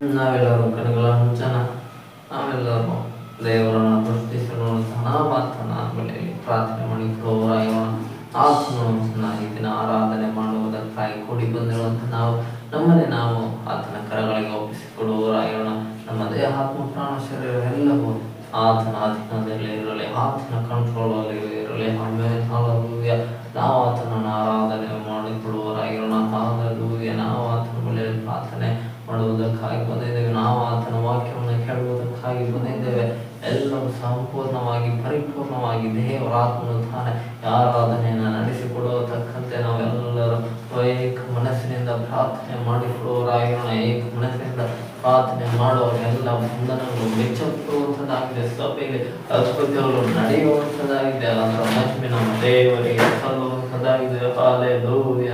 ನಾವೆಲ್ಲರೂ ಕಡೆಗಳನ್ನು ಜನ ನಾವೆಲ್ಲರೂ ದೇವರನ್ನು ಗುರುತಿಸಲು ಧನಾಪಾತ್ರನ ಬೆಲೆಯಲ್ಲಿ ಪ್ರಾರ್ಥನೆ ಮಾಡಿ ಗೌರವ ಆತ್ಮವನ್ನು ಚೆನ್ನಾಗಿ ದಿನ ಆರಾಧನೆ ಮಾಡುವುದಕ್ಕಾಗಿ ಕೂಡಿ ಬಂದಿರುವಂಥ ನಮ್ಮನ್ನೇ ನಾವು ಆತನ ಕರಗಳಿಗೆ ಒಪ್ಪಿಸಿಕೊಡುವರಾಯೋಣ. ನಮ್ಮ ದೇಹ ಆತ್ಮ ಪ್ರಾಣ ಶರೀರ ಎಲ್ಲವೂ ಆತನ ಅಧೀನದಲ್ಲಿ ಇರಲಿ, ಆತನ ಕಂಟ್ರೋಲಲ್ಲಿ ಇರಲಿ. ಆಮೇಲೆ ಹಾಲೆಲೂಯ. ನಾವು ಆತನನ್ನು ಆರಾಧನೆ ಮಾಡಿಕೊಳ್ಳುವರಾಗಿರೋಣ. ಹಾಲೆಲೂಯ. ನಾವು ಆತನ ಬಳಿಯಲ್ಲಿ ಪ್ರಾರ್ಥನೆ ಮಾಡುವುದಕ್ಕಾಗಿ ಬಂದಿದ್ದೇವೆ. ನಾವು ಆತನ ವಾಕ್ಯವನ್ನು ಕೇಳುವುದಕ್ಕಾಗಿ ಬಂದಿದ್ದೇವೆ. ಎಲ್ಲರೂ ಸಂಪೂರ್ಣವಾಗಿ ಪರಿಪೂರ್ಣವಾಗಿ ದೇವರಾತ್ಮನು ತಾನೇ ಆರಾಧನೆಯನ್ನು ನಡೆಸಿಕೊಡುವತಕ್ಕಂತೆ ನಾವೆಲ್ಲರೂ ಏಕ ಮನಸ್ಸಿನಿಂದ ಪ್ರಾರ್ಥನೆ ಮಾಡಿಕೊಳ್ಳುವರಾಗಿರೋಣ. ಏಕ ಮನಸ್ಸಿನಿಂದ ಪ್ರಾರ್ಥನೆ ಮಾಡುವ ಎಲ್ಲ ಬಂಧನಗಳು ಬೆಚ್ಚುವಂಥದ್ದಾಗಿದೆ. ಸಭೆಯಲ್ಲಿ ಅದ್ಭುತಗಳು ನಡೆಯುವಂಥದ್ದಾಗಿದೆ. ಅದರ ಮಹಿಮೆ ನಮ್ಮ ದೇವರಿಗೆ ಸಲ್ಲುವಂಥದ್ದಾಗಿದೆ. ಹಾಲೆಲೂಯ.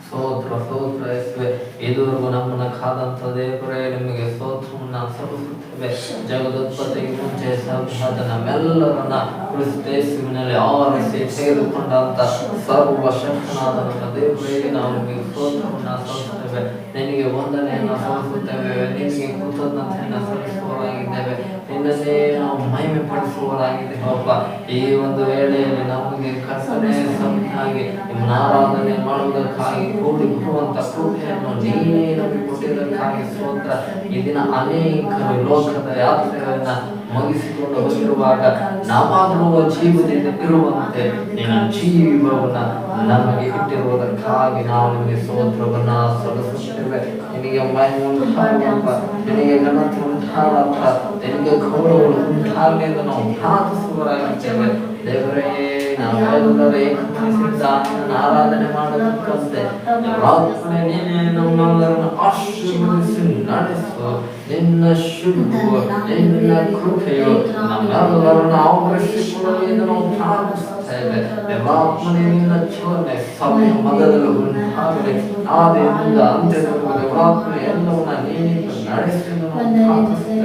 ಸ್ತೋತ್ರ ಸ್ತೋತ್ರ ಯೇಸುವೇ. ಇದುವರೆಗೂ ನಮ್ಮನ್ನು ಕಾದಂಥ ದೇವರೇ ನಿಮಗೆ ಸ್ತೋತ್ರವನ್ನು ಸಲ್ಲಿಸುತ್ತೇವೆ. ಜಗದೋತ್ಪತ್ತಿಗೆ ಮುಂಚೆ ಸಭಾದ ನಮ್ಮೆಲ್ಲರನ್ನ ಕ್ರಿಸ್ತ ಯೇಸುವಿನಲ್ಲಿ ಆವರಿಸಿ ತೆಗೆದುಕೊಂಡಂತ ಸರ್ವಶಕ್ತನಾದ ನಮ್ಮ ದೇವರೇ ನಾವು ನಿಮಗೆ ಸ್ತೋತ್ರವನ್ನು ಸಲ್ಲಿಸುತ್ತೇವೆ. ನಿನಗೆ ವಂದನೆಯನ್ನು ಸಲ್ಲಿಸುತ್ತೇವೆ. ನಿನಗೆ ಕೃತಜ್ಞತೆಯನ್ನು ಸಲ್ಲಿಸುವವರಾಗಿದ್ದೇವೆ. ನಿನ್ನನ್ನೇ ನಾವು ಮಹಿಮೆ ಪಡಿಸುವವರಾಗಿದ್ದೇವೆ. ಒಬ್ಬ ಈ ಒಂದು ವೇಳೆಯಲ್ಲಿ ನಮಗೆ ಕರ್ತನೇ ಸಭೆಯಾಗಿ ನಿಮ್ಮನ್ನ ಆರಾಧನೆ ಮಾಡುವುದಕ್ಕಾಗಿ ಕೂಡಿ ಬರುವಂತ ಕೃಪೆಯನ್ನು ನೀನೇ ನಮಗೆ ಕೊಟ್ಟಿದ್ದಕ್ಕಾಗಿ ಸ್ತೋತ್ರ. ಈ ದಿನ ಅನೇಕರು ಲೋಕದ ಯಾತ್ರೆಗಳನ್ನ ಮುಗಿಸಿಕೊಂಡು ಹೋಗಿರುವಾಗ ನಾವಾದರೂ ಜೀವದಿಂದ ಇರುವಂತೆ ನಿನ್ನ ಜೀವವನ್ನ ನಮಗೆ ಇಟ್ಟಿರುವುದಕ್ಕಾಗಿ ನಾವು ನಿಮಗೆ ಸ್ತೋತ್ರವನ್ನ ಸಲ್ಲಿಸುತ್ತೇವೆ. ನಿನಗೆ ಮಹಿಮೆ ಉಂಟಾಗುವಂತ, ನಿನಗೆ ಘನತೆ ಉಂಟಾದಂತ, ನಿನಗೆ ಗೌರವಗಳು ಉಂಟಾಗಲಿ ಎಂದು ನಾವು ಪ್ರಾರ್ಥಿಸುವವರಾಗಿದ್ದೇವೆ. ದೇವರೇ, ನಾವೆಲ್ಲರೂ ಏಕಮನಸ್ಸಿನಿಂದ ಆರಾಧನೆ ಮಾಡಬೇಕಂತೆ ನೀನೇ ನಮ್ಮೆಲ್ಲರನ್ನು ಆಶೀರ್ವದಿಸಿ ನಡೆಸು. ನಿನ್ನ ಶುಭವು ನಿನ್ನ ಕೃಪೆಯು ನಮ್ಮೆಲ್ಲರನ್ನು ಆವರಿಸಿಕೊಳ್ಳಲು ಎಂದು ನಾವು ಪ್ರಾರ್ಥಿಸುತ್ತೇವೆ. ದೇವಾತ್ಮನೇ, ನಿನ್ನ ಚಲನೆ ಸಭೆಯ ಮಧ್ಯದಲ್ಲಿ ಉಂಟಾಗಲಿ. ಆದಿಯಿಂದ ಅಂತ್ಯದವರೆಗೂ ದೇವಾತ್ಮನೆ ಎಲ್ಲವನ್ನ ನೀನಿಂದ ನಡೆಸಿ ಎಂದು ನಾವು ಪ್ರಾರ್ಥಿಸುತ್ತೇವೆ.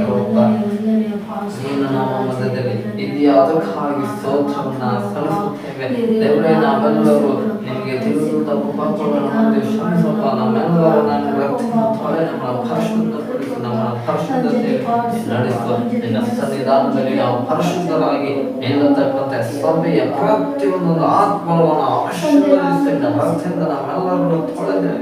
ನೀನು ನಮ್ಮ ಮಧ್ಯದಲ್ಲಿ ಇದೆಯಾ, ಅದಕ್ಕಾಗಿ ಸ್ತೋತ್ರವನ್ನ ಸಲ್ಲಿಸುತ್ತೇವೆ. ದೇವರೇ, ನಾವೆಲ್ಲರೂ ನಿನಗೆ ತಿಳಿದು ತಪ್ಪು ಪಾಪಗಳನ್ನು ಮಾಡಿ ಕ್ಷಮಿಸಪ್ಪ. ನಮ್ಮೆಲ್ಲರೂ ನನ್ನ ರಕ್ತವನ್ನು ತೊಳೆ ನಮ್ಮನ್ನು ಪರಿಶುದ್ಧಪಡಿಸಿ, ನಮ್ಮನ್ನು ಪರಿಶುದ್ಧತೆ ನಡೆಸು. ನಿನ್ನ ಸನ್ನಿಧಾನದಲ್ಲಿ ನಾವು ಪರಿಶುದ್ಧರಾಗಿ ನಿಲ್ಲತಕ್ಕಂಥ ಸಭೆಯ ಪ್ರತಿಯೊಂದೊಂದು ಆತ್ಮವನ್ನು ಆಶೀರ್ವದಿಸಿ ರಕ್ತದಿಂದ ನಮ್ಮೆಲ್ಲರನ್ನು ತೊಳೆದು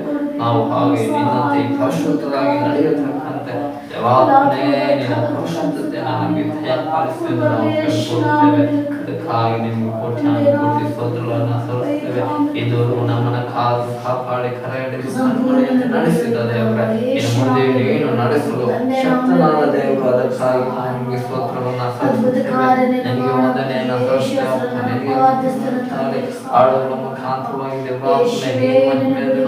ನಾವು ಹಾಗೆ ನಿನ್ನಂತೆ ಪರಿಶುದ್ಧರಾಗಿ ನಡೆಯತಕ್ಕಂತೆ ದೇವಾತ್ಮನೇ ನಿನ್ನ ಪರಿಶುದ್ಧತೆ ನಮಗೆ ದಯಪಾಲಿಸಿ ನಾವು ಕೇಳಿಕೊಳ್ಳುತ್ತೇವೆ. ಅದಕ್ಕಾಗಿ ನಿಮಗೆ ಕೋಟಿ ಸ್ತೋತ್ರಗಳನ್ನು ಸಲ್ಲಿಸುತ್ತೇವೆ. ಇದು ನಮ್ಮನ್ನು ಕಾಪಾಡಿ ಕರೆ ಹಿಡಿದು ನಡೆಸಿದ ದೇವರೇ, ಇನ್ನು ಮುಂದೆ ನೀನು ನಡೆಸಲು ಶಕ್ತನಾದ ದೇವರು. ಅದಕ್ಕಾಗಿ ನಿಮಗೆ ಸ್ತೋತ್ರವನ್ನು ಸಲ್ಲಿಸುತ್ತೇವೆ. ನಿನಗೆ ವಂದನೆಯನ್ನು ಸಲ್ಲಿಸುತ್ತೇವೆ. ನಿನಗೆ ಆಡುಗಳ ಮುಖಾಂತರವಾಗಿ ದೇವರಾತ್ಮನೇ ಮಹಿಮೆಯನ್ನು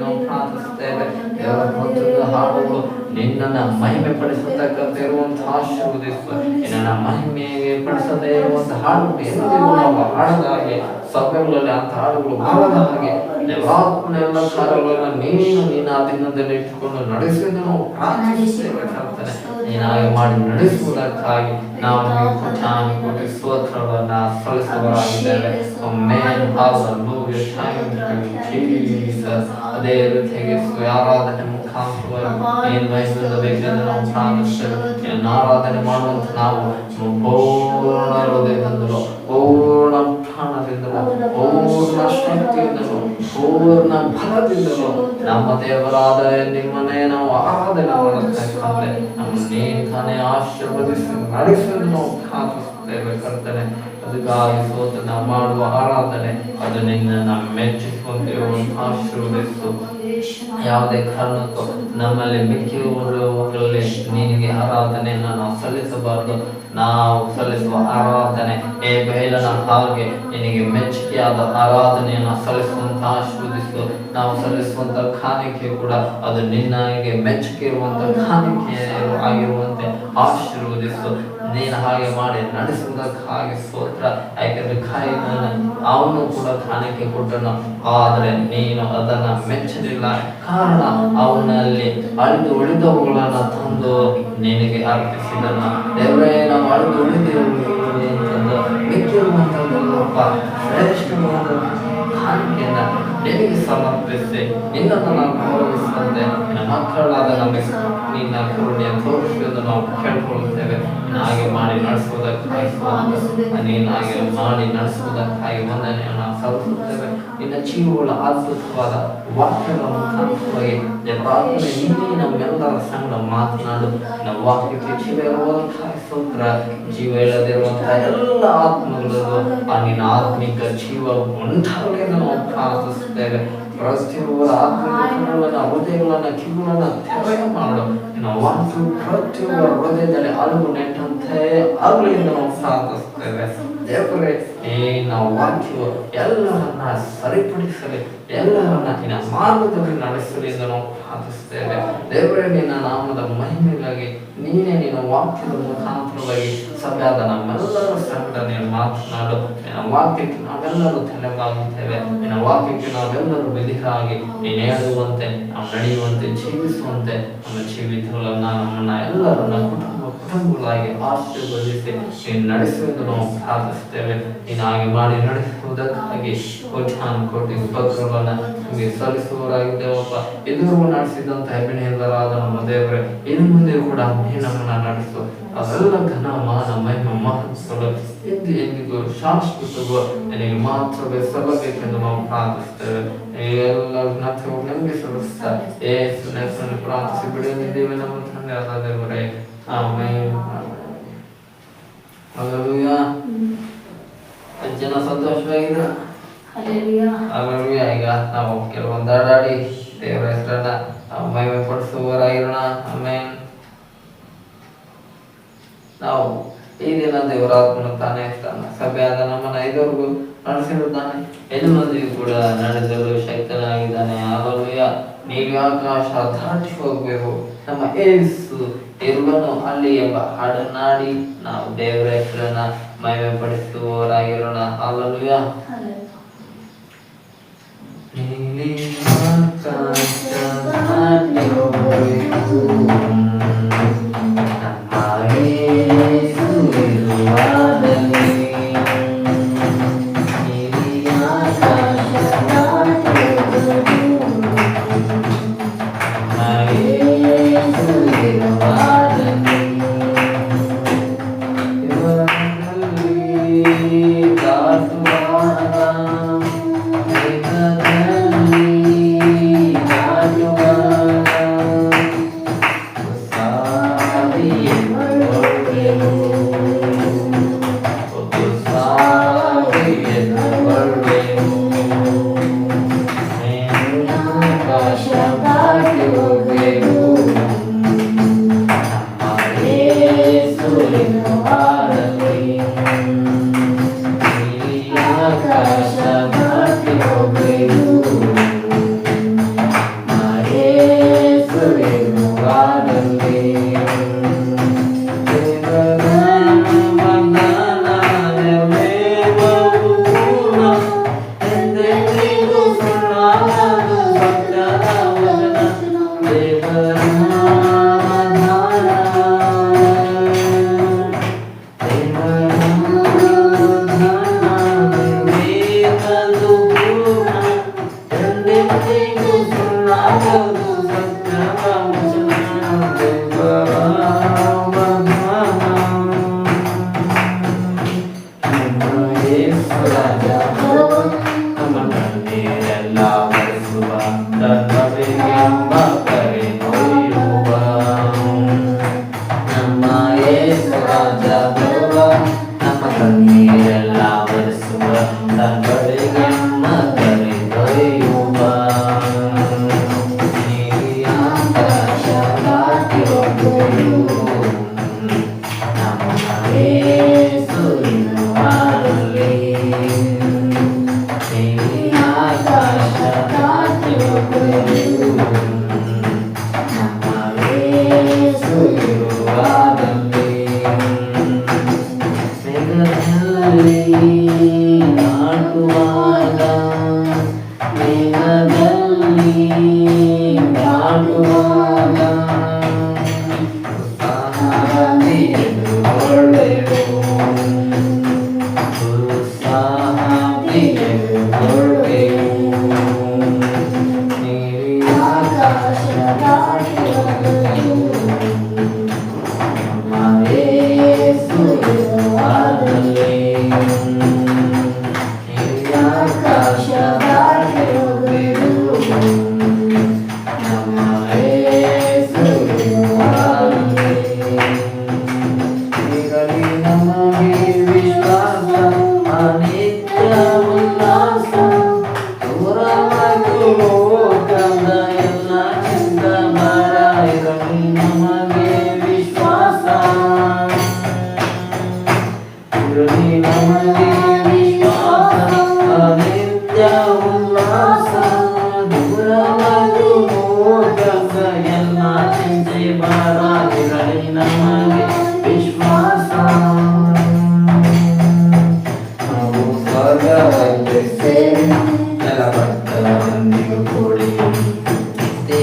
ನಾವು ಪ್ರಾರ್ಥಿಸುತ್ತೇವೆ. ದೇವರ ಪ್ರತಿಯೊಂದು ಹಾಡುಗಳು ನಿನ್ನನ್ನು ಮಹಿಮೆ ಪಡಿಸತಕ್ಕಂತೆ ಇರುವಂತಹ ಆಶೀರ್ವದಿಸು. ನಿನ್ನನ್ನು ಮಹಿಮೆಗೆ ಪಡಿಸದೇ ಇರುವಂತಹ ಹಾಡುಗಳು ಎಂದಿಗೂ ನಾವು ಹಾಡದ ಹಾಗೆ, ಸಭೆಗಳಲ್ಲಿ ಅಂತ ಹಾಡುಗಳು ಬರದ ಹಾಗೆ ದೇವರಾತ್ಮನ ಎಲ್ಲ ಕಾರ್ಯಗಳನ್ನು ನೀನು ನಿನ್ನ ಅಧೀನದಲ್ಲಿ ಇಟ್ಟುಕೊಂಡು ನಡೆಸಿದ್ದು ನಾವು ಪ್ರಾರ್ಥಿಸುತ್ತೇವೆ. ಕರ್ತನೆ, ನೀನಾಗಿ ಮಾಡಿ ನಡೆಸುವುದಕ್ಕಾಗಿ ನಾವು ನಿಮಗೆ ಕೋಟಿ ಸ್ತೋತ್ರಗಳನ್ನು ಸಲ್ಲಿಸುವವರಾಗಿದ್ದೇವೆ. ಅದೇ ರೀತಿಯಾಗಿ ಆರಾಧನೆ ಮುಖಾಂತರವಾಗಿ ಏನು ಬಯಸಬೇಕೆಂದು ನಾವು ಪ್ರಾರ್ಥಿಸುತ್ತೇವೆ. ಆರಾಧನೆ ಮಾಡುವಂತ ನಾವು ಪೂರ್ಣ ಹೃದಯದಿಂದಲೂ, ಪೂರ್ಣ ಪ್ರಾಣದಿಂದಲೂ, ಪೂರ್ಣ ಶಕ್ತಿಯಿಂದಲೂ, ಪೂರ್ಣ ಬಲದಿಂದಲೂ ನಮ್ಮ ದೇವರಾದ ನಿಮ್ಮನ್ನೇ ನಾವು ಆರಾಧನೆ ಮಾಡಬೇಕಂದ್ರೆ ನಮ್ಮ ನೀನು ತಾನೇ ಆಶೀರ್ವದಿಸಿ ನಡೆಸಲು ನಾವು ಪ್ರಾರ್ಥಿಸುತ್ತೇವೆ. ಕರ್ತನೆ, ಅದಕ್ಕಾಗಿ ಸ್ತೋತ್ರ. ನಾವು ಮಾಡುವ ಆರಾಧನೆ ಅದು ನಿನ್ನನ್ನು ಮೆಚ್ಚಿಸುವಂತಿರುವಂತ ಆಶೀರ್ವದಿಸು. ಯಾವುದೇ ಕಾರಣಕ್ಕೂ ನಮ್ಮಲ್ಲಿ ಮಿಕ್ಕಿರುವವರಲ್ಲಿ ನಿನಗೆ ಆರಾಧನೆಯನ್ನು ನಾವು ಸಲ್ಲಿಸಬಾರದು. ನಾವು ಸಲ್ಲಿಸುವ ಆರಾಧನೆ ಬೇಲನ ಹಾಗೆ ನಿನಗೆ ಮೆಚ್ಚುಗೆಯಾದ ಆರಾಧನೆಯನ್ನು ಸಲ್ಲಿಸುವಂತ ಆಶೀರ್ವದಿಸು. ನಾವು ಸಲ್ಲಿಸುವಂತ ಕಾಣಿಕೆ ಕೂಡ ಅದು ನಿನ್ನಗೆ ಮೆಚ್ಚುಗೆ ಇರುವಂತ ಕಾಣಿಕೆ ಆಗಿರುವಂತೆ ಆಶೀರ್ವದಿಸು. ನೀನು ಹಾಗೆ ಮಾಡಿ ನಡೆಸುವುದಕ್ಕಾಗಿ ಸ್ತೋತ್ರ. ಯಾಕೆಂದ್ರೆ ಅವನು ಕೂಡ ಕಾಣಿಕೆ ಕೊಟ್ಟನು, ಆದರೆ ನೀನು ಅದನ್ನ ಮೆಚ್ಚಲಿಲ್ಲ. ಕಾರಣ ಅವನಲ್ಲಿ ಅಳಿದು ಉಳಿದವುಗಳನ್ನು ತಂದು ನಿನಗೆ ಅರ್ಪಿಸಿದನು. ದೇವರೇ, ನಾವು ಅಳಿದು ಉಳಿದಿರುವಂತದ್ದು ಮಿಕ್ಕಿರುವಂತದ್ದು ಶ್ರೇಷ್ಠವಾದ ಕಾಣಿಕೆಯನ್ನು ನಿನಗೆ ಸಮರ್ಪಿಸಿ ನಿನ್ನನ್ನು ನಾವು ಗೌರವಿಸುವಂತೆ ನಿನ್ನ ಮಕ್ಕಳಾದ ನಮಗೆ ನಿನ್ನ ಕರುಣೆಯನ್ನು ತೋರಿಸುವುದು ನಾವು ಕೇಳ್ಕೊಳ್ತೇವೆ. ಹಾಗೆ ಮಾಡಿ ನಡೆಸುವುದಕ್ಕಾಗಿ ನೀನು ಹಾಗೆ ಮಾಡಿ ನಡೆಸುವುದಕ್ಕಾಗಿ ವಂದನೆಯನ್ನು ನಾವು ಸಲ್ಲಿಸುತ್ತೇವೆ. ನಿನ್ನ ಜೀವಗಳ ಅದ್ಭುತವಾದ ವಾಕ್ಯಗಳ ಮುಖಾಂತರವಾಗಿ ಪ್ರಾರ್ಥನೆ ನೀನೇ ನಮ್ಮೆಲ್ಲರ ಸಂಗಡ ಮಾತನಾಡು. ನಮ್ಮ ವಾಕ್ಯಕ್ಕೆ ಜೀವ ಇರುವುದಕ್ಕಾಗಿ ಸ್ತೋತ್ರ. ಜೀವ ಇಲ್ಲದಿರುವಂತಹ ಎಲ್ಲ ಆತ್ಮಗಳಲ್ಲೂ ಆ ನಿನ್ನ ಆತ್ಮಿಕ ಜೀವ ಉಂಟಾಗಲಿ ಎಂದು ನಾವು ಪ್ರಾರ್ಥಿಸುತ್ತೇವೆ. ಪ್ರತಿಯೊಬ್ಬರ ಆತ್ಮಿಕ ಕಣ್ಣುಗಳನ್ನು ಹೃದಯಗಳನ್ನು ಕಿವುಗಳನ್ನು ತೆರೆಯ ಮಾಡು. ನಿನ್ನ ವಾಕ್ಯ ಪ್ರತಿಯೊಬ್ಬರ ಹೃದಯದಲ್ಲಿ ಅಳುಗು ನೆಟ್ಟಂತೆ ಆಗಲಿ ಎಂದು ನಾವು ಪ್ರಾರ್ಥಿಸುತ್ತೇವೆ. ದೇವರೇ, ನಾವು ವಾಕ್ಯವು ಎಲ್ಲರನ್ನ ಸರಿಪಡಿಸಲಿ, ಎಲ್ಲರನ್ನ ನಿನ್ನ ಮಾರ್ಗದಲ್ಲಿ ನಡೆಸಲಿ ಎಂದು ನಾವು ಪ್ರಾರ್ಥಿಸುತ್ತೇವೆ. ದೇವರೇ, ನಿನ್ನ ನಾಮದ ಮಹಿಮೆಗಾಗಿ ನೀನೇ ನಿನ್ನ ವಾಕ್ಯದ ಮುಖಾಂತರವಾಗಿ ಸಭೆಯಾದ ನಮ್ಮೆಲ್ಲರ ಸಂಗಡ ನೀನು ಮಾತನಾಡು. ನಿನ್ನ ವಾಕ್ಯಕ್ಕೆ ನಾವೆಲ್ಲರೂ ತಲೆಬಾಗುತ್ತೇವೆ. ನಿನ್ನ ವಾಕ್ಯಕ್ಕೆ ನಾವೆಲ್ಲರೂ ವಿಧಿಯಾಗಿ ನೀನು ಹೇಳುವಂತೆ ನಾವು ನಡೆಯುವಂತೆ ಜೀವಿಸುವಂತೆ ನಮ್ಮ ಜೀವಿತಗಳನ್ನು ನಮ್ಮನ್ನ ಎಲ್ಲರನ್ನ ಕುಟುಂಬಗಳಾಗಿ ಆಶೀರ್ವದಿಸಿ ನೀನು ನಡೆಸುವುದು ನಾವು ಪ್ರಾರ್ಥಿಸುತ್ತೇವೆ. ನೀನು ಹಾಗೆ ಮಾಡಿ ನಡೆಸುವುದಕ್ಕಾಗಿ ಕೋಟಿ ಸ್ತೋತ್ರಗಳನ್ನು ನಿಮಗೆ ಸಲ್ಲಿಸುವವರಾಗಿದ್ದೇವಪ್ಪ. ಇದುವರೆಗೂ ನಡೆಸಿದಂತ ಹೆಬ್ಬೆನೆಲ್ಲರಾದ ನಮ್ಮ ದೇವರೇ, ಇನ್ನು ಮುಂದೆ ಕೂಡ ನೀನು ನಮ್ಮನ್ನ ನಡೆಸು. ಅವೆಲ್ಲ ಘನ ಮಾನ ಮಹಿಮೆ ಮಹತ್ವಗಳು ಎಂದಿಗೂ ಶಾಶ್ವತವೂ ನಿನಗೆ ಮಾತ್ರವೇ ಸಲ್ಲಬೇಕೆಂದು ನಾವು ಪ್ರಾರ್ಥಿಸ್ತೇವೆ. ಎಲ್ಲ ಘನತೆಯು ನಮಗೆ ಸಲ್ಲಿಸ್ತಾ ಯೇಸುವಿನ ಹೆಸರಿನಲ್ಲಿ ಪ್ರಾರ್ಥಿಸಿ ಬಿಡುತ್ತಿದ್ದೇವೆ ನಮ್ಮ ತಂದೆಯಾದ ದೇವರೇ, ಆಮೆನ್. ಹಲ್ಲೆಲೂಯಾ. ಜನ ಸಂತೋಷವಾಗಿದ್ರ? ಹಲ್ಲೆಲೂಯಾ. ಈಗ ನಾವು ಕೆಲವೊಂದು ಹಾಡಾಡಿ ದೇವರ ಹೆಸರನ್ನ ಮಹಿಮೆ ಪಡಿಸುವವರಾಗಿರೋಣ. ಆಮೆನ್. ನಾವು ಈ ದಿನ ದೇವರಾತ್ಮನ ತಾನೇ ಸಭೆಯಾದ ನಮ್ಮನ್ನ ಐದವರೆಗೂ ನಡೆಸಿರುತ್ತಾನೆ. ಹೆಣ್ಣು ಮಂದಿಗೂ ಕೂಡ ನಡೆಸಲು ಶಕ್ತನಾಗಿದ್ದಾನೆ. ಹಲ್ಲೆಲೂಯಾ. ನೀಲಿ ಆಕಾಶ ದಾಟಿ ಹೋಗಬೇಕು, ನಮ್ಮ ಯೇಸು ಇರುವನು ಅಲ್ಲಿ ಎಂಬ ಹಾಡನ್ನಾಡಿ ನಾವು ದೇವರ ಹೆಸರನ್ನ ಮಹಿಮೆ ಪಡಿಸುವವರಾಗಿರೋಣ. ಹಲ್ಲೆಲೂಯಾ. ನೀಲಿ ಆಕಾಶ ದಾಟಿ ಹೋಗಬೇಕು, ನಮ್ಮ ಯೇಸು ಇರುವಾಗಲೇ. ನೀಲಿ ಆಕಾಶ ದಾಟಿ ಹೋಗಬೇಕು, ನಮ್ಮ ಯೇಸು ಇರುವಾಗಲೇ. ದಾಟುವಾಗ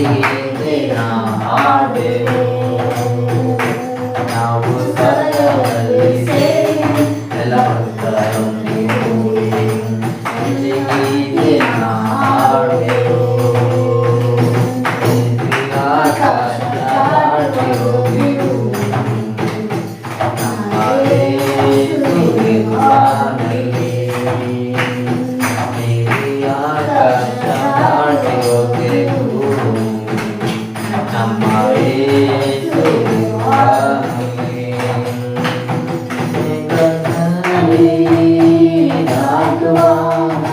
ಸ್ತುತಿಗೀತೆ ಹಾಡೆವು ನಾವು ಸದದಲ್ಲಿ ಸೇರಿ ಎಲ್ಲ ಭಕ್ತರೊಂದಿಗೆ ಸ್ತುತಿಗೀತೆ ಹಾಡೆವು ಆಕಾಶ ದಾಟಿ ಹೋಗಿರು ನಮ್ಮ ಯೇಸುವಿಗೆ ಬಾನಿಗೆ ಆಕಾಶ ದಾಟಿ ಹೋಗಿರು ನಮ್ಮ ಯೇಸುವಿಗೆ ಬಾನಿಗೆ ಜಗದಲ್ಲಿ ದಾಟುವಾನ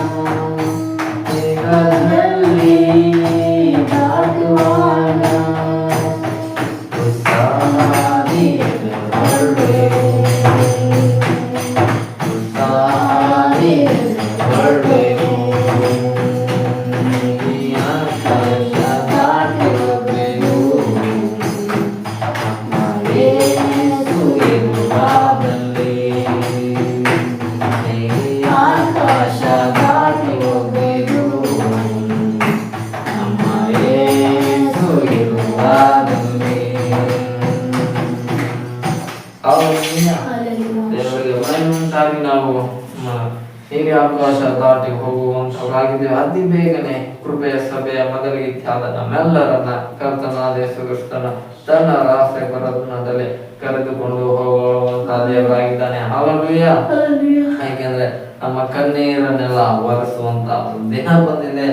ಜಗದಲ್ಲಿ ದಾಟುವಾನ ಉತ್ಸಾಹಿ ಹೊರಡುವೆವು ಉತ್ಸಾಹಿ ಹೊರಡುವೆವು ಆಕಾಶ ದಾಟಿ ಹೋಗುವೆವು ನಮ್ಮ ಯೇಸು ಇರುವಾಗಲೇ ಆಕಾಶ ದಾಟಿ ಹೋಗುವೆವು ನಮ್ಮ ಯೇಸು ಇರುವಾಗಲೇ. ದೇವರಿಗೆ ಮಹಿಮೆಯುಂಟಾಗಿ ನಾವು ಹೀಗೆ ಆಕಾಶ ದಾಟಿ ಹೋಗುವಂತವರಾಗಿದ್ದೇವೆ. ಅತಿ ಬೇಗನೆ ಕೃಪೆಯ ಸಭೆಯ ಮೊದಲಿಗಿತ್ಯಾದ ನಮ್ಮೆಲ್ಲರನ್ನ ಕರ್ತನಾದ ಯೇಸು ಕ್ರಿಸ್ತನ ತನ್ನ ರಹಸ್ಯ ಬರದಲ್ಲಿ ಕರೆದುಕೊಂಡು ಹೋಗುವಂತಹ ದೇವರಾಗಿದ್ದಾನೆ. ಹಲ್ಲೆಲೂಯ. ಯಾಕೆಂದ್ರೆ ನಮ್ಮ ಕಣ್ಣೀರನ್ನೆಲ್ಲ ಒರೆಸುವಂತ ಒಂದು ದಿನ ಬಂದಿದೆ.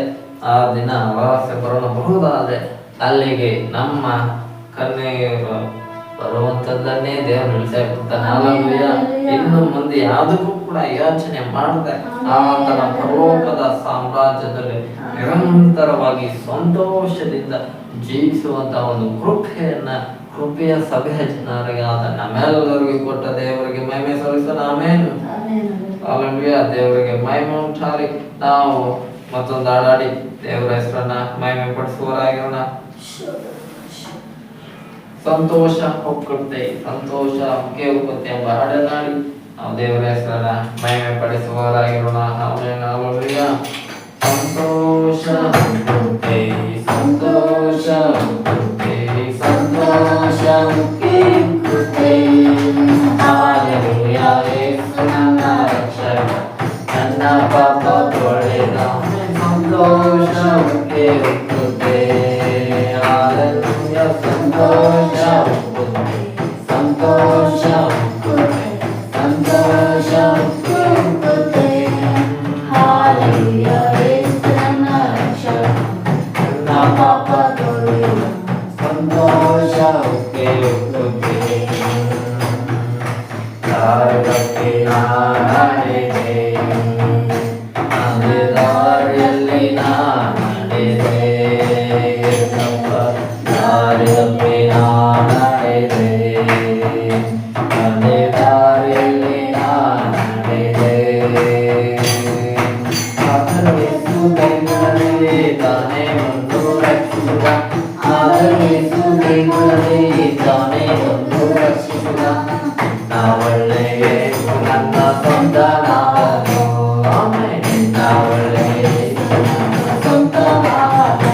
ಆ ದಿನ ರಹಸ್ಯ ಬರಬಹುದಾದ್ರೆ ಅಲ್ಲಿಗೆ ನಮ್ಮ ಕಣ್ಣೀರು ಬರುವಂತದ್ದನ್ನೇ ದೇವರು ಇಳಿಸಾಕ್ಬಿಡ್ತಾನೆ. ಹಲ್ಲೆಲೂಯ. ಇನ್ನು ಮುಂದೆ ಯಾವುದಕ್ಕೂ ಕೂಡ ಯೋಚನೆ ಮಾಡದೆ ಆತನ ಪರಲೋಕದ ಸಾಮ್ರಾಜ್ಯದಲ್ಲಿ ನಿರಂತರವಾಗಿ ಸಂತೋಷದಿಂದ ಜೀವಿಸುವಂತ ಒಂದು ಕೃಪೆಯ ಸಭೆಯ ಜನರಿಗೆ ಆದ ನಮ್ಮೆಲ್ಲರಿಗೂ ಕೊಟ್ಟ ದೇವರಿಗೆ ಮಹಿಮೆ ಸಲ್ಲಿಸೋಣ. ಆಮೇಲೆ ಹಲ್ಲೆಲೂಯ. ದೇವರಿಗೆ ಮಹಿಮೆ ಉಂಟಾಗಲಿ. ನಾವು ಮತ್ತೊಂದು ಹಾಡಾಡಿ ದೇವರ ಹೆಸರನ್ನ ಮಹಿಮೆ ಪಡಿಸುವವರಾಗಿರೋಣ. ಸಂತೋಷ ಹೊಕ್ಕುತ್ತೆ ಸಂತೋಷ ಕೇಳುತ್ತೆ ಎಂಬ ಹಾಡನ್ನಾಡಿ ನಾವು ದೇವರ ಹೆಸರನ್ನ ಮಹಿಮೆ ಪಡಿಸುವವರಾಗಿರೋಣ. ಹಲ್ಲೆಲೂಯ. ಸಂತೋಷ ಹೊಕ್ಕುತ್ತೆ ಸಂತೋಷ ಹೊಕ್ಕುತ್ತೆ ಸಂತೋಷ ಹೊಕ್ಕುತ್ತೆ. ಹಲ್ಲೆಲೂಯ. ಯೇಸು ನನ್ನ ರಕ್ಷಕ ನನ್ನ ಪಾಪ ತೊಳೆದ ಸಂತೋಷ ಹೊಕ್ಕುತ್ತೆ. ಹಲ್ಲೆಲೂಯ. ಸಂತೋಷ ಹೊಕ್ಕುತ್ತೆ ಸಂತೋಷ ಹೊಕ್ಕುತ್ತೆ ಸಂತೋಷ ಹೊಕ್ಕುತ್ತೆ. ಹಲ್ಲೆಲೂಯ. ಯೇಸು ನನ್ನ ರಕ್ಷಕ ನನ್ನ ಪಾಪ ತೊಳೆದ ಸಂತೋಷ ಹೊಕ್ಕುತ್ತೆ. ದಾರಿಯಲ್ಲಿ ನಡೆದೆ ಅದೇ ದಾರಿಯಲ್ಲಿ ನಡೆದೆ ದಾರಿಯಲ್ಲಿ ನಡೆದೆ ಅದೇ ದಾರಿಯಲ್ಲಿ ನಡೆದೆ. ಆದರೂ ಯೇಸು ಕೈಗೊಳ್ಳದೆ ತಾನೇ ಒಂದು ರಕ್ಷಿಸುವ ಆದರೂ ಯೇಸು ಕೈಗೊಳ್ಳದೆ ತಾನೇ ಒಂದು ರಕ್ಷಿಸುವ. ನಾವೊಳ್ಳೆಯ ನನ್ನ ಸ್ವಂತ ನಾವನು ನಾವೊಳ್ಳೆಯ ಸ್ವಂತ ನಾವನು.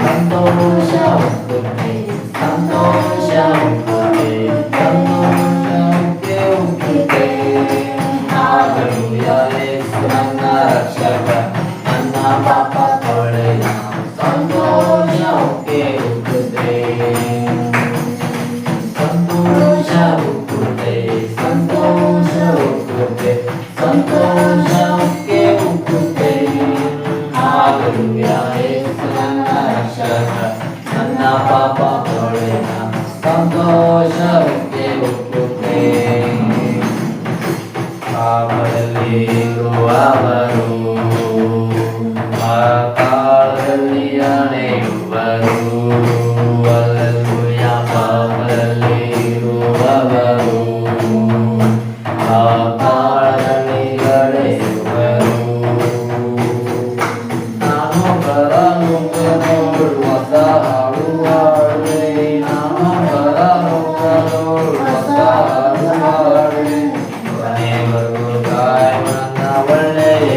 ಸಂತೋಷ ಹೊಕ್ಕುತ್ತೆ ಸಂತೋಷ ಹೊಕ್ಕುತ್ತೆ ಸಂತೋಷ ಹೊಕ್ಕುತ್ತೆ. ಹಲ್ಲೆಲೂಯ. ಯೇಸು ನನ್ನ ರಕ್ಷಕ ನನ್ನ ಪಾಪ ತೊಳೆದ ಸಂತೋಷ ಹೊಕ್ಕುತ್ತೆ ಸಂತೋಷ ಹೊಕ್ಕುತ್ತೆ ಸಂತೋಷ ಹೊಕ್ಕುತ್ತೆ ಸಂತೋಷ ಹೊಕ್ಕುತ್ತೆ. ಹಲ್ಲೆಲೂಯ. ಯೇಸು ನನ್ನ ರಕ್ಷಕ ನನ್ನ ಪಾಪ ತೊಳೆದ ಸಂತೋಷ ಹೊಕ್ಕುತ್ತೆ. ಪಾಪದಲ್ಲಿ ಇರುವವರು ಪಾತಾಳದಲ್ಲಿ ಅಣೆಯುವರು. ಹಲ್ಲೆಲೂಯ. ಪಾಪದಲ್ಲಿ ಇರುವವರು ಪಾತಾಳದಲ್ಲಿ ಅಳೆಯುವರು. ನಾನು ಬರಲು ಹೊಸ ಹಾಡು ಹಾಡುವೆ ನಾನು ಬರಲು ಹೊಸ ಹಾಡು ಹಾಡುವೆ. ಕೊನೆವರೆಗೂ ಕಾಯುವ ನನ್ನ ಒಳ್ಳೆಯ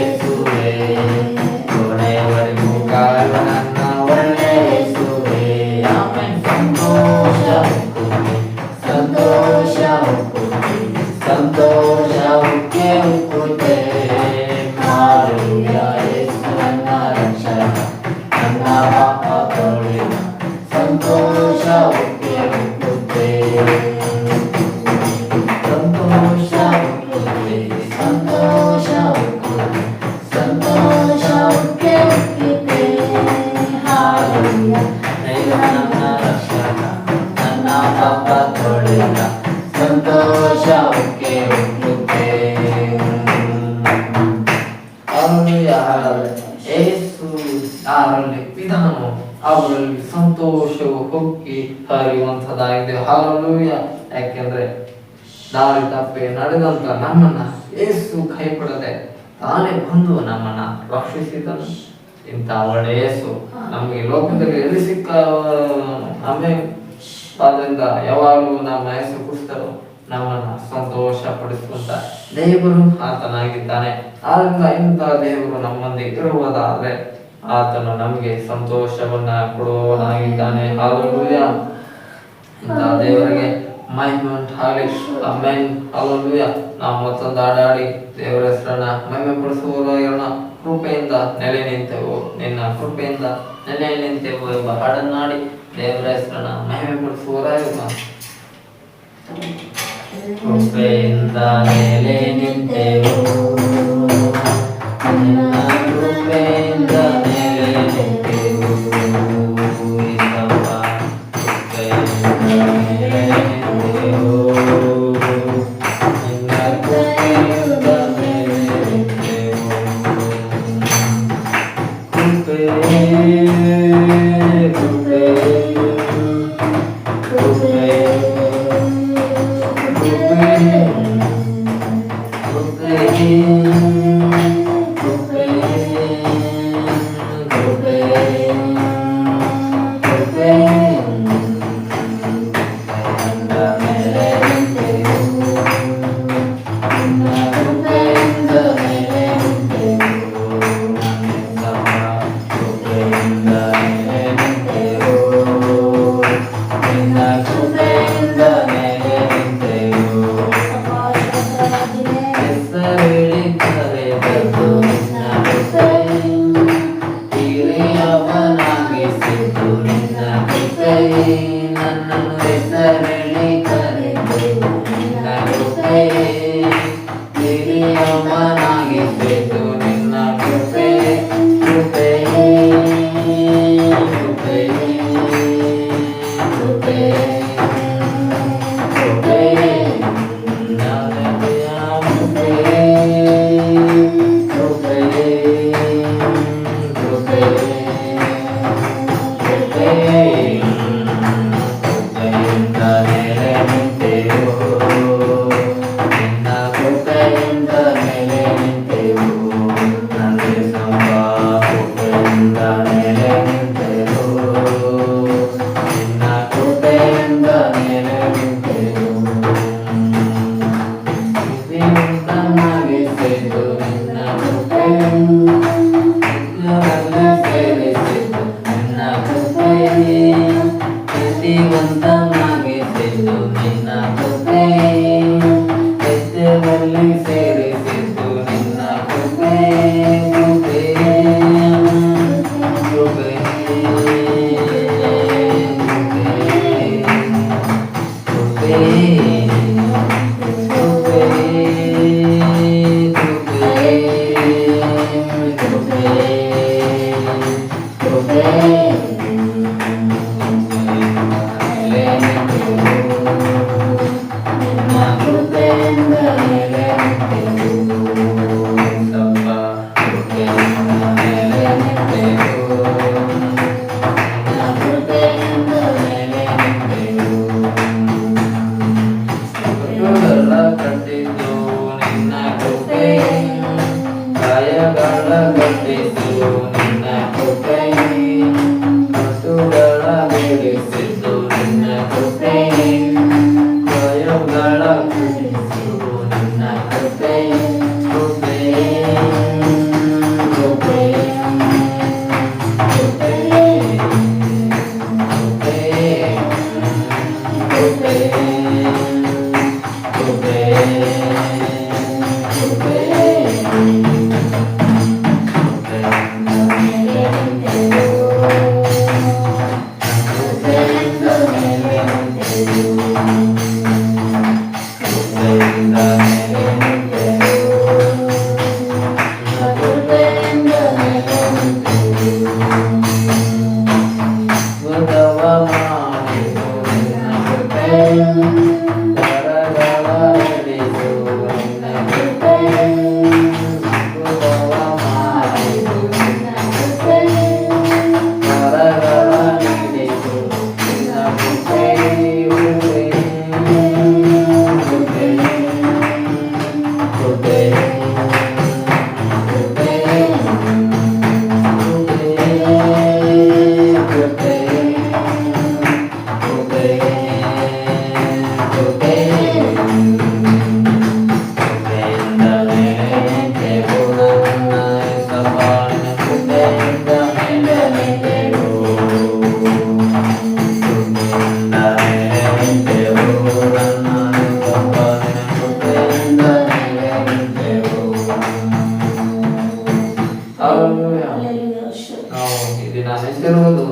ಪಾಪ ತೊಳೆದ ಸಂತೋಷ ಉಕ್ಕಿ ಉಕ್ಕುತ್ತೆ ಸಂತೋಷ ಉಕ್ಕುತ್ತೆ ಸಂತೋಷ ಉಕ್ಕುತ್ತೆ ಸಂತೋಷ ಉಕ್ಕಿ ಉಕ್ಕುತ್ತೆ ಹಾಲೆಲೂಯಾ ನನ್ನ ರಕ್ಷಕ ನನ್ನ ಪಾಪ ತೊಳೆದ ಸಂತೋಷ ಉಕ್ಕಿ ಉಕ್ಕುತ್ತೆ ಯೇಸು ಯಾರಲ್ಲಿ ವಿಧಾನವು ಅವರಲ್ಲಿ ಸಂತೋಷವು ಹೊಕ್ಕಿ ಹರಿಯುವಂಥದ್ದಾಗಿದೆ. ಹಾಲೆಲೂಯಾ. ಯಾಕೆಂದ್ರೆ ದಾರಿ ತಪ್ಪಿ ನಡೆದಂತ ನಮ್ಮನ್ನ ಯೇಸು ಕೈ ಬಿಡದೆ ತಾನೇ ಬಂದು ನಮ್ಮನ್ನ ರಕ್ಷಿಸಿದನು. ಇಂಥ ಒಳ್ಳೆ ಯೇಸು ನಮಗೆ ಲೋಕದಲ್ಲಿ ಎಲ್ಲಿ ಸಿಕ್ಕ ನಮ್ಮೇ ಆದ್ರಿಂದ ಯಾವಾಗಲೂ ನಮ್ಮ ಯೇಸು ಕ್ರಿಸ್ತರು ನಮ್ಮನ್ನ ಸಂತೋಷ ಪಡಿಸುವಂತ ದೇವರು ಆತನಾಗಿದ್ದಾನೆ. ಆದ್ರಿಂದ ಇಂಥ ದೇವರು ನಮ್ಮೊಂದಿಗೆ ಇರುವುದಾದ್ರೆ ಆತನು ನಮಗೆ ಸಂತೋಷವನ್ನ ಕೊಡುವವನಾಗಿದ್ದಾನೆ. ಹಾಲೆಲೂಯಾ. ಇಂಥ ದೇವರಿಗೆ ಮಹಿಮೆ ಉಂಟಾಗಲಿ. ಆಮೆನ್. ಹಾಲೆಲೂಯಾ. ನಾವು ಮತ್ತೊಂದು ಹಾಡಾಡಿ ದೇವರ ಹೆಸರನ್ನ ಮಹಿಮೆ ಪಡಿಸುವವರಾಗಿರೋಣ. ಕೃಪೆಯಿಂದ ನೆಲೆ ನಿಂತೆವು, ನಿನ್ನ ಕೃಪೆಯಿಂದ ನೆಲೆ ನಿಂತೆವು ಎಂಬ ಹಾಡನ್ನಾಡಿ ದೇವರ ಹೆಸರನ್ನ ಮಹಿಮೆ ಪಡಿಸುವವರಾಗಿರೋಣ. ಕೃಪೆಯಿಂದ ನೆಲೆ ನಿಂತೆವು, ನಿನ್ನ ಕೃಪೆಯಿಂದ ನೆಲೆ ನಿಂತೆವು. ಇಸಪ್ಪ ಕೃಪೆಯಿಂದ ನೆಲೆ ನಿಂತೆವು, ನಿನ್ನ ಕೃಪೆಯಿಂದ ನೆಲೆ ನಿಂತೆವು. ಕೃಪೆ ಕೃಪೆ ಕೃಪೆ ಕೃಪೆ ನಿಂತಿರುವುದು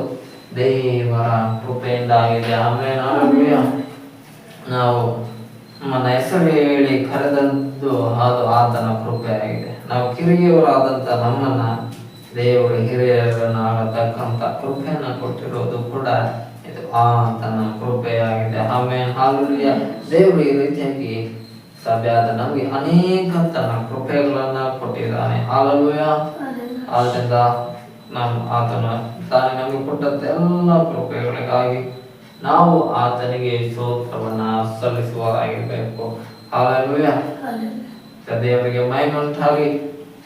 ದೇವರ ಕೃಪೆಯಿಂದ ಆಗಿದೆ. ಆಮೇಲೆ ನಾವು ನನ್ನ ಹೆಸರು ಹೇಳಿ ಕರೆದದ್ದು ಅದು ಆತನ ಕೃಪೆ ಆಗಿದೆ. ನಾವು ಕಿರಿಯವರಾದಂಥ ನಮ್ಮನ್ನ ದೇವರು ಹಿರಿಯರನ್ನಾಗತಕ್ಕಂಥ ಕೃಪೆಯನ್ನು ಕೊಟ್ಟಿರೋದು ಕೂಡ ಇದು ಆತನ ಕೃಪೆಯಾಗಿದೆ. ಆಮೇಲೆ ಹಾಲೆಲೂಯಾ. ದೇವರು ಈ ರೀತಿಯಾಗಿ ಸಭೆಯಾದ ನಮಗೆ ಅನೇಕ ತನ್ನ ಕೃಪೆಗಳನ್ನ ಕೊಟ್ಟಿದ್ದಾನೆ. ಹಾಲೆಲೂಯಾ. ಆದ್ದರಿಂದ ಆತನ ತಾನೇ ನಮಗೆ ಕೊಟ್ಟಂತ ಎಲ್ಲ ಕೃಪೆಗಳಿಗಾಗಿ ನಾವು ಆತನಿಗೆ ಸ್ತೋತ್ರವನ್ನ ಸಲ್ಲಿಸುವವರಾಗಿರ್ಬೇಕು. ಹಾಲೆಲೂಯಾ. ದೇವರಿಗೆ ಮಹಿಮೆಯುಂಟಾಗಲಿ.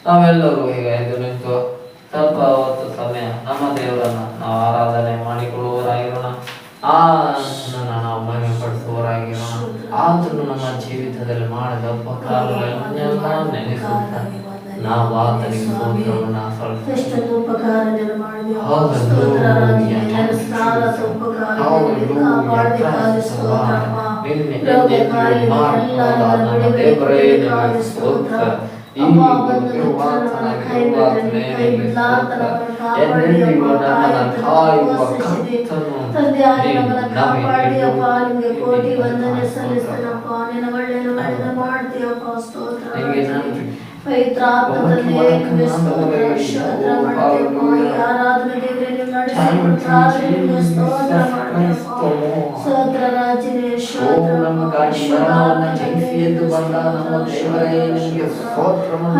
ನಾವೆಲ್ಲರೂ ಈಗ ಎದ್ದು ನಿಂತು ಸ್ವಲ್ಪ ಹೊತ್ತು ಸಮಯ ನಮ್ಮ ದೇವರನ್ನ ನಾವು ಆರಾಧನೆ ಮಾಡಿಕೊಳ್ಳುವವರಾಗಿರೋಣ. ಆತನನ್ನ ನಾವು ಮಹಿಮೆ ಪಡಿಸುವವರಾಗಿರೋಣ. ಆತನು ನಮ್ಮ ಜೀವಿತದಲ್ಲಿ ಮಾಡಿದ ಉಪಕಾರಗಳನ್ನೆಲ್ಲ ನೆನೆಸುತ್ತಾ ನಾವು ಆತನಿಗೆ ಸ್ತೋತ್ರವನ್ನ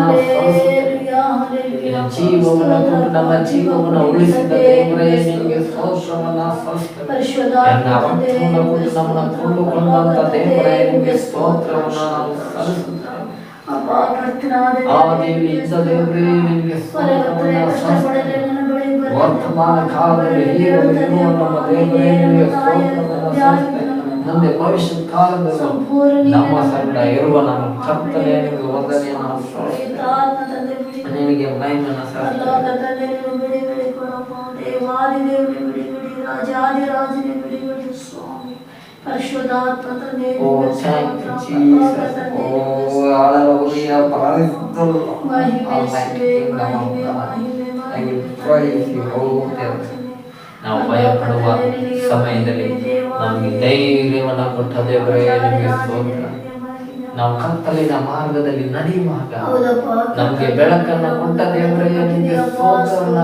ನಮ್ಮ ಜೀವವನ್ನು ಉಳಿಸಿದ ದೇವರೇ ನಿನಗೆ ಸ್ತೋತ್ರವನ್ನ ನಮ್ಮನ್ನು ಕೊಂಡುಕೊಂಡಂತ ದೇವರೇ ನಿನಗೆ ಸ್ತೋತ್ರವನ್ನ ನಾವು ಸಲ್ಲಿಸುತ್ತೇವೆ. ಆ ದೇವಿಯಿಂದ ದೇವರೇ ನಿನಗೆ ವರ್ತಮಾನ ಕಾಲದಲ್ಲಿ ಹೀಗಿರುವ ನಮ್ಮ ದೇವರೇ ನಿನಗೆ ಸ್ತೋತ್ರವನ್ನ ಮುಂದೆ ಭವಿಷ್ಯದ ಕಾಲದಲ್ಲಿ ನಮ್ಮ ಸಂಗಡ ಇರುವ ನಮ್ಮ ಕರ್ತನೇ ನಿಮಗೆ ವಂದನೆಯನ್ನು ನಿನಗೆ ಮಹಿಮೆಯನ್ನು ಸಲ್ಲಿಸುತ್ತೇವೆ. ನಾವು ಭಯಪಡುವ ಸಮಯದಲ್ಲಿ ನಮಗೆ ಧೈರ್ಯವನ್ನು ಕೊಟ್ಟ ದೇವರೇ ನಿಮಗೆ ಸ್ತೋತ್ರ. ನಾವು ಕತ್ತಲಿನ ಮಾರ್ಗದಲ್ಲಿ ನಡೆಯುವಾಗ ನಮಗೆ ಬೆಳಕನ್ನು ಕೊಟ್ಟ ದೇವರೇ ನಿಮಗೆ ಸ್ತೋತ್ರವನ್ನ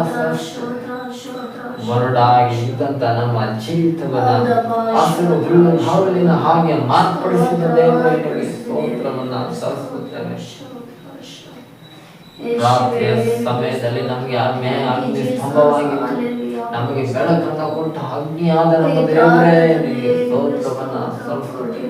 ಮರಡಾಗಿ ಇದ್ದಂತ ನಮ್ಮ ಜೀವಿತವನ್ನ ಹಸಿರು ಹುಲ್ಲು ಹಾವಲಿನ ಹಾಗೆ ಮಾರ್ಪಡಿಸಿದ ದೇವರೇ ನಿಮಗೆ ಸ್ತೋತ್ರವನ್ನ ಸಲ್ಲಿಸುತ್ತೇವೆ. ರಾತ್ರಿಯ ಸಮಯದಲ್ಲಿ ನಮಗೆ ಅಗ್ನಿ ಸ್ತಂಭವಾಗಿತ್ತು, ನಮಗೆ ಬೆಳಕನ್ನು ಕೊಟ್ಟ ಅಗ್ನಿಯಾದ ನಮ್ಮ ದೇವರೇ ನಿಮಗೆ ಸ್ತೋತ್ರವನ್ನ ಸಲ್ಲಿಸುತ್ತೇವೆ.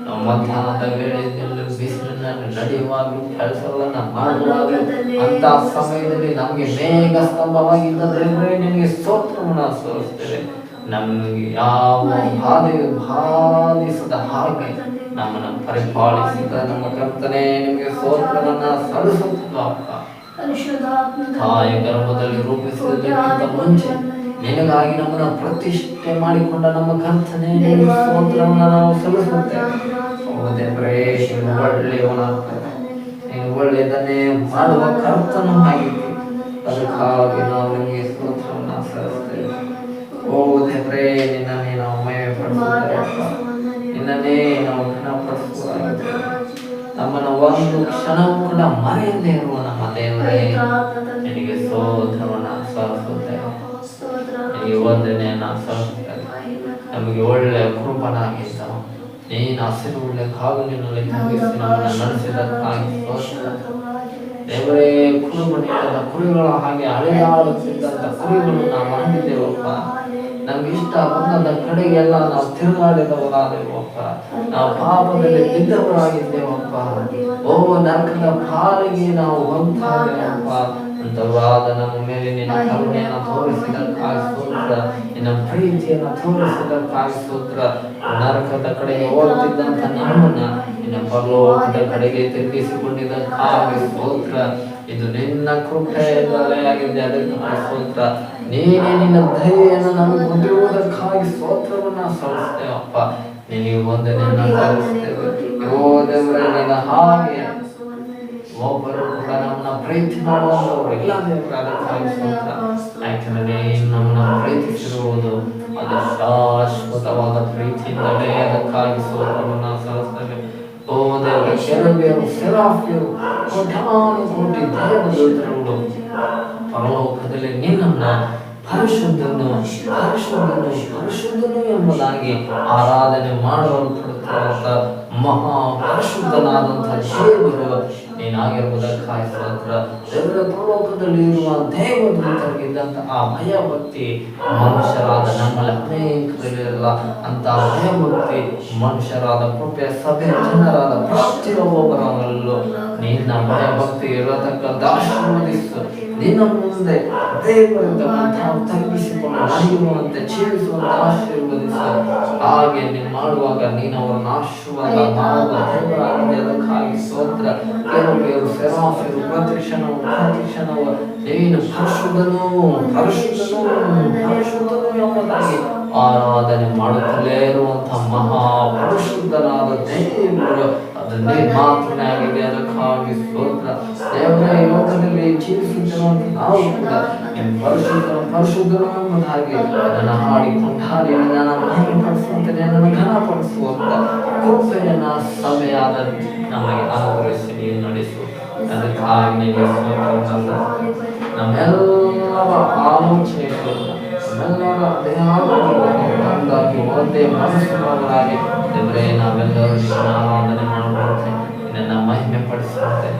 ನಾವು ಮಧ್ಯಾಹ್ನದ ವೇಳೆಯಲ್ಲಿ ಬಿಸಿಲಿನಲ್ಲಿ ನಡೆಯುವಾಗಲೂ ಕೆಲಸಗಳನ್ನ ಮಾಡುವಾಗಲೂ ಅಂತ ಸಮಯದಲ್ಲಿ ನಮಗೆ ಮೇಘ ಸ್ತಂಭವಾಗಿದ್ದ ದೇವರೇ ನಿನಗೆ ಸ್ತೋತ್ರವನ್ನ ಸಲ್ಲಿಸುತ್ತೇವೆ. ನಮಗೆ ಯಾವ ಬಾಧಿಸದ ಹಾಗೆ ನಮ್ಮನ್ನು ಪರಿಪಾಲಿಸಿದ ನಮ್ಮ ಕರ್ತನೇ ನಿಮಗೆ ಸ್ತೋತ್ರವನ್ನ ಸಲ್ಲಿಸುತ್ತೇವೆ. ತಾಯಿ ಗರ್ಭದಲ್ಲಿ ರೂಪಿಸುವುದಕ್ಕಿಂತ ಮುಂಚೆ ನಿನಗಾಗಿ ನಮ್ಮನ್ನು ಪ್ರತಿಷ್ಠೆ ಮಾಡಿಕೊಂಡ ನಮ್ಮ ಕರ್ತನೇ ನಿಮಗೆ ಸ್ತೋತ್ರವನ್ನು ನಾವು ಸಲ್ಲಿಸುತ್ತೇವೆ. ದೇವರೇ ನೀನು ಒಳ್ಳೆಯವನಾಗ್ತದೆ, ನೀನು ಒಳ್ಳೆಯದನ್ನೇ ಮಾಡುವ ಕರ್ತನೂ ಆಗಿತ್ತು, ಅದಕ್ಕಾಗಿ ನಾವು ನಿಮಗೆ ಸ್ತೋತ್ರವನ್ನು ಸಲ್ಲಿಸುತ್ತೇವೆ. ಓ ದೇವರೇ ನಿನ್ನನ್ನೇ ನಾವು ಮಹಿಮೆ ಪಡಿಸುತ್ತೇವೆ, ನಿನ್ನನ್ನೇ ನಾವು ಘನಪಡಿಸುತ್ತೇವೆ. ನಮ್ಮನ್ನು ಒಂದು ಕ್ಷಣವೂ ಕೂಡ ಮರೆಯದೇ ಇರುವ ನಮ್ಮ ದೇವರೇ ನಿನಗೆ ಸ್ತೋತ್ರವನ್ನು ಸಲ್ಲಿಸುತ್ತೇವೆ, ನಿನಗೆ ವಂದನೆಯನ್ನು ಸಲ್ಲಿಸುತ್ತೇವೆ. ನಮಗೆ ಒಳ್ಳೆಯ ಕೃಪನಾಗಿದ್ದ ನೀನು ಹಸಿರು ಒಳ್ಳೆ ಕಾವಲಿನಲ್ಲಿ ತಂಗಿಸಿ ನಮ್ಮನ್ನು ನಡೆಸಿದಕ್ಕಾಗಿ ಸ್ತೋತ್ರ. ದೇವರೇ ಕುರುಬನಿಲ್ಲದ ಕುರಿಗಳ ಹಾಗೆ ಅಲೆದಾಡುತ್ತಿದ್ದಂಥ ಕುರಿಗಳು ನಾವು ಮಾಡಿದ್ದೇವಪ್ಪ. ನಮ್ಗೆ ಇಷ್ಟ ಬಂದ ಕಡೆಗೆಲ್ಲ ನಾವು ತಿರುಗಾಡಿದವರಾದೆವಪ್ಪ. ನಾವು ಪಾಪದಲ್ಲಿ ಬಿದ್ದವರಾಗಿದ್ದೇವಪ್ಪ. ಓ ನರಕದ ಪಾಲಿಗೆ ನಾವು ಹೋಗ್ತಾಯಿದ್ದೇವಪ್ಪ. ಅಂತವಾದ ನಮ್ಮ ಮೇಲೆ ನಿನ್ನ ಕರುಣೆಯನ್ನು ತೋರಿಸಿದಕ್ಕಾಗಿ ಸ್ತೋತ್ರ, ನಿನ್ನ ಪ್ರೀತಿಯನ್ನು ತೋರಿಸಿದಕ್ಕಾಗಿ ಸ್ತೋತ್ರ. ನರಕದ ಕಡೆಗೆ ಹೋಗುತ್ತಿದ್ದಂಥ ನಮ್ಮನ್ನ ನಿನ್ನ ಪರಲೋಕದ ಕಡೆಗೆ ತಿರುಗಿಸಿಕೊಂಡಿದ್ದಕ್ಕಾಗಿ ಸ್ತೋತ್ರ. ಇದು ನಿನ್ನ ಕೃಪೆಯಿಂದಲೇ ಆಗಿದೆ, ಅದಕ್ಕಾಗಿ ಸ್ತೋತ್ರ. ನೀನೇ ನಿನ್ನ ದಯೆಯನ್ನು ನಮಗೆ ಕೊಟ್ಟಿರುವುದಕ್ಕಾಗಿ ಸ್ತೋತ್ರವನ್ನ ಸಲ್ಲಿಸ್ತೇವಪ್ಪ. ನಿನಗೆ ವಂದನೆಯನ್ನು ಸಲ್ಲಿಸ್ತೇವೆ. ಓ ದೇವರೇ ನಿನ್ನ ಹಾಗೆ ಒಬ್ಬರು ಕೂಡ ನಮ್ಮನ್ನ ಪ್ರೀತಿ ಮಾಡುವಂಥವ್ರು ಇಲ್ಲ ದೇವರೇ. ಅದಕ್ಕಾಗಿ ಸ್ತೋತ್ರ. ಯಾಕಂದ್ರೆ ನೀನು ನಮ್ಮನ್ನ ಪ್ರೀತಿಸಿರುವುದು ಅದು ಶಾಶ್ವತವಾದ ಪ್ರೀತಿಯಿಂದಲೇ. ಅದಕ್ಕಾಗಿ ಸ್ತೋತ್ರವನ್ನು ಸಲ್ಲಿಸ್ತೇವೆ. ಓ ದೇವರೇ, ಕೆರೂಬಿಯರು, ಸೆರಾಫಿಯರು, ಕೋಟ್ಯಾನು ಕೋಟಿ ದೇವದೂತರುಗಳು ಪರಲೋಕದಲ್ಲಿ ನಿನ್ನನ್ನ ಪರಿಶುದ್ಧನು ಪರಿಶುದ್ಧನು ಪರಿಶುದ್ಧನು ಎಂಬುದಾಗಿ ಆರಾಧನೆ ಮಾಡಲ್ಪಡುತ್ತಿರುವಂತ ಮಹಾ ಪರಿಶುದ್ಧನಾದಂಥ ದೇವರು ನೀನಾಗಿರುವುದಕ್ಕಾಗಿ ಸ್ತೋತ್ರ. ದೇವರ ಪರಲೋಕದಲ್ಲಿ ಇರುವ ದೇವದೂತರಿಗಿದ್ದಂಥ ಆ ಭಯಭಕ್ತಿ ಮನುಷ್ಯರಾದ ನಮ್ಮಲ್ಲಿ ಅನೇಕರಿಲ್ಲ. ಅಂತ ಭಯಭಕ್ತಿ ಮನುಷ್ಯರಾದ ಕೃಪೆಯ ಸಭೆ ಜನರಾದ ಪ್ರತಿಯೊಬ್ಬರಲ್ಲೂ ನಿನ್ನ ಭಯಭಕ್ತಿ ಇರತಕ್ಕಂಥ ಆಶೀರ್ವದಿಸು. ನಿನ್ನ ಮುಂದೆ ದೇವರಿಂದ ತಾವು ತಗ್ಗಿಸಿಕೊಂಡು ನಡೆಯುವಂತೆ ಜೀವಿಸುವಂತೆ ಆಶೀರ್ವದಿಸು. ಹಾಗೆ ನೀವು ಮಾಡುವಾಗ ನೀನು ಅವರನ್ನು ಆಶೀರ್ವಾದ ಮಾಡುವ ದೇವರಾಗಿದೆ. ಅದಕ್ಕಾಗಿ ಸ್ತೋತ್ರ. ಕೆರೂಬಿಯರು, ಸೆರಾಫಿಯರು ಪ್ರತಿಕ್ಷಣವು ನೀನು ಪರಿಶುದ್ಧನು ಪರಿಶುದ್ಧನು ಪರಿಶುದ್ಧನು ಎಂಬುದಾಗಿ ಆರಾಧನೆ ಮಾಡುತ್ತಲೇ ಇರುವಂತಹ ಮಹಾ ಪರಿಶುದ್ಧನಾದ ದೇವರು ಅದನ್ನೇ ಮಾತ್ರನೇ ಆಗಿದೆ. ಅದಕ್ಕಾಗಿ ಸ್ತೋತ್ರ. ದೇವರ ಲೋಕದಲ್ಲಿ ಜೀವಿಸುತ್ತಿರುವಂತ ನಾವು ಕೂಡ ಪರಿಶುದ್ಧನು ಪರಿಶುದ್ಧನು ಎಂಬುದಾಗಿ ನನ್ನ ಹಾಡಿಕೊಂಡಾಡಿ ನನ್ನ ಮಹಿಮೆಪಡಿಸುವಂತೆ ನನ್ನನ್ನು ಘನಪಡಿಸುವಂತ ಕೃಪೆಯನ್ನ ಸಭೆಯಾದ ನಮಗೆ ಅನುಗ್ರಹಿಸಿ ನೀನು ನಡೆಸು. ಅದಕ್ಕಾಗಿ ನಿನಗೆ ಸ್ತೋತ್ರ. ನಮ್ಮೆಲ್ಲರ ಆಲೋಚನೆಗಳು ನಮ್ಮೆಲ್ಲರ ದೇಹಾಗಿ ಒಂದೇ ಮನಸ್ಸಿನವರಾಗಿ ದೇವರೇ ನಾವೆಲ್ಲರೂ ನಿನ್ನ ಆರಾಧನೆ ಮಾಡುವಂತೆ ನಿನ್ನ ಮಹಿಮೆ ಪಡಿಸುವಂತೆ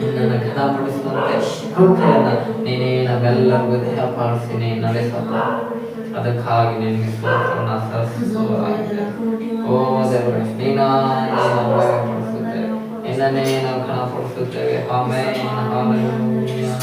ನಿನ್ನನ್ನು ಘನಪಡಿಸುವಂತೆ ಕೃಪೆಯನ್ನು ನೀನೇ ನಾವೆಲ್ಲರಿಗೂ ದೇಹ ಪಾಲಿಸಿ ನೀನು ನಡೆಸತ್ತ. ಅದಕ್ಕಾಗಿ ನಿನಗೆ ಸ್ತೋತ್ರವನ್ನು ಸಲ್ಲಿಸುವವರಾಗಿದೆ. ಓ ದೇವರೇ, ನೀನಾಗಿ ನಾವು ಮಹಿಮೆಪಡಿಸುತ್ತೇವೆ, ನಿನ್ನನ್ನೇ ನಾವು ಘನಪಡಿಸುತ್ತೇವೆ. ಆಮೆನ್. ಹಲ್ಲೆಲೂಯಾ.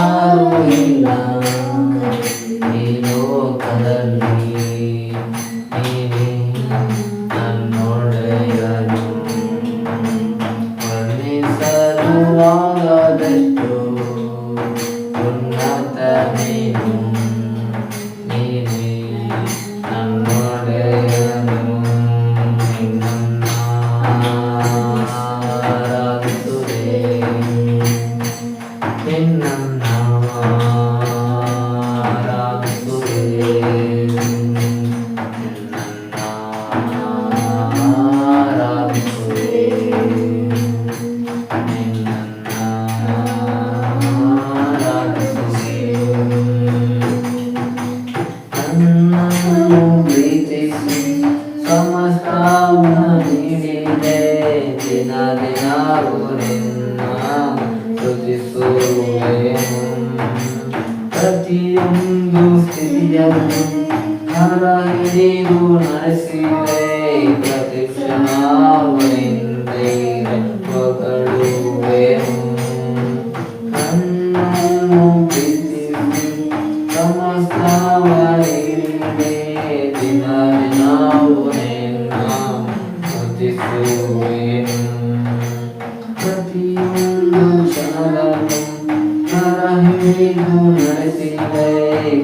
ಯಾರೂ ಇಲ್ಲ ಈ ಲೋಕದಲ್ಲಿ ನೀನೇ ನನ್ನೊಡೆಯನು ವರ್ಣಿಸಲು ಆಗದಷ್ಟು ಉನ್ನತ ನೀನು ನೀನೇ ನನ್ನೊಡೆಯನು ನಿನ್ನನ್ನು ಆರಾಧಿಸುವೆ ನಿನ್ನನ್ನು ಆರಾಧಿಸುವೆ ನಿನ್ನನ್ನು ಆರಾಧಿಸುವೆ ನಿನ್ನನ್ನು ಆರಾಧಿಸುವೆ ನನ್ನನ್ನು ಪ್ರೀತಿಸಿ ಸಮಸ್ತವನ್ನು ನೀಡಿದೆ ದಿನ ದಿನವೂ ನಿನ್ನ ಸ್ತುತಿಸುವೆನು ಪ್ರತಿಯೊಂದು ಸ್ಥಿತಿಯನ್ನು ಹರ ಹಿಡಿದು ನಡೆಸಿದೆ ಪ್ರತಿಕ್ಷಣವು ನಿಂದೈರೆ ಹೊಗಳುವೆನು ನನ್ನನ್ನು ಪ್ರೀತಿಸಿ ಸಮಸ್ತವ ನೀಡಿದೆ ದಿನ ದಿನವೂ ನಿನ್ನ ಸ್ತುತಿಸುವೆನು ಪ್ರತಿಯೊಂದು ಕ್ಷಣದಲ್ಲೂ ಹರ ಹಿಡಿದು ನಡೆಸಿದೆ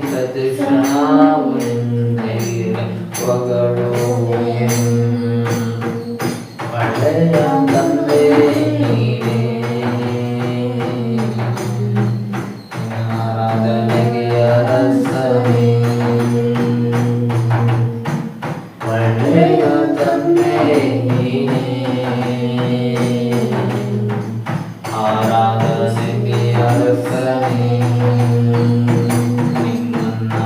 ಪ್ರತಿಕ್ಷಣವು ನಿಂದೈರೆ ಹೊಗಳುವೆನು ಒಳ್ಳೆಯ ತಂದೆ ನೀನೇ ಆರಾಧನೆಗೆ ಅರಸನೇ ಒಳ್ಳೆಯ ತಂದೆ ನೀನೇ ಆರಾಧನೆಗೆ ಅರಸನೇ ನಿನ್ನನ್ನು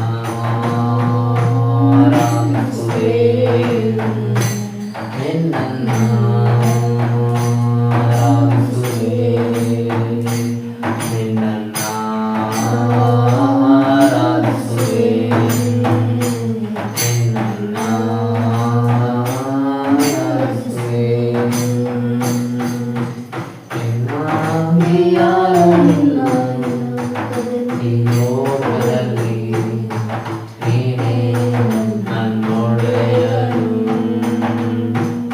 ಆರಾಧಿಸುವೆ ನಿನ್ನನ್ನು ಆರಾಧಿಸುವೆ ನಿನ್ನನ್ನು ಆರಾಧಿಸುವೆ ನಿನ್ನನ್ನು ಆರಾಧಿಸುವೆ ನಿನ್ನಾಗಿ ಯಾರೂ ಇಲ್ಲ ಈ ಲೋಕದಲ್ಲಿ ನೀನೇ ನನ್ನೊಡೆಯನು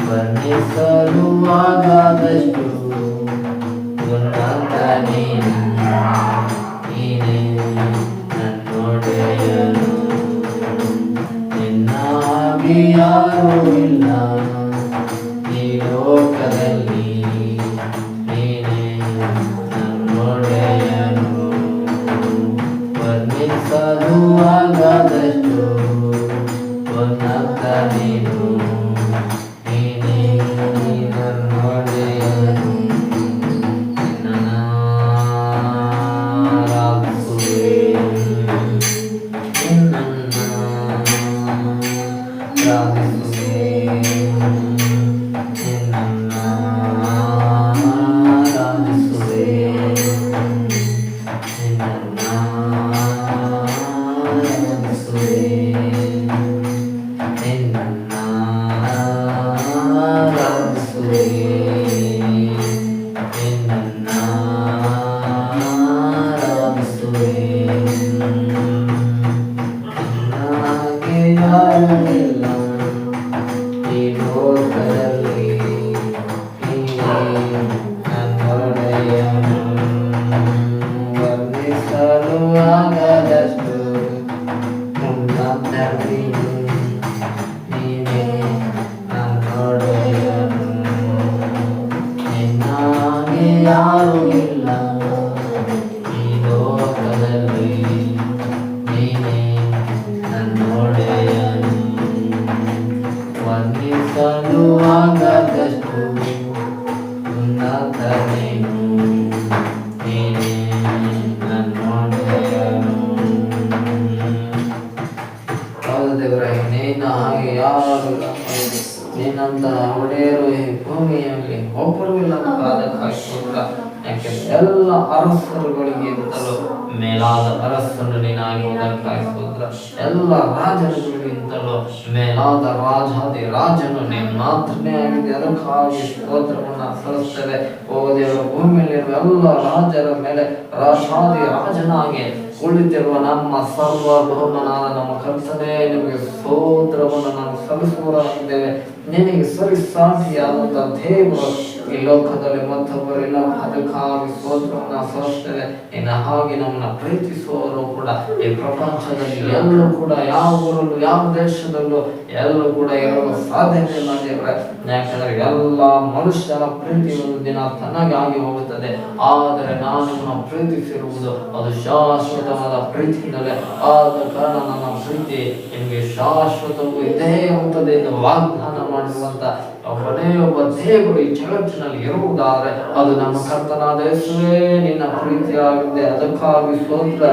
ವರ್ಣಿಸಲು ಆಗದಷ್ಟು ಉನ್ನತ ನೀನು ನೀನೇ ನನ್ನೊಡೆಯನು ನಿನ್ನಾಗಿ ಯಾರೂ ಇಲ್ಲ ಈ ಲೋಕದಲ್ಲಿ ನೀನೇ ನನ್ನೊಡೆಯನು ವರ್ಣಿಸಲು ಆಗದಷ್ಟು ಉನ್ನತ ನೀನು ನೀನೇ ನನ್ನೊಡೆಯನು ನಿನ್ನನ್ನು ಆರಾಧಿಸುವೆ ನಿನ್ನನ್ನು ಆರಾಧಿಸುವೆ ನಿನ್ನನ್ನು ಆರಾಧಿಸುವೆ ನಿನ್ನನ್ನು ಆರಾಧಿಸುವೆ ನಿನ್ನನ್ನು ಆರಾಧಿಸುವೆ ನಿನ್ನನ್ನು ಆರಾಧಿಸುವೆ ನಿನ್ನಾಗೆ ಯಾರೂ ಇಲ್ಲ ಈ ಲೋಕದಲ್ಲಿ ನೀನೇ ನನ್ನೊಡೆಯನು ವರ್ಣಿಸಲು ಆಗದಷ್ಟು ಉನ್ನತ ನೀನು ನೀನೇ ನನ್ನೊಡೆಯನು ನಿನ್ನಾಗೆ ಯಾರೂ ಇಲ್ಲ ಈ ಲೋಕದಲ್ಲಿ ನೀನೇ ನನ್ನೊಡೆಯನು ವರ್ಣಿಸಲು ಆಗದಷ್ಟು ಉನ್ನತ ನೀನು ನೀನೇ ನನ್ನೊಡೆಯನು ಹೌದು ದೇವರೇ ನಿನ್ನ ಹಾಗೆ ಯಾರು ನಿನ್ನಂತಹ ಒಡೆಯರು ಈ ಭೂಮಿಯಲ್ಲಿ ಒಬ್ಬರು ಇಲ್ಲ ಅದಕ್ಕಾಗಿ ಕೂಡ ಯಾಕೆಂದ್ರೆ ಎಲ್ಲ ಅರಸರುಗಳಿಗಿಂತಲೂ ಮೇಲಾದ ಅರಸನ್ನು ನೀನಾಗಿರುವುದಕ್ಕಾಗಿ ಸ್ತೋತ್ರ. ಎಲ್ಲ ರಾಜರುಗಳಿಗಿಂತಲೂ ಮೇಲಾದ ರಾಜಾದಿ ರಾಜನು ನೀನು ಮಾತ್ರನೇ ಆಗಿದೆ, ಅದಕ್ಕಾಗಿ ಸ್ತೋತ್ರವನ್ನು ಸಲ್ಲಿಸ್ತೇವೆ. ಓ ದೇವರ, ಭೂಮಿಯಲ್ಲಿರುವ ಎಲ್ಲ ರಾಜರ ಮೇಲೆ ರಾಜಾದಿ ರಾಜನಾಗಿ ಕುಳಿತಿರುವ ನಮ್ಮ ಸರ್ವಭೌಮನಾದ ನಮ್ಮ ಕರ್ತನೇ, ನಿಮಗೆ ಸ್ತೋತ್ರವನ್ನು ನಾವು ಸಲ್ಲಿಸುವವರಾಗಿದ್ದೇವೆ. ನಿನಗೆ ಸರಿಸಾಟಿಯಾದಂತಹ ದೇವರು ಈ ಲೋಕದಲ್ಲಿ ಮತ್ತೊಬ್ಬರಿಲ್ಲ, ಅದಕ್ಕಾಗಿ ಸ್ತೋತ್ರವನ್ನು ಸಲ್ಲಿಸ್ತೇವೆ. ಇನ್ನು ಹಾಗೆ ನಮ್ಮನ್ನು ಪ್ರೀತಿಸುವವರು ಕೂಡ ಈ ಪ್ರಪಂಚದಲ್ಲಿ ಎಲ್ಲರೂ ಕೂಡ ಯಾವ ಊರಲ್ಲೂ ಯಾವ ದೇಶದಲ್ಲೂ ಎಲ್ಲರೂ ಕೂಡ ಇರಲು ಸಾಧ್ಯತೆ ಇಲ್ಲ ದೇವರೇ. ಯಾಕಂದ್ರೆ ಎಲ್ಲ ಮನುಷ್ಯನ ಪ್ರೀತಿ ಒಂದು ದಿನ ತನಗಾಗಿ ಹೋಗುತ್ತದೆ, ಆದರೆ ನಾನು ನಿಮ್ಮನ್ನು ಪ್ರೀತಿಸಿರುವುದು ಅದು ಶಾಶ್ವತವಾದ ಪ್ರೀತಿಯಿಂದಲೇ. ಆದ ಕಾರಣ ನನ್ನ ಪ್ರೀತಿ ನಿಮಗೆ ಶಾಶ್ವತವೂ ಇದೇ ಹೋಗುತ್ತದೆ ಎಂದು ವಾಗ್ದಾನ ಮಾಡಿರುವಂತ ಒಬ್ಬನೇ ಒಬ್ಬ ದೇವರು ಈ ಜಗತ್ತಿನಲ್ಲಿ ಇರುವುದಾದರೆ ಅದು ನಮ್ಮ ಕರ್ತನಾದ ಯೇಸುವೇ ನಿನ್ನ ಪ್ರೀತಿಯಾಗಿದೆ. ಅದಕ್ಕಾಗಿ ಸ್ತೋತ್ರ.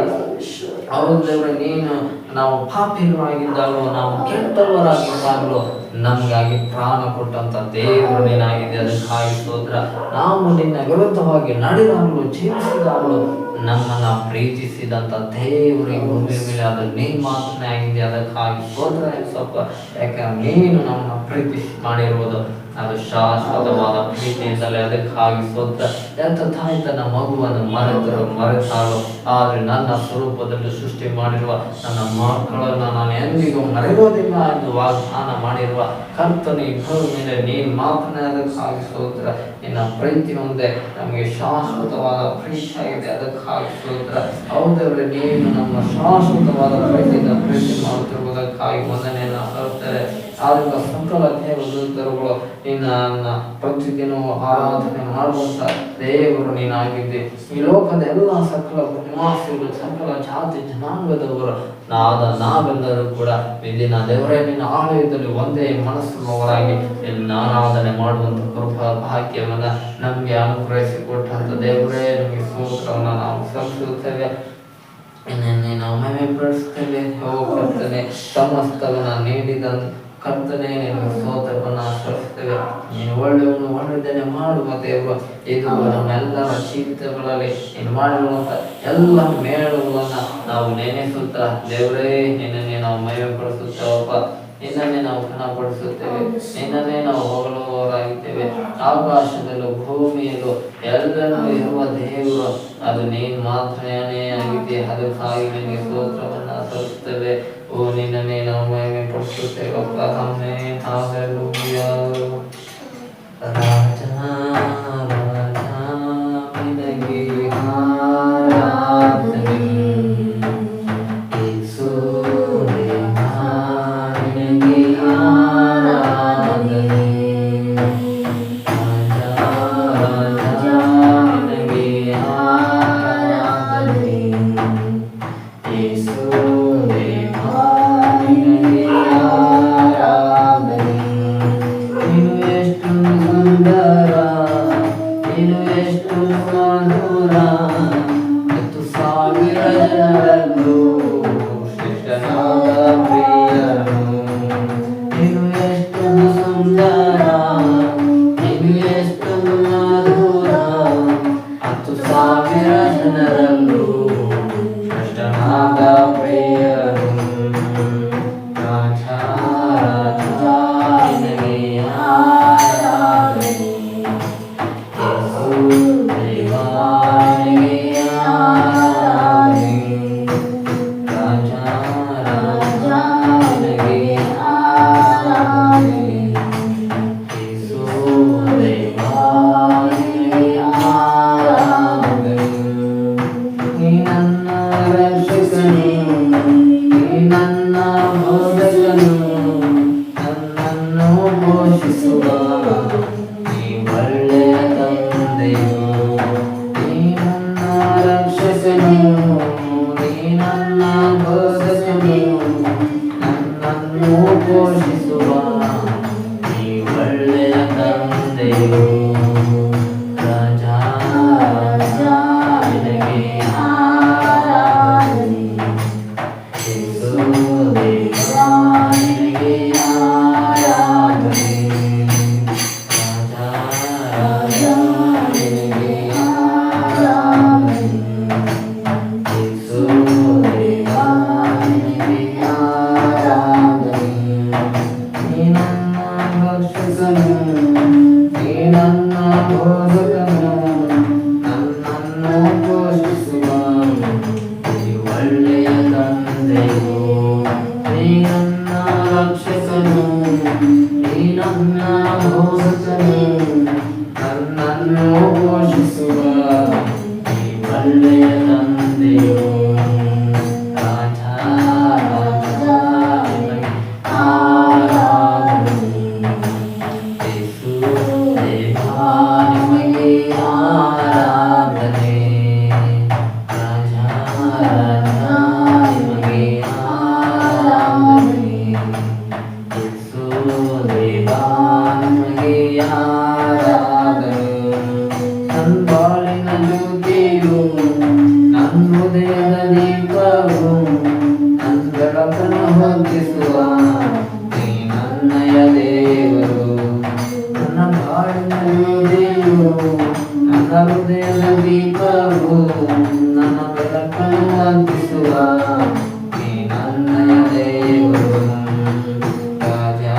ಹೌದು ದೇವರೇ, ನೀನು ನಾವು ಪಾಪಿಗಳಾಗಿದ್ದಾಗಲೂ ನಾವು ಕೆಟ್ಟವರಾಗಿದ್ದಾಗಲೂ ನಮಗಾಗಿ ಪ್ರಾಣ ಕೊಟ್ಟಂತ ದೇವರು ನೀನಾಗಿದೆ. ಅದಕ್ಕಾಗಿ ಸ್ತೋತ್ರ. ನಾವು ನಿನ್ನ ವಿರುದ್ಧವಾಗಿ ನಡೆದಾಗಲೂ ಜೀವಿಸಿದಾಗಲೂ ನಮ್ಮನ್ನ ಪ್ರೀತಿಸಿದಂತ ದೇವರು ಈ ಭೂಮಿಯ ಮೇಲೆ ಅದು ನೀನು ಮಾತ್ರನೇ ಆಗಿದೆ. ಅದಕ್ಕಾಗಿ ಸ್ತೋತ್ರ ಸ್ವಲ್ಪ. ಯಾಕಂದ್ರೆ ನೀನು ನಮ್ಮನ್ನ ಪ್ರೀತಿಸಿ ಮಾಡಿರುವುದು ಅದು ಶಾಶ್ವತವಾದ ಪ್ರೀತಿಯಿಂದಲೇ. ಅದಕ್ಕಾಗಿ ಸ್ತೋತ್ರ. ಎಂತ ತಾಯಿ ತನ್ನ ಮಗುವನ್ನು ಮರೆತಾಳು, ಆದರೆ ನನ್ನ ಸ್ವರೂಪದಲ್ಲಿ ಸೃಷ್ಟಿ ಮಾಡಿರುವ ನನ್ನ ಮಕ್ಕಳನ್ನು ನಾನು ಎಂದಿಗೂ ಮರೆಯೋದಿಲ್ಲ ಎಂದು ವಾಗ್ದಾನ ಮಾಡಿರುವ ಕರ್ತನ ಈ ಭೂಮಿ ಮೇಲೆ ನೀನು ಮಾತ್ರನೇ. ಅದಕ್ಕಾಗಿ ಸ್ತೋತ್ರ. ನಿನ್ನ ಪ್ರೀತಿ ಒಂದೇ ನಮಗೆ ಶಾಶ್ವತವಾದ ಪ್ರೀತಿಯಾಗಿದೆ. ಅದಕ್ಕಾಗಿ ಸ್ತೋತ್ರ. ಹೌದವ್ರೆ, ನೀನು ನಮ್ಮ ಶಾಶ್ವತವಾದ ಪ್ರೀತಿಯಿಂದ ಪ್ರೀತಿ ಮಾಡುತ್ತಿರುವುದಕ್ಕಾಗಿ ವಂದನೆಯನ್ನು ಸಲ್ಲಿಸುತ್ತೇವೆ. ಆದ್ದರಿಂದ ಸಕಲ ದೇವದೂತರುಗಳು ನಿನ್ನ ಪ್ರತಿದಿನವೂ ಆರಾಧನೆ ಮಾಡುವಂತ ದೇವರು ನೀನಾಗಿದ್ದೆ. ಈ ಲೋಕದ ಎಲ್ಲ ಸಕಲ ನಿವಾಸಿಗಳು, ಸಕಲ ಜಾತಿ ಜನಾಂಗದವರು ನಾವೆಲ್ಲರೂ ಕೂಡ ಇಂದಿನ ದೇವರೇ ನಿನ್ನ ಆಲಯದಲ್ಲಿ ಒಂದೇ ಮನಸ್ಸುಳ್ಳವರಾಗಿ ನಿನ್ನ ಆರಾಧನೆ ಮಾಡುವಂತ ಕೃಪಾ ಭಾಗ್ಯವನ್ನ ನಮಗೆ ಅನುಗ್ರಹಿಸಿಕೊಟ್ಟಂತ ದೇವರೇ ನಿಮಗೆ ಸ್ತೋತ್ರವನ್ನು ನಾವು ಸಲ್ಲಿಸುತ್ತೇವೆ. ನಾವು ಮಹಿಮೆ ಪಡಿಸ್ತೇವೆ. ಕರ್ತನೆ, ಸಮಸ್ತವನ್ನ ನೀಡಿದ ಕರ್ತನೆ ನಿನಗೆ ಸ್ತೋತ್ರವನ್ನು ಸಲ್ಲಿಸ್ತೇವೆ. ನೀನು ಒಳ್ಳೆಯವನು, ಒಳ್ಳೆಯದನ್ನೇ ಮಾಡುವ ದೇವರು. ಇದು ನಮ್ಮೆಲ್ಲರ ಜೀವಿತಗಳಲ್ಲಿ ನೀನು ಮಾಡಿರುವಂತ ಎಲ್ಲ ಮೇಳುಗಳನ್ನು ನಾವು ನೆನೆಸುತ್ತಾ ದೇವರೇ ನಿನ್ನನ್ನೇ ನಾವು ಮಹಿಮೆ ಪಡಿಸುತ್ತೇವಪ್ಪ. ನಿನ್ನನ್ನೇ ನಾವು ಘನಪಡಿಸುತ್ತೇವೆ, ನಿನ್ನನ್ನೇ ನಾವು ಹೊಗಳುವವರಾಗಿದ್ದೇವೆ. ಆಕಾಶದಲ್ಲೂ ಭೂಮಿಯಲ್ಲೂ ಎಲ್ಲರೂ ಇರುವ ದೇವರು ಅದು ನೀನು ಮಾತ್ರನೇ ಆಗಿದೆ. ಅದಕ್ಕಾಗಿ ನಿನಗೆ ಸ್ತೋತ್ರವನ್ನು ಸಲ್ಲಿಸುತ್ತೇವೆ. ಓ ನಿನ್ನನ್ನೇ ನಾವು ಮಹಿಮೆ ಪಡಿಸುತ್ತೇವಪ್ಪ. ಆಮೆನ್. ಹಲ್ಲೆಲೂಯಾ. ರಾಜ ನಿನಗೆ ಆರಾಧನೆ, ಯೇಸುವೇ ನಿನಗೆ ಆರಾಧನೆ, ರಾಜ ನಿನಗೆ ಆರಾಧನೆ, ಯೇಸುವೇ ನಿನಗೆ ಆರಾಧನೆ. ನೀನು ಎಷ್ಟು ಸುಂದರ, ನೀನು ಎಷ್ಟು ಮಧುರ, 10,000 ಜನರಲ್ಲೂ ಶ್ರೇಷ್ಠನಾದ ಪ್ರಿಯನು. ನೀನು ಎಷ್ಟು ಸುಂದರ, ನೀನು ಎಷ್ಟು ಮಧುರ, 10,000 ಜನರಲ್ಲೂ ಶ್ರೇಷ್ಠನಾದ ಪ್ರಿಯನು. ರಾಜ ರಾಜ ನಿನಗೆ ಆರಾಧನೆ, ಯೇಸು ದೇವ ನಿನಗೆ ಆರಾಧನೆ, ರಾಜ ರಾಜ ನಿನಗೆ ಆರಾಧನೆ, ಯೇಸು ದೇವ ನಿನಗೆ ಆರಾಧನೆ. ನೀ ನನ್ನ ರಕ್ಷಕನು, ನೀ ನನ್ನ ಬೋಧಕನು, ನನ್ನನ್ನು ಪೋಷಿಸುವ ನೀ ಒಳ್ಳೆಯ ತಂದೆಯು. ನೀ ನನ್ನ ರಕ್ಷಕನು, ನೀ ನನ್ನ ಬೋಧಕನು, ನನ್ನನ್ನು ಪೋಷಿಸುವ ನೀ ಒಳ್ಳೆಯ ತಂದೆಯು. ರಾಜ ರಾಜ ನಿನಗೆ ಆರಾಧನೆ, ಯೇಸು ದೇವ ದೀಪವು ನನ್ನ ಬೆಳಕನ್ನು ಹೊತ್ತಿಸುವ ನೀ ನನ್ನಯ ದೇವರು ನನ್ನ ಬಾಳಿನಲ್ಲಿ ದೇವರು ನನ್ನ ಹೃದಯದ ದೀಪವು ನನ್ನ ಬೆಳಕನ್ನು ಹೊತ್ತಿಸುವ ನೀ ನನ್ನಯ ದೇವರು ರಾಜಾ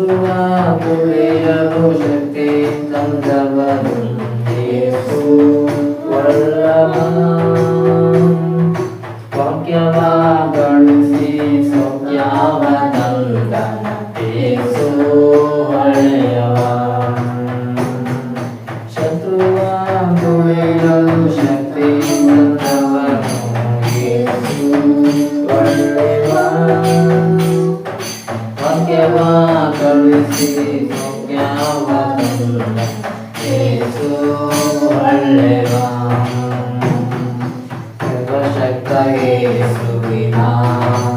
ಶತ್ರುವ ತುಳಿಯಲು ಶಕ್ತಿ ತಂದವನು ಯೇಸು ವಲ್ಲಭ. ವಾಕ್ಯವಾಗಳಿಸಿ ಸೌಖ್ಯವ ತಂದನ ಯೇಸು ಒಳ್ಳೆಯವ. ಶತ್ರುವ ತುಳಿಯಲು ಶಕ್ತಿ ತಂದವನು ಯೇಸು ಒಳ್ಳೆಯವ. ವಾಕ್ಯವಾಗಳಿಸಿ ಸೌಖ್ಯವ ತಂದನ ಯೇಸು ಒಳ್ಳೆಯವ. ಸರ್ವಶಕ್ತ ಯೇಸುವಿನ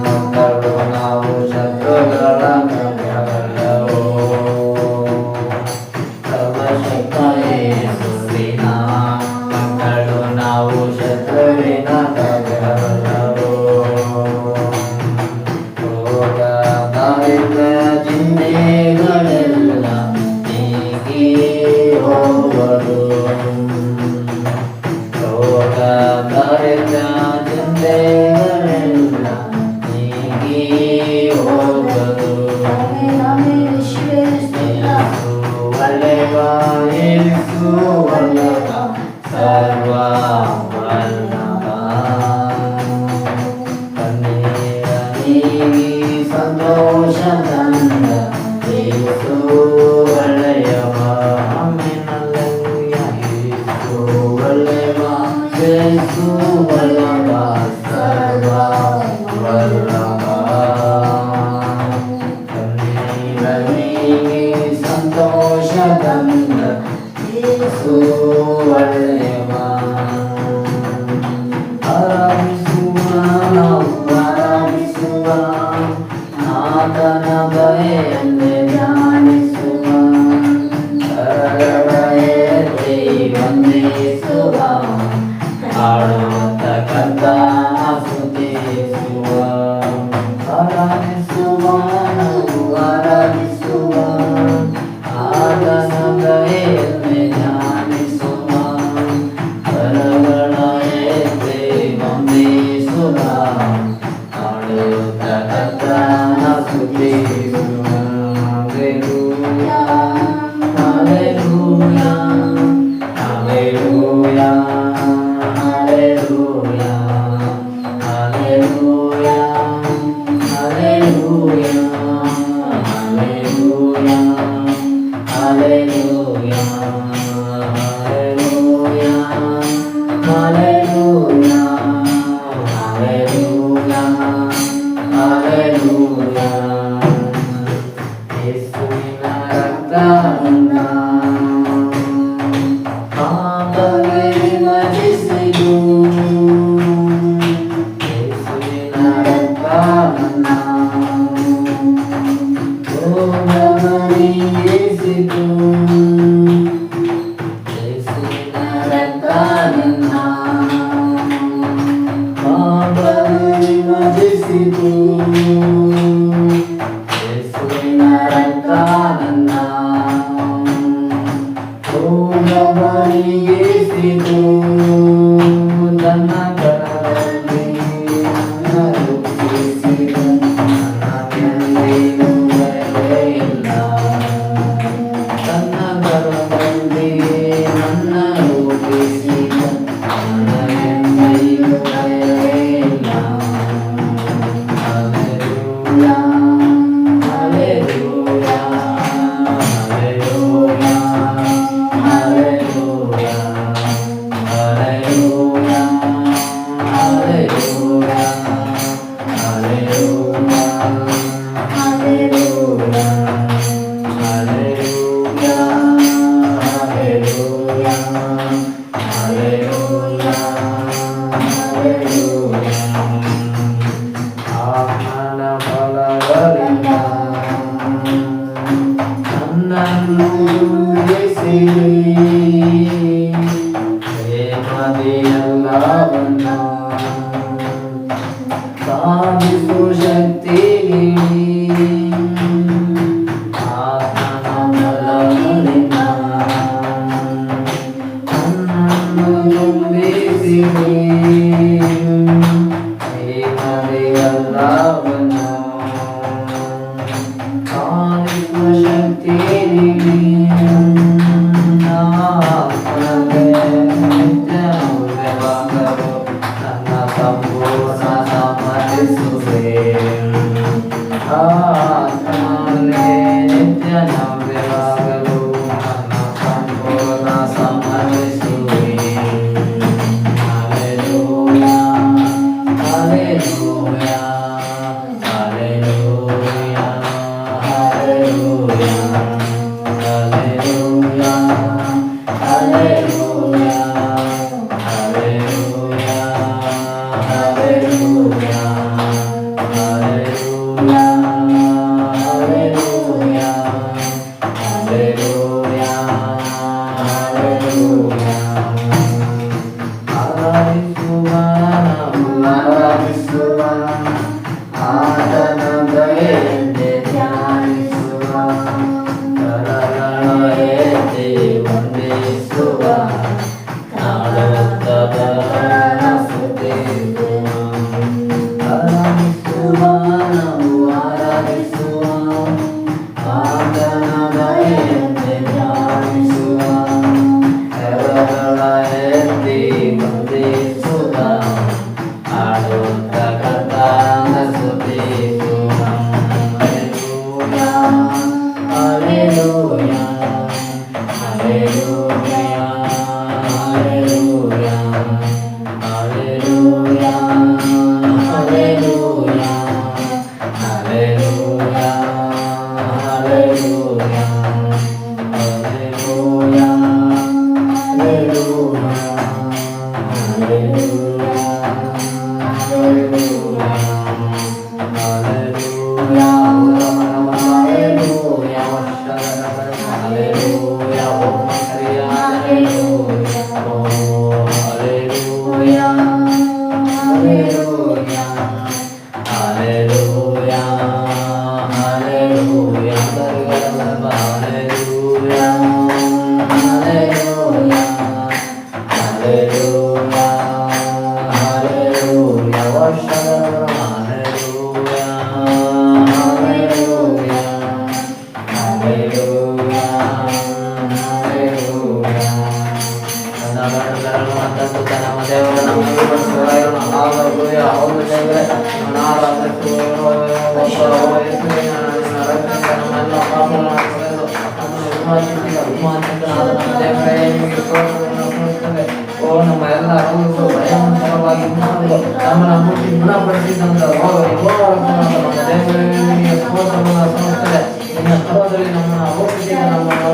ಮಕ್ಕಳು ನಾವು ಶತ್ರುಗಳ ಕರಗಲ್ಲವೋ. ಸರ್ವಶಕ್ತ ಯೇಸುವಿನ ಮಕ್ಕಳು ನಾವು ಶತ್ರುವಿನ ಕರಗಲ್ಲವೋ. ರೋಗ ದಾರಿದ್ರ್ಯ ಚಿಂತೆಗಳೆಲ್ಲ ನೀಗಿ ಹೋಗುವುದು. ರೋಗ ದಾರಿದ್ರ್ಯ ಚಿಂತೆಗಳೆಲ್ಲ ನೀಗಿ ಹೋಗುವುದು. ಯೇಸು ಒಳ್ಳೆಯ, ಯೇಸು ಒಳ್ಳೆಯ, ಸರ್ವ ವಲ್ಲಭ. ಕಣ್ಣೀರ ನೀಗಿ ಸಂತೋಷ ತಂದ ಯೇಸು ಒಳ್ಳೆಯವ. Amen hallelujah. ಯೇಸು ಒಳ್ಳೆಯವ, ಯೇಸು ಒಳ್ಳೆಯವ, ಸರ್ವ ವಲ್ಲಭ. ಕಣ್ಣೀರ ನೀಗಿ ಸಂತೋಷ ತಂದ ಯೇಸು ಒಳ್ಳೆಯವ. ಆರಾಧಿಸುವ ನಾವು ಆರಾಧಿಸುವ, ಆತನ ದಯೆಯನ್ನೇ ಧ್ಯಾನಿಸುವ, ಕರಗಳ ಎತ್ತಿ ವಂದಿಸುವ, ಹಾಡುವಂತ ಕರ್ತನ ಸ್ತುತಿಸುವ. ಆರಾಧಿಸುವ ನಾವು ಆರಾಧಿಸುವ, ಆತನ ದಯೆಯನ್ನೇ ಧ್ಯಾನಿಸುವ, ಕರಗಳ ಎತ್ತಿ ವಂದಿಸುವ, ಹಾಡುವಂತ ಕರ್ತನ ಸ್ತುತಿಸುವ. Hallelujah, hallelujah, hallelujah, hallelujah, hallelujah, hallelujah, hallelujah, hallelujah, hallelujah, hallelujah, hallelujah. ಯೇಸುವಿನ ರಕ್ತವನ್ನ ಪಾಪವೇ ವಿಮೋಚಿಸಿತು. ಯೇಸುವಿನ ರಕ್ತವನ್ನ ರೋಗವನ್ನಿಸಿತು. ಯೇಸುವಿನ ರಕ್ತವನ್ನ ಪಾಪವೇ ವಿಮೋಚಿಸಿತು. ಯೇಸುವಿನ ರಕ್ತವನ್ನ ರೋಗವನ್ನಿಸಿತು. ತನ್ನ ಕರದಲ್ಲಿ ನನ್ನ ರೂಪಿಸಿದ ನನ್ನ ತಂದೆಯು ಇಲ್ಲ. ತನ್ನ ಕರದಲ್ಲಿ ನನ್ನ ರೂಪಿಸಿದ ನನ್ನ ತಂದೆಯು ಇಲ್ಲ. Hallelujah, hallelujah, hallelujah, hallelujah, hallelujah, hallelujah, hallelujah, hallelujah, hallelujah, hallelujah, hallelujah, hallelujah. ಆತ್ಮನ ಬಲಗಳಿಂದ ನನ್ನನ್ನು ತುಂಬಿಸಿರಿ. ಪ್ರೇಮದಿ ಎಲ್ಲವನ್ನ ಸಾಧಿಸು ಶಕ್ತಿ ನೀಡಿ. ಆತ್ಮನ ಬಲಗಳಿಂದ ನನ್ನನ್ನು ತುಂಬಿಸಿರಿ. ಪ್ರೇಮದಿ ಎಲ್ಲವನ್ನ ಸಾಧಿಸು ನಮ್ಮ ಎಲ್ಲ ಭಯಂಕರವಾಗಿ ನಮ್ಮನ್ನು ಮುಟ್ಟಿ ಗುಣಪಡಿಸಿದಂತ ನಿನ್ನ ಸ್ಥಳದಲ್ಲಿ ನಮ್ಮನ್ನು ಅವಶ್ಯಕ ನಮ್ಮನ್ನು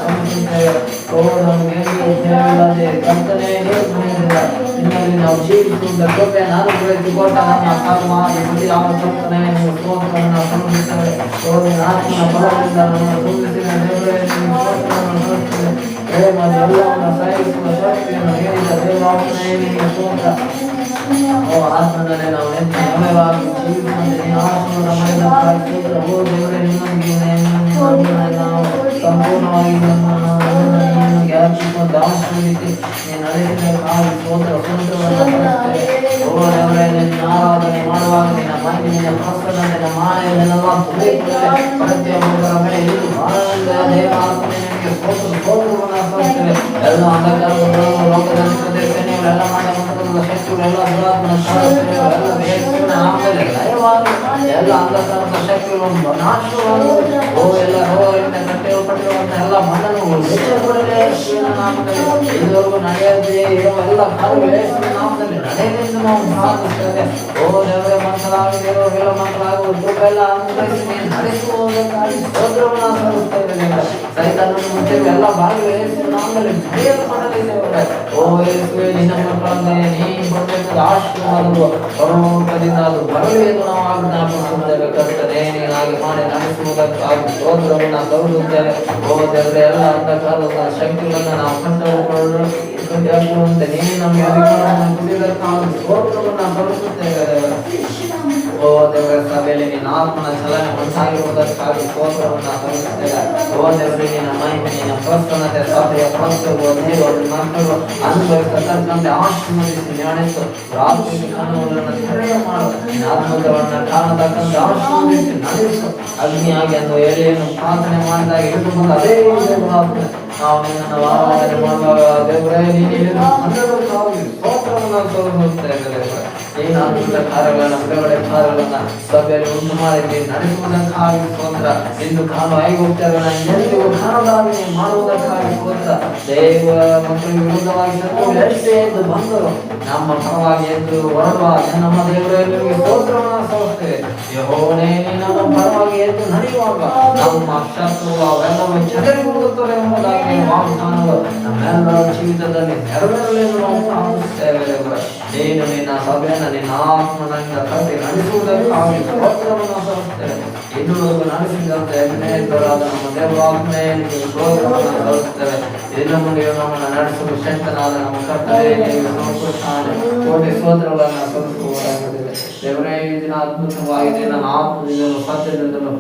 ಸಮರ್ಪಿಸುತ್ತೇವೆ. ಓ ನಮಗೆ ಕರ್ತನೆ ನಿನ್ನಲ್ಲಿ ನಾವು ಜೀವಿಸುವುದ ಕೃಪೆ ನಾನು ಕೊಟ್ಟ ನಮ್ಮ ಕರ್ಮಾದಿ ಯಾವ ಕರ್ತನೆ ಸ್ತೋತ್ರವನ್ನು ಸಮರ್ಪಿಸುತ್ತೇವೆ. ಓ ಆತ್ಮನ ಫಲದಿಂದ ನಮ್ಮನ್ನು ತುಂಬಿಸಿದ ಎಲ್ಲವನ್ನು ಸಾಯಿಸುವ ಶಕ್ತಿಯನ್ನು ನೀಡಿದ ದೇವಾತ್ಮನೇ ನಿಮಗೆ ಸ್ತೋತ್ರ. ಓ ಆತ್ಮದಲ್ಲಿ ನಾವು ನಮ್ಯವಾಗಿ ಜೀವಿಸುವಂತೆ ನೀನು ಆತ್ಮದ ಮನೆಯ ಓ ದೇವರೇ ನಿಮ್ಮೊಂದಿಗೆ ನಾವು ಸಂಪೂರ್ಣವಾಗಿ ನಿಮಗೆ ಅರ್ಪಿಸುವಂತ ಅವಶ್ಯಕತೆ ನೀನು ನಡೆಸಿದ ಕಾಲು ಸ್ತೋತ್ರವನ್ನು ಓ ದೇವರೇ ನಿನ್ನ ಆರಾಧನೆ ಮಾಡುವಾಗ ನಿನ್ನ ಮಹಿಮೆಯ ಪ್ರಸನ್ನತೆ ಮಾನೆಯನ್ನೆಲ್ಲ ಪ್ರತಿಯೊಬ್ಬರ ಮೇಲೆ ಇದು ಆನಂದ ದೇವಾತ್ಮನೆ ನಿಮಗೆ ಸ್ತೋತ್ರವನ್ನು ಸಲ್ಲಿಸುತ್ತೇವೆ. ಎಲ್ಲ ಅಂಧಕಾರಗಳು ಲೋಕದಲ್ಲಿ ಪ್ರದೇಶನೆಲ್ಲ ಮಾಡುವ ಶಕ್ತಿಗಳೆಲ್ಲ ಎಲ್ಲ ಅಂಧಕಾರದ ಶಕ್ತಿಗಳು ನಾಶವಾಗುವ. ಓ ಎಲ್ಲ ರೋಗಗಳಿಂದ ಕಟ್ಟಲ್ಪಟ್ಟಿರುವಂತ ಎಲ್ಲ ಮಣ್ಣನ್ನು ನಾಮದಲ್ಲಿ ಇದುವರೆಗೂ ನಡೆಯದೇ ಇರುವ ಎಲ್ಲ ಕಾರ್ಯಗಳೇ ನಾಮದಲ್ಲಿ ನಡೆಯಲೆಂದು ನಾವು ಪ್ರಾರ್ಥಿಸುತ್ತೇವೆ. ಓ ದೇವರೇ ಮಕ್ಕಳಾಗಿದೆ ಎಲ್ಲ ಮಕ್ಕಳಾಗುವ ದುಡ್ಡೆಲ್ಲ ಅನುಗ್ರಹಿಸಿ ನಡೆಸುವುದಕ್ಕಾಗಿ ಸ್ತೋತ್ರವನ್ನು ಸಲ್ಲಿಸುತ್ತೇವೆ. ಸೈತಾನನ್ನು ಮುಚ್ಚಿರುವ ಎಲ್ಲ ಭಾಗಗಳೇ ನಾಮದಲ್ಲಿ ನಡೆಯಲ್ಪಡಲಿದ್ದೇವೆ. ಓ ಯೇಸುವೇ ನಿನ್ನ ಮಕ್ಕಳಂತೆ ನೀನು ಕೊಡಬೇಕಾದ ಆಶೀರ್ವಾದವು ಪರಲೋಕದಿಂದ ಅದು ಬರಲಿ ಎಂದು ನಾವು ಆಜ್ಞಾಪಿಸುತ್ತೇವೆ. ಕರ್ತನೇ ನೀನಾಗಿ ಮಾಡಿ ನಡೆಸುವುದಕ್ಕಾಗಿ ಸ್ತೋತ್ರವನ್ನು ಸಲ್ಲಿಸುತ್ತೇವೆ. ಓ ದೇವರೇ ಎಲ್ಲ ಅಂಧಕಾರದ ಶಕ್ತಿಗಳನ್ನು ನಾವು ಕಂಡುಕೊಳ್ಳುವಂತೆ ನೀನು ನಮಗೆ ಅಧಿಕಾರವನ್ನು ಕೊಡುವುದಕ್ಕಾಗಿ ಸ್ತೋತ್ರವನ್ನು ಸಲ್ಲಿಸುತ್ತೇವೆ. ಓ ದೇವರ ಸಭೆಯಲ್ಲಿ ನಿನ್ನ ಆತ್ಮನ ಚಲನೆ ಉಂಟಾಗಿರುವುದಕ್ಕಾಗಿ ಸ್ತೋತ್ರವನ್ನು ಸಲ್ಲಿಸುತ್ತೇವೆ. ಓ ದೇವರೇ ನಿನ್ನ ಮಹಿಮೆ ನಿನ್ನ ಪ್ರಸನ್ನತೆ ಸಭೆಯ ಪ್ರತಿಯೊಬ್ಬ ದೇವರು ಮಕ್ಕಳು ಅನುಭವಿಸತಕ್ಕಂತೆ ಆಶೀರ್ವದಿಸಿ ನಡೆಸು. ರಾತ್ರಿ ಕಣ್ಣುಗಳನ್ನು ತೆರೆಯ ಮಾಡು. ನಿನ್ನ ಅದ್ಭುತವನ್ನು ಕಾಣತಕ್ಕಂತೆ ಆಶೀರ್ವದಿಸಿ ನಡೆಸು. ಅಗ್ನಿಯಾಗಿ ಎಂದು ಎಲೆಯನ್ನು ಪ್ರಾರ್ಥನೆ ಮಾಡಿದಾಗ ಇರುವುದು ಅದೇ ದೇವರಾತ್ಮನೆ ನಾವು ನಿನ್ನನ್ನು ಆರಾಧನೆ ಮಾಡುವಾಗ ದೇವರೇ ನೀನು ಸ್ತೋತ್ರವನ್ನು ತೋರಿಸುತ್ತೇವೆ. ದೇವರೇ ನೀನು ಅದ್ಭುತ ಕಾರ್ಯಗಳನ್ನು ಬಿಡುಗಡೆ ಕಾರ್ಯಗಳನ್ನು ಸಭೆಯಲ್ಲಿ ಉಂಟು ಮಾಡಿ ನಡೆಸುವುದಕ್ಕಾಗಿ ಸ್ತೋತ್ರ. ಇಂದು ಕಾಣು ಐಗುಪ್ತ್ಯರನ್ನು ಎಂದಿಗೂ ಕಾಣದಾಗಿ ಮಾಡುವುದಕ್ಕಾಗಿ ಸ್ತೋತ್ರ. ದೇವ ಮಕ್ಕಳಿಗೆ ವಿರುದ್ಧವಾಗಿ ಶತ್ರುಗಳು ಎಷ್ಟೇ ಎದ್ದು ಬಂದರು ನಮ್ಮ ಪರವಾಗಿ ಎದ್ದು ಹೊರಡುವ ನಮ್ಮ ದೇವರೇ ನಿಮಗೆ ಸ್ತೋತ್ರವನ್ನು ಸಲ್ಲಿಸುತ್ತೇವೆ. ಯೆಹೋವನೇ ನೀನು ನಮ್ಮ ಪರವಾಗಿ ಎದ್ದು ನಡೆಯುವಾಗ ನಮ್ಮ ಶತ್ರುಗಳು ಅವೆಲ್ಲವೂ ಚದರಿ ಹೋಗುತ್ತವೆ ಎಂಬುದಾಗಿ ವಾಗ್ದಾನವು ನಮ್ಮೆಲ್ಲರ ಜೀವಿತದಲ್ಲಿ ನೆರವೇರಲೆಂದು ನಾವು ಪ್ರಾರ್ಥಿಸುತ್ತೇವೆ. ದೇವರೇ ನೀನು ನಿನ್ನ ಸಭೆಯನ್ನು ನಿನ್ನ ಆತ್ಮನಿಂದ ಕಟ್ಟಿ ನಡೆಸುವುದಕ್ಕಾಗಿ ಸ್ತೋತ್ರವನ್ನು ಸಲ್ಲಿಸುತ್ತೇವೆ. ಇದುವರೆಗೂ ನಡೆಸಿದಂತೆ ಅಭಿನಯಿತರಾದ ನಮ್ಮ ದೇವರಾತ್ಮನೇ ನಿಮಗೆ ಸ್ತೋತ್ರವನ್ನು ಸಲ್ಲಿಸುತ್ತೇವೆ. ಇನ್ನು ಮುಂದೆ ನಮ್ಮನ್ನು ನಡೆಸಲು ಶಕ್ತನಾದ ನಮ್ಮ ಕರ್ತನೇ ನಿಮಗೆ ಸಂತೋಷಾನೆ ಕೋಟಿ ಸ್ತೋತ್ರಗಳನ್ನು ಸಲ್ಲಿಸುವುದಾಗಿದೆ. ದೇವರೇ ಈ ದಿನ ಅದ್ಭುತವಾಗಿದೆ. ನನ್ನ ಆತ್ಮದಿಂದಲೂ ಸತ್ಯದಿಂದಲೂ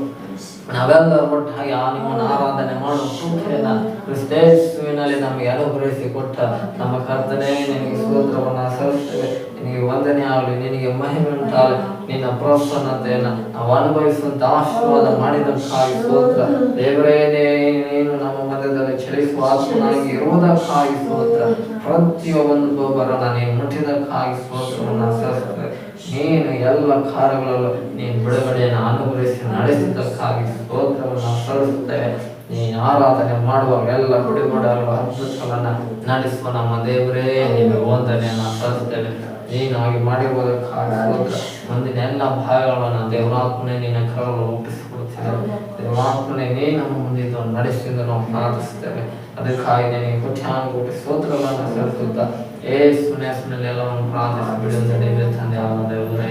ನಾವೆಲ್ಲರೂ ಒಟ್ಟಾಗಿ ನಿಮ್ಮನ್ನು ಆರಾಧನೆ ಮಾಡುವ ಕೃಪೆಯನ್ನು ಕ್ರಿಸ್ತೇಸುವಿನಲ್ಲಿ ನಮಗೆ ಅನುಗ್ರಹಿಸಿ ಕೊಟ್ಟ ನಮ್ಮ ಕರ್ತನೇ ನಿನಗೆ ಸ್ತೋತ್ರವನ್ನು ಸಲ್ಲಿಸುತ್ತೇವೆ. ನಿನಗೆ ವಂದನೆ ಆಗಲಿ, ನಿನಗೆ ಮಹಿಮೆ ಉಂಟಾಗಲಿ. ನಿನ್ನ ಪ್ರಸನ್ನತೆಯನ್ನು ನಾವು ಅನುಭವಿಸುವಂತ ಆಶೀರ್ವಾದ ಮಾಡಿದಕ್ಕಾಗಿ ಸ್ತೋತ್ರ. ದೇವರೇ ನೀನು ನಮ್ಮ ಮಧ್ಯದಲ್ಲಿ ಚಲಿಸುವ ಆತ್ಮನಾಗಿ ಇರುವುದಕ್ಕಾಗಿ ಸ್ತೋತ್ರ. ಪ್ರತಿಯೊಬ್ಬರನ್ನ ನೀನು ಮುಟ್ಟಿದಕ್ಕಾಗಿ ಸ್ತೋತ್ರವನ್ನು ಸಲ್ಲಿಸುತ್ತೇವೆ. ನೀನು ಎಲ್ಲ ಕಾರ್ಯಗಳಲ್ಲೂ ನೀನು ಬಿಡುಗಡೆಯನ್ನು ಅನುಗ್ರಹಿಸಿ ನಡೆಸಿದ್ದಕ್ಕಾಗಿ ಸ್ತೋತ್ರವನ್ನು ಸಲ್ಲಿಸುತ್ತೇವೆ. ನೀನು ಆರಾಧನೆ ಮಾಡುವಾಗ ಎಲ್ಲ ಬಿಡುಗಡೆಗಳು ಅದ್ಭುತಗಳನ್ನು ನಡೆಸುವ ನಮ್ಮ ದೇವರೇ ನಿಮಗೆ ವಂದನೆಯನ್ನು ಸಲ್ಲಿಸುತ್ತೇವೆ. ನೀನಾಗಿ ಮಾಡಿರುವುದಕ್ಕಾಗಿ ಸ್ತೋತ್ರ. ಮುಂದಿನ ಎಲ್ಲ ಭಾಗಗಳನ್ನು ದೇವರಾತ್ಮನೆ ನಿನ್ನ ಕರಗಳು ಒಪ್ಪಿಸಿಕೊಡುತ್ತೇವೆ. ದೇವರಾತ್ಮನೆ ನೀನು ನಮ್ಮ ಮುಂದಿದ್ದು ನಡೆಸಿದ್ದು ನಾವು ಪ್ರಾರ್ಥಿಸುತ್ತೇವೆ. ಅದಕ್ಕಾಗಿ ನಿನಗೆ ಕೋಟ್ಯಾನುಕೋಟಿ ಸ್ತೋತ್ರಗಳನ್ನು ಸಲ್ಲಿಸುತ್ತಾ ಯೇಸುವಿನ ಹೆಸರಿನಲ್ಲಿ ಎಲ್ಲವನ್ನು ಪ್ರಾರ್ಥಿಸಿ ಬಿಡುಗಡೆ ತಂದೆ ಆದ ದೇವರೇ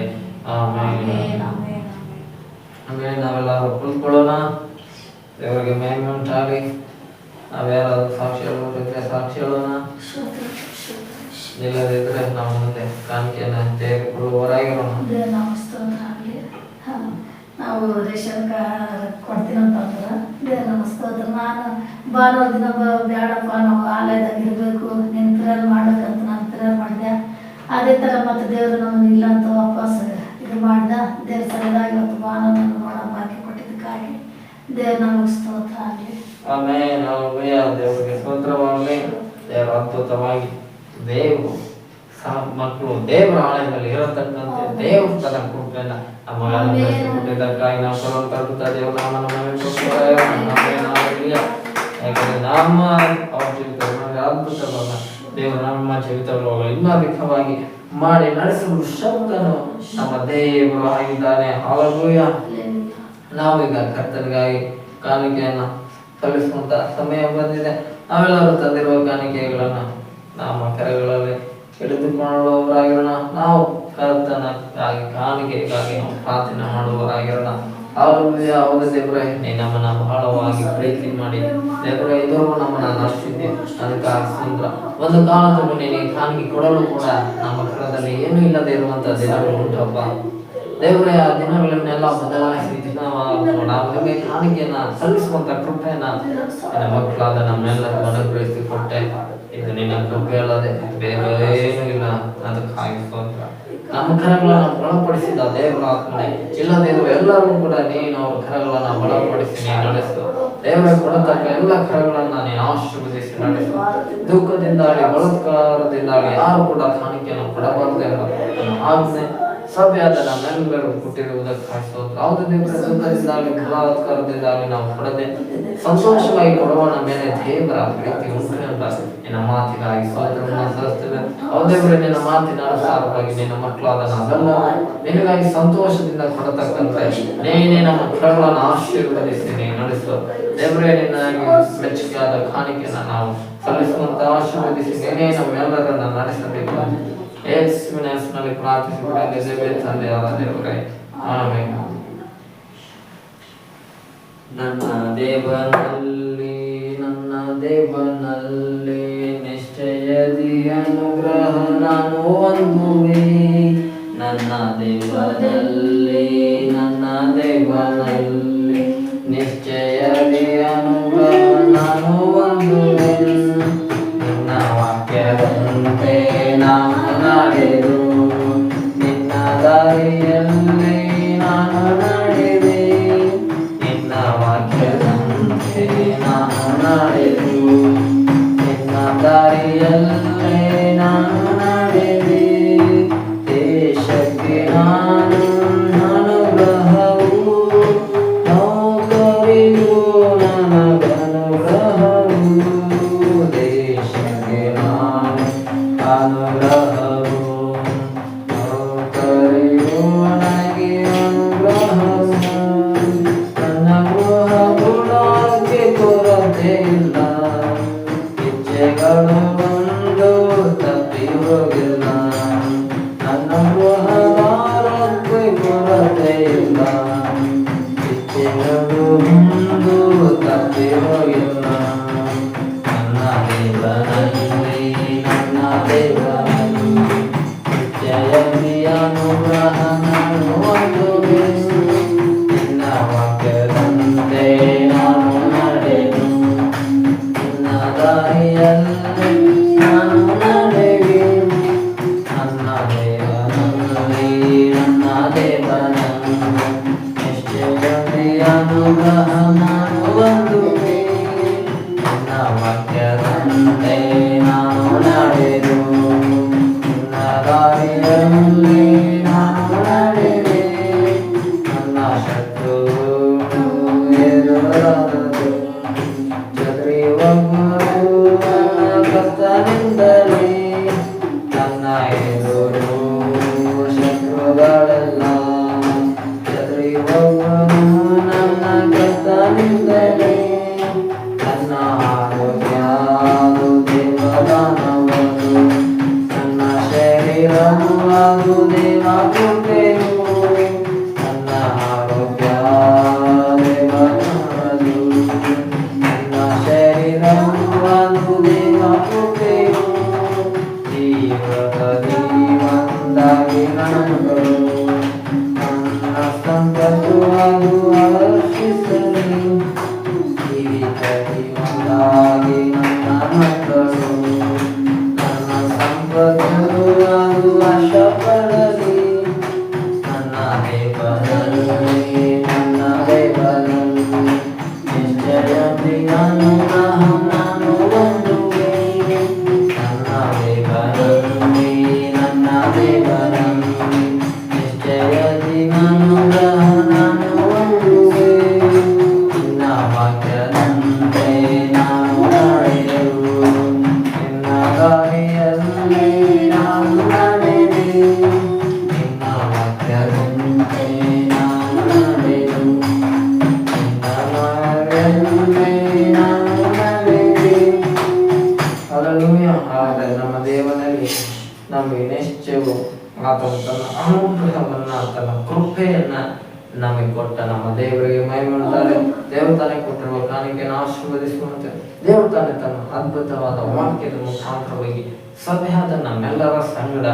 ಆಮೆನ್. ಆಮೇಲೆ ನಾವೆಲ್ಲರೂ ಕುಳಿತುಕೊಳ್ಳೋಣ. ದೇವರಿಗೆ ಮಹಿಮೆ ಉಂಟಾಗಲಿ. ನಾವ್ಯಾರಾದ್ರೂ ಸಾಕ್ಷಿ ಹೇಳೋದಿದ್ರೆ ಸಾಕ್ಷಿ ಹೇಳೋಣ. ಇಲ್ಲದಿದ್ರೆ ನಾವು ಮುಂದೆ ಕಾಣಿಕೆಯನ್ನು ತೆಗೆದುಕೊಳ್ಳುವವರಾಗಿರೋಣ. ನಾವು ರೇಷನ್ ಕಾರ್ಡ್ ಕೊಡ್ತೀನಂತಂದ್ರೆ ಸ್ತೋತ್ರ. ನಾನು ಭಾನುವಾರ ದಿನ ಬೇಡಪ್ಪ ನಾವು ಆಲಯದಾಗ ಇರಬೇಕು, ನೀನು ಪ್ರೇರ್ ಮಾಡ್ಬೇಕಂತ ನಾನು ಪ್ರೇರ್ ಮಾಡಿದೆ. ಅದೇ ಥರ ಮತ್ತು ದೇವರು ನಮ್ಮನ್ನು ಇಲ್ಲ ಅಂತ ವಾಪಸ್ ಇದು ಮಾಡ್ದೆ. ದೇವ್ರ ಸರಿಯಾಗಿ ಇವತ್ತು ಭಾನುವಾರ ನೋಡೋ ಭಾಗ್ಯ ಕೊಟ್ಟಿದ್ದಕ್ಕಾಗಿ ದೇವ್ರು ನಮಗೆ ಸ್ತೋತ್ರ ಆಗಲಿ. ಆಮೇಲೆ ನಾವು ದೇವರಿಗೆ ಸ್ತೋತ್ರವಾಗಲಿ. ದೇವರು ಅದ್ಭುತವಾಗಿ ದೇವರು ಮಕ್ಕಳು ದೇವರ ಆಲಯದಲ್ಲಿ ಇರತಕ್ಕಂತೆ ದೇವರು ತನ್ನ ಕೃಪೆಯನ್ನು ನಮಗೆಲ್ಲಕ್ಕಾಗಿ ನಾವು ತರುತ್ತಾ ದೇವರು ಯಾಕಂದ್ರೆ ನಮ್ಮ ಅವ್ರ ಜೀವಿತವನ್ನು ಅದ್ಭುತವನ್ನು ದೇವರು ನಮ್ಮ ಜೀವಿತಗಳು ಇನ್ನೂ ಅಧಿಕವಾಗಿ ಮಾಡಿ ನಡೆಸಲು ಶಕ್ತನು ನಮ್ಮ ದೇವರು ಆಗಿದ್ದಾನೆ. ಹಲ್ಲೆಲೂಯ. ನಾವೀಗ ಕರ್ತನಿಗಾಗಿ ಕಾಣಿಕೆಯನ್ನು ಸಲ್ಲಿಸುವಂತ ಸಮಯ ಬಂದಿದೆ. ನಾವೆಲ್ಲರೂ ತಂದಿರುವ ಕಾಣಿಕೆಗಳನ್ನು ನಮ್ಮ ಕೆರೆಗಳಲ್ಲಿ ಹಿಡಿದುಕೊಳ್ಳುವವರಾಗಿರೋಣ. ನಾವು ಕರ್ತನಕ್ಕಾಗಿ ಕಾಣಿಕೆಗಾಗಿ ಪ್ರಾರ್ಥನೆ ಮಾಡುವವರಾಗಿರೋಣ. ಹಲ್ಲೆಲೂಯ. ಹೌದು ದೇವರೇ, ನೀ ನಮ್ಮನ್ನ ಬಹಳವಾಗಿ ಪ್ರೀತಿ ಮಾಡಿ ದೇವರೇ ಇದುವರೆಗೂ ನಮ್ಮನ್ನ ನಡೆಸಿದ್ದೆ. ಅದಕ್ಕಾಗಿ ಸ್ತೋತ್ರ. ಒಂದು ಕಾಲದಲ್ಲಿ ನಿನಗೆ ಕಾಣಿಕೆ ಕೊಡಲು ಕೂಡ ನಮ್ಮ ಕರದಲ್ಲಿ ಏನೂ ಇಲ್ಲದೆ ಇರುವಂತ ದಿನಗಳು ಉಂಟಪ್ಪ ದೇವರೇ. ಆ ದಿನಗಳನ್ನೆಲ್ಲ ಬದಲಾಯಿಸಿ ನಾವು ನಿಮಗೆ ಕಾಣಿಕೆಯನ್ನ ಸಲ್ಲಿಸುವಂತ ಕೃಪೆಯನ್ನ ನಿನ್ನ ಮಕ್ಕಳಾದ ನಮ್ಮೆಲ್ಲರಿಗೂ ಅನುಗ್ರಹಿಸಿ ಕೊಟ್ಟೆ. ಇದು ನಿನ್ನ ಕೃಪೆ ಅಲ್ಲದೆ ಬೇರೆ ಏನೂ ಇಲ್ಲ. ಅದಕ್ಕಾಗಿ ಸ್ತೋತ್ರ. ನಮ್ಮ ಕರಗಳನ್ನು ಬಲಪಡಿಸಿದ ದೇವರ ಆತ್ಮನೆ ಇಲ್ಲದಿರುವ ಎಲ್ಲರೂ ಕೂಡ ನೀನು ಅವ್ರ ಕರಗಳನ್ನು ಬಲಪಡಿಸಿ ನೀನು ನಡೆಸು. ದೇವರ ಕೊಡತಕ್ಕ ಎಲ್ಲ ಕರಗಳನ್ನ ನೀನು ಆಶೀರ್ವದಿಸಿ ನಡೆಸು. ದುಃಖದಿಂದಾಗಲಿ ಬಲಾತ್ಕಾರದಿಂದಾಗಲಿ ಯಾರು ಕೂಡ ಕಾಣಿಕೆಯನ್ನು ಕೊಡಬಾರದು ಎಂಬ ಆಜ್ಞೆ ಸಭೆಯಾದ ನಮ್ಮೆಲ್ಲರೂ ಕೊಟ್ಟಿರುವುದಕ್ಕಾಗಿ ಸ್ತೋತ್ರ. ಯಾವುದೇ ದೇವರ ದುಃಖದಿಂದಾಗಲಿ ಬಲಾತ್ಕಾರದಿಂದಾಗಲಿ ನಾವು ಕೊಡದೆ ಸಂತೋಷವಾಗಿ ಕೊಡುವನ ಮೇಲೆ ದೇವರ ಪ್ರೀತಿ ಉಂಟು ಎಂಬ ನಿನ್ನ ಮಾತಿಗಾಗಿ ಸ್ತೋತ್ರವನ್ನು ಸಲ್ಲಿಸುತ್ತೇವೆ. ದೇವರೇ, ನಿನ್ನ ಮಾತಿನ ಅನುಸಾರವಾಗಿ ನಿನ್ನ ಮಕ್ಕಳಾದ ನಾವೆಲ್ಲ ನಿನಗಾಗಿ ಸಂತೋಷದಿಂದ ಕೊಡತಕ್ಕಂತೆ ನೀನೇ ನಮ್ಮ ಕರಗಳನ್ನು ಆಶೀರ್ವದಿಸಿ ನೀನು ನಡೆಸು. ದೇವರೇ, ನಿನ್ನಾಗಿ ಮೆಚ್ಚುಗೆಯಾದ ಕಾಣಿಕೆಯನ್ನು ನಾವು ಸಲ್ಲಿಸುವಂತ ಆಶೀರ್ವದಿಸಿ ನೀನೇ ನಮ್ಮೆಲ್ಲರನ್ನ ನಡೆಸಬೇಕು. ಯೇಸುವಿನ ಹೆಸರಿನಲ್ಲಿ ಪ್ರಾರ್ಥಿಸಿಕೊಳ್ಳುತ್ತೇವೆ ತಂದೆಯಾದ ದೇವರೇ, ಆಮೆನ್. ನನ್ನ ದೇವನಲ್ಲಿ ನಿಶ್ಚಯದಿ ಅನುಗ್ರಹ ನಾನು ಹೊಂದುವೆ. ನನ್ನ ನನ್ನ ದೇವರಲ್ಲಿ ನನ್ನ ದೇವರಲ್ಲಿ ನಿಶ್ಚಯದಿ ಅನುಗ್ರಹ ನಾನು ಹೊಂದುವೆ. ನಿನ್ನ ವಾಕ್ಯದಂತೆ ನಾನು ನಡೆದು ನಿನ್ನ ದಾರಿಯಲ್ಲಿ ನಾನು ನಡೆದೆ. ನಿನ್ನ ವಾಕ್ಯದಂತೆ ನಾನು ನಡೆದು ನಿನ್ನ ದಾರಿಯಲ್ಲಿ ನಾನು ನಡೆದೆ. ದೇಶಕ್ಕೆ ನಾನು ಅನುಗ್ರಹವು ನೌಕರಿಗೂ ನನಗನುಗ್ರಹವು. ದೇಶಕ್ಕೆ ನಾನು ಅನುಗ್ರಹವು ನೌಕರಿಗೂ ನನಗೆ ಅನುಗ್ರಹವು. ನನ್ನ ಗೃಹ ಗುಣಕ್ಕೆ ಕೊರತೆ ಇಲ್ಲ, ಇಚ್ಛೆಗಳು ಒಂದು ತಪ್ಪಿ ಹೋಗಿಲ್ಲ. ನನ್ನ ಗೃಹದಾರಕ್ಕೆ ಕೊರತೆ ಇಲ್ಲ, ಇಚ್ಛೆಗಳು ಒಂದು ತಪ್ಪಿ ಹೋಗಿಲ್ಲ. ನನ್ನ ದೇವನಲ್ಲಿ ನನ್ನ ದೇವನಲ್ಲಿ ನಿಶ್ಚಯದಿ ಅನುಗ್ರಹ ನಾನು ಹೊಂದುವೆ. ನಿನ್ನ ವಾಕ್ಯದಂತೆ ನಾನು ನಡೆದು ನಿನ್ನ ದಾರಿಯಲ್ಲಿ ನಾನು ನಡೆವೆ. ನನ್ನ ದೇವನಲ್ಲಿ ನನ್ನ ದೇವನಲ್ಲಿ ನಿಶ್ಚಯದಿ ಅನುಗ್ರಹ ನಾನು ಹೊಂದುವೆ. ನಿನ್ನ ವಾಕ್ಯದಂತೆ ನಾನು ನಡೆದು ನಿನ್ನ ದಾರಿಯಲ್ಲಿ ನಾನು ನಡೆವೆ. ನನ್ನ ಶತ್ರುಗಳು ಎದುರಾದರು, ಚದರಿ ಹೋಗುವರು ನನ್ನ ಕರ್ತನಿಂದಲೇ. ನನ್ನ ಎದುರು ಶತ್ರುಗಳೆಲ್ಲ ಚದರಿ ಹೋಗುವರು ನನ್ನ ಕರ್ತನಿಂದಲೇ. ನನ್ನ ಆರೋಗ್ಯವು ದೇವದಾನವದು, ನನ್ನ ಶರೀರವು ಅದು ದೇವ ಕೃಪೆಯು. ನನ್ನ ಆರೋಗ್ಯ ದೇವದಾನವದು, ನನ್ನ ಶರೀರವು ಅದು ದೇವ ಕೃಪೆಯು. ಜೀವದಲ್ಲಿ ಒಂದಾಗಿ ನನ್ನಗಳು ನನ್ನ ಸಂಪತ್ತು ಅದು ಆಕರ್ಷಿಸಲಿ. ಜೀವಿತದಲ್ಲಿ ಒಂದಾಗಿ ನನ್ನ ಮಕ್ಕಳು ನನ್ನ ಸಂಪತ್ತು ಅದು ಆಶಪಡಲಿ. ನನ್ನ ದೇವರಲ್ಲಿ ನನ್ನ ದೇವರಲ್ಲಿ ನಿಶ್ಚಯದಿ ಅನುಗ್ರಹ ನಾನು ಹೊಂದುವೆ. ನನ್ನ ದೇವರಲ್ಲಿ ನನ್ನ ದೇವರಲ್ಲಿ ನಿಶ್ಚಯದಿ ಅನುಗ್ರಹ ನಾನು ಹೊಂದುವೆ. ನಿನ್ನ ವಾಕ್ಯದಂತೆ ನಾನು ನಡೆದು ನಿನ್ನ ದಾರಿಯಲ್ಲಿ ನಾನು ನಡೆದೆ. ನಿನ್ನ ವಾಕ್ಯದಂತೆ ನಾನು ನಡೆದು ನಿನ್ನ ದಾರಿಯಲ್ಲಿ ನಾನು ನಡೆದೆ. ಹಲ್ಲೆಲೂಯಾ. ಆದರೆ ನಮ್ಮ ದೇವನಲ್ಲಿ ನಮಗೆ ನಿಶ್ಚಯವು ಆತನು ತನ್ನ ಅನುಗ್ರಹವನ್ನ ತನ್ನ ಕೃಪೆಯನ್ನ ನಮಗೆ ಕೊಟ್ಟ ನಮ್ಮ ದೇವರಿಗೆ ಮಹಿಮೆ ಉಂಟಾಗಲಿ. ದೇವರು ತಾನೇ ಕೊಟ್ಟಿರುವ ಕಾಣಿಕೆಯನ್ನು ಆಶೀರ್ವದಿಸುವಂತೆ ದೇವರು ತಾನೇ ತನ್ನ ಅದ್ಭುತವಾದ ವಾಕ್ಯದ ಮುಖಾಂತರವಾಗಿ ಸಭೆಯಾದ ನಮ್ಮೆಲ್ಲರ ಸಂಗಡ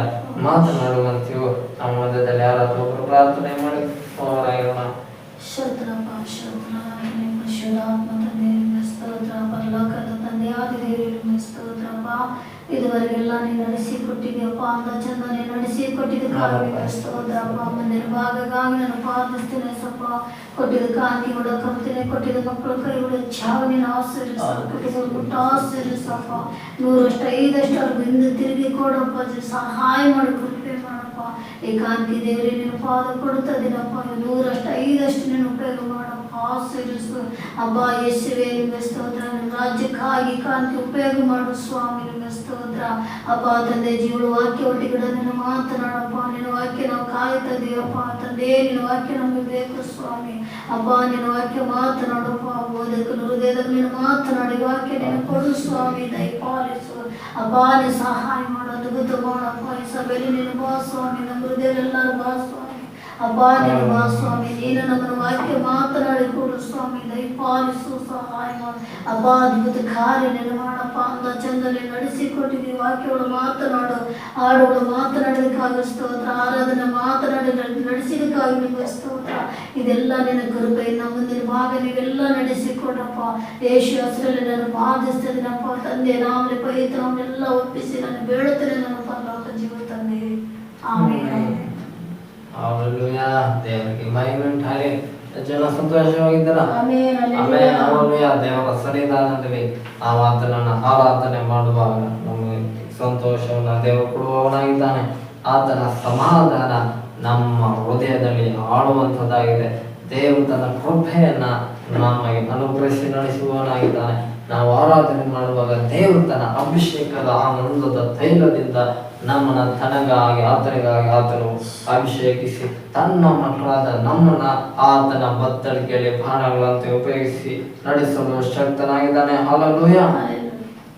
ಮಾತನಾಡುವಂತೆಯೂ ನಮ್ಮ ಮಧ್ಯದಲ್ಲಿ ಯಾರಾದರೂ ಒಬ್ಬರು ಪ್ರಾರ್ಥನೆ ಮಾಡಿ ಅವರಾಗಿರೋಣ. ಸ್ತೋತ್ರಪ್ಪ, ಸ್ತೋತ್ರ, ನಿನ್ನ ಪರಿಶುದ್ಧಾತ್ಮ ತಂದೆ, ನಿನ್ನ ಸ್ತೋತ್ರ, ಪರಲೋಕದ ತಂದೆ ಆದಿದೇವರೇ, ನಿನ್ನ ಸ್ತೋತ್ರಪ್ಪ. ಇದುವರೆಗೆಲ್ಲ ನೀನು ನಡೆಸಿಕೊಟ್ಟಿದ್ಯಪ್ಪ, ಅಂದ ಚಂದ ನೀನು ನಡೆಸಿಕೊಟ್ಟಿದ್ದಕ್ಕಾಗಿ ಸ್ತೋತ್ರಪ್ಪ. ಮುಂದಿನ ಭಾಗಕ್ಕಾಗಿ ನಾನು ಪ್ರಾರ್ಥಿಸ್ತೇನೆ ಸಪ್ಪ. ಕೊಟ್ಟಿದ್ದ ಕಾಂತಿ ಕೊಡ್ತೀನಿ, ಕೊಟ್ಟಿದ್ದ ಮಕ್ಕಳು ಕೈ ಬಿಡ ಚಾವಣಿನ ಆಶ್ರಯಿಸ, ಕೊಟ್ಟಿದ್ದ ಮುಟ್ಟ ಆಶ್ರಯಿಸಪ್ಪ. 100 5 ಅವ್ರಿಗೆ ಹಿಂದೆ ತಿರುಗಿ ಕೊಡಪ್ಪ, ಸಹಾಯ ಮಾಡಿ ಕೃಪೆ ಮಾಡಪ್ಪ. ಈ ಕಾಂತಿ ದೇವರೇ ನಿನ್ನ ಪಾದ ಕೊಡುತ್ತದಿನಪ್ಪ. 100 5 ನೀನು ಉಪಯೋಗ ಮಾಡಪ್ಪ, ಆಶೀರ್ವಿಸು ಅಬ್ಬ. ಯೇಸುವೇ ನಿಮಗೆ ಸ್ತೋತ್ರ. ನಿಮ್ಮ ರಾಜ್ಯಕ್ಕಾಗಿ ಕಾಂತಿ ಉಪಯೋಗ ಮಾಡು ಸ್ವಾಮಿ, ನಿಮಗೆ ಸ್ತೋತ್ರ ಅಪ್ಪ. ತಂದೆ ಜೀವಳ ವಾಕ್ಯ ಒಟ್ಟಿಗಿಡ ನಿನ್ನ ಮಾತನಾಡಪ್ಪ. ನಿನ್ನ ವಾಕ್ಯ ನಾವು ಕಾಯ್ತಾ ಇದೀವಪ್ಪ ತಂದೆ. ನಿನ್ನ ವಾಕ್ಯ ನಮಗೆ ಬೇಕು ಸ್ವಾಮಿ ಅಪ್ಪ. ನಿನ್ನ ವಾಕ್ಯ ಮಾತನಾಡಪ್ಪ. ಓದಕ್ಕೂ ಹೃದಯದಲ್ಲಿ ನೀನು ಮಾತನಾಡಿ ವಾಕ್ಯ ನೀನು ಕೊಡು ಸ್ವಾಮಿ, ದಯಪಾಲಿಸು ಅಪ್ಪ. ನೀನು ಸಹಾಯ ಮಾಡು, ಅದ್ಭುತ ಮಾಡಪ್ಪ. ಈ ಸಭೆಯಲ್ಲಿ ನೀನು ಬಾ ಸ್ವಾಮಿ, ನಮ್ಮ ಹೃದಯದಲ್ಲೆಲ್ಲರೂ ಬಾ ಸ್ವಾಮಿ ಅಪ್ಪ ನೀನು ಬಾ ಸ್ವಾಮಿ, ನೀನು ನಮ್ಮನ್ನು ವಾಕ್ಯ ಮಾತನಾಡಿ ಕೊಡು ಸ್ವಾಮಿ, ದಯಪಾಲಿಸು, ಸಹಾಯ ಮಾಡು ಅಪ್ಪ. ಅದ್ಭುತ ಕಾರ್ಯ ನೀನು ಮಾಡಪ್ಪ, ಅಂದ ಚಂದಲ್ಲಿ ನಡೆಸಿಕೊಟ್ಟಿದ್ದೀವಿ. ವಾಕ್ಯಗಳು ಮಾತನಾಡು, ಹಾಡುಗಳು ಮಾತನಾಡೋದಕ್ಕಾಗಿ ಸ್ತೋತ್ರ, ಆರಾಧನೆ ಮಾತನಾಡಿ ನಡೆಸಿದಕ್ಕಾಗಿ ನಿಮಗೆ ಸ್ತೋತ್ರ. ಇದೆಲ್ಲ ನಿನ್ನ ಕೃಪೆಯಿಂದ ಮುಂದಿನ ಭಾಗ ನೀವೆಲ್ಲ ನಡೆಸಿಕೊಡಪ್ಪ. ಯೇಸು ಹೆಸರಲ್ಲಿ ನಾನು ಪ್ರಾರ್ಥಿಸ್ತಿದ್ದೀನಪ್ಪ ತಂದೆ. ನಾಮಲ್ಲಿ ಪವಿತ್ರ ನಾಮನೆಲ್ಲ ಒಪ್ಪಿಸಿ ನಾನು ಬೇಡುತ್ತೇನೆ ನನ್ನ ಪರಲೋಕ ಜೀವ ತಂದೆ. ಆಮೆನ್. ಹಲ್ಲೆಲೂಯಾ. ದೇವರಿಗೆ ಮಹಿಮೆ ಉಂಟಾಗಲಿ. ಜನ ಸಂತೋಷವಾಗಿದ್ದಾರ? ಆಮೆನ್. ಆಮೆನ್. ಹಲ್ಲೆಲೂಯಾ. ದೇವರ ಸನ್ನಿಧಾನದಲ್ಲಿ ನಾವು ಆತನನ್ನು ಆರಾಧನೆ ಮಾಡುವಾಗ ನಮಗೆ ಸಂತೋಷವನ್ನು ದೇವರು ಕೊಡುವವನಾಗಿದ್ದಾನೆ. ಆತನ ಸಮಾಧಾನ ನಮ್ಮ ಹೃದಯದಲ್ಲಿ ಆಳುವಂಥದ್ದಾಗಿದೆ. ದೇವರು ತನ್ನ ಕೃಪೆಯನ್ನ ನಮಗೆ ಅನುಗ್ರಹಿಸಿ ನಡೆಸುವವನಾಗಿದ್ದಾನೆ. ನಾವು ಆರಾಧನೆ ಮಾಡುವಾಗ ದೇವರು ತನ್ನ ಅಭಿಷೇಕದ ಆನಂದದ ತೈಲದಿಂದ ನಮ್ಮನ್ನ ತನಗಾಗಿ ಆತನು ಅಭಿಷೇಕಿಸಿ ತನ್ನ ಮಕ್ಕಳಾದ ನಮ್ಮನ್ನ ಆತನ ಬತ್ತಳಿಕೆಯಲ್ಲಿ ಬಾಣಗಳಂತೆ ಉಪಯೋಗಿಸಿ ನಡೆಸಲು ಶಕ್ತನಾಗಿದ್ದಾನೆ. ಹಲ್ಲೆಲೂಯಾ.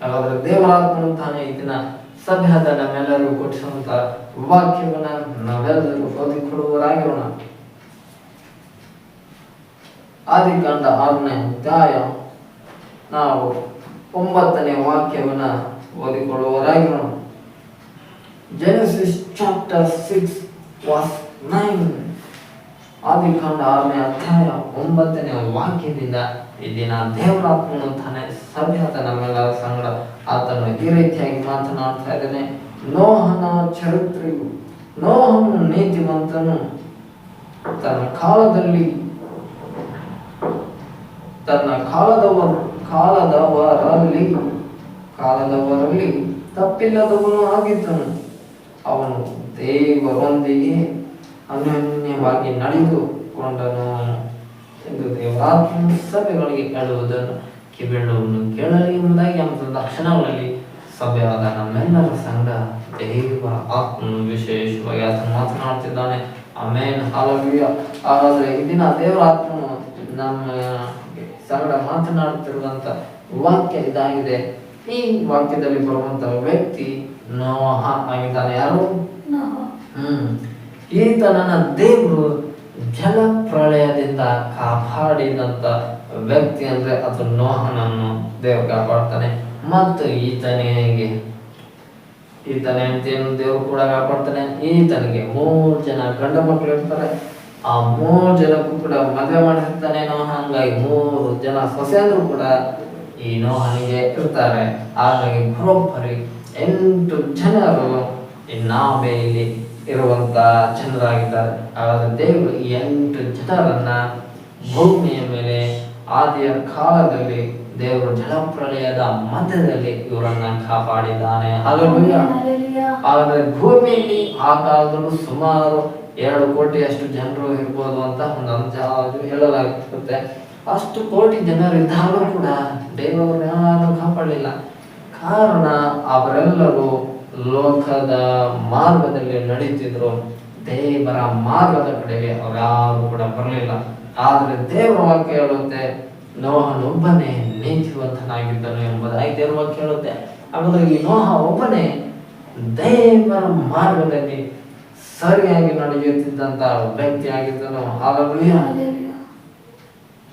ಹಾಗಾದ್ರೆ ದೇವರಾತ್ಮನು ತಾನೇ ಈ ದಿನ ಸಭೆಯಾದ ನಮ್ಮೆಲ್ಲರಿಗೂ ಕೊಟ್ಟಿರುವಂತ ವಾಕ್ಯವನ್ನ ನಾವೆಲ್ಲರಿಗೂ ಓದಿಕೊಡುವವರಾಗಿರೋಣ. ಆದಿಕಾಂಡ 6ನೇ ಅಧ್ಯಾಯ ನಾವು 9ನೇ ವಾಕ್ಯವನ್ನ ಓದಿಕೊಳ್ಳುವವರಾಗಿರೋಣ. Genesis chapter 6 verse 9. ಆದಿಕಾಂಡ 6ನೇ ಅಧ್ಯಾಯ 9ನೇ ವಾಕ್ಯದಿಂದ ಈ ದಿನ ದೇವರಾತ್ಮನು ತಾನೇ ಸಭೆಯಾದ ನಮ್ಮೆಲ್ಲರ ಸಂಗಡ ಆತನು ಈ ರೀತಿಯಾಗಿ ಮಾತನಾಡ್ತಾ ಇದ್ದಾನೆ. ನೋಹನ ಚರಿತ್ರೆಯು, ನೋಹನು ನೀತಿವಂತನು, ತನ್ನ ಕಾಲದವರಲ್ಲಿ ತಪ್ಪಿಲ್ಲದವನು ಆಗಿದ್ದನು. ಅವನು ದೇವರೊಂದಿಗೆ ಅನ್ಯೋನ್ಯವಾಗಿ ನಡೆದುಕೊಂಡನು ಎಂದು ದೇವರಾತ್ಮನು ಸಭೆಗಳಿಗೆ ಹೇಳುವುದನ್ನು ಕಿವಿಯುಳ್ಳವನು ಕೇಳಲಿ ಎಂಬುದಾಗಿ ಒಂದು ಲಕ್ಷಣಗಳಲ್ಲಿ ಸಭೆಯಾದ ನಮ್ಮೆಲ್ಲರ ಸಂಘ ದೇವರ ಆತ್ಮನು ವಿಶೇಷವಾಗಿ ಆತನು ಮಾತನಾಡ್ತಿದ್ದಾನೆ. ಆಮೇನ್. ಹಲ್ಲೆಲೂಯಾ. ಹಾಗಾದ್ರೆ ಈ ದಿನ ದೇವರ ಆತ್ಮನು ನಮ್ಮ ಸಂಗಡ ಮಾತನಾಡುತ್ತಿರುವಂತ ವಾಕ್ಯ ಇದಾಗಿದೆ. ಈ ವಾಕ್ಯದಲ್ಲಿ ಬರುವಂತಹ ವ್ಯಕ್ತಿ ನೋಹ ಆಗಿದ್ದಾನೆ. ಯಾರು? ಈತನನ್ನ ದೇವರು ಜಲ ಪ್ರಳಯದಿಂದ ಕಾಪಾಡಿದಂತ ವ್ಯಕ್ತಿ ಅಂದ್ರೆ ಅದು ನೋಹನನ್ನು ದೇವರು ಕಾಪಾಡ್ತಾನೆ. ಮತ್ತು ಈತನಿಗೆ ಈತನ ಹೆಂಡತಿಯನ್ನು ದೇವರು ಕೂಡ ಕಾಪಾಡ್ತಾನೆ. ಈತನಿಗೆ 3 ಜನ ಗಂಡ ಮಕ್ಕಳು ಇರ್ತಾರೆ. ಆ 3 ಜನಕ್ಕೂ ಕೂಡ ಮದುವೆ ಮಾಡಿರ್ತಾನೆ ನೋಹ. ಹಂಗಾಗಿ 3 ಜನ ಸೊಸೆಯರು ಕೂಡ ಈ ನೋಹನಿಗೆ ಇರ್ತಾರೆ. ಹಾಗಾಗಿ ಬರೋಬ್ಬರಿ 8 ಜನರು ಈ ನಾವೆಯಲ್ಲಿ ಇರುವಂತ ಜನರಾಗಿದ್ದಾರೆ. ಹಾಗಾದ್ರೆ ದೇವರು ಈ 8 ಜನರನ್ನ ಭೂಮಿಯ ಮೇಲೆ ಆದಿಯ ಕಾಲದಲ್ಲಿ ದೇವರು ಜಲಪ್ರಳಯದ ಮಧ್ಯದಲ್ಲಿ ಇವರನ್ನ ಕಾಪಾಡಿದ್ದಾನೆ. ಹಲ್ಲೆಲೂಯಾ. ಹಾಗಾದ್ರೆ ಭೂಮಿಯಲ್ಲಿ ಆ ಕಾಲದಲ್ಲೂ ಸುಮಾರು 2 ಕೋಟಿಯಷ್ಟು ಜನರು ಇರ್ಬೋದು ಅಂತ ಒಂದು ಅಂದಾಜು ಹೇಳಲಾಗುತ್ತೆ. ಅಷ್ಟು ಕೋಟಿ ಜನರು ಇದ್ದಾಗಲೂ ಕೂಡ ದೇವರು ಯಾರು ಕಾಪಾಡಲಿಲ್ಲ. ಕಾರಣ ಅವರೆಲ್ಲರೂ ಲೋಕದ ಮಾರ್ಗದಲ್ಲಿ ನಡೀತಿದ್ರು. ದೇವರ ಮಾರ್ಗದ ಕಡೆಗೆ ಅವ್ರು ಯಾರು ಕೂಡ ಬರಲಿಲ್ಲ. ಆದ್ರೆ ದೇವರ ವಾಕ್ಯ ಹೇಳುತ್ತೆ ನೋಹನೊಬ್ಬನೇ ನೀತಿವಂತನಾಗಿದ್ದನು ಎಂಬುದಾಗಿ ದೇವರ ವಾಕ್ಯ ಹೇಳುತ್ತೆ. ಹಾಗಾದ್ರೆ ಈ ನೋಹ ಒಬ್ಬನೇ ದೇವರ ಮಾರ್ಗದಲ್ಲಿ ಸರಿಯಾಗಿ ನಡೆಯುತ್ತಿದ್ದಂತ ವ್ಯಕ್ತಿ ಆಗಿದ್ದನು. ಹಲ್ಲೆಲೂಯಾ.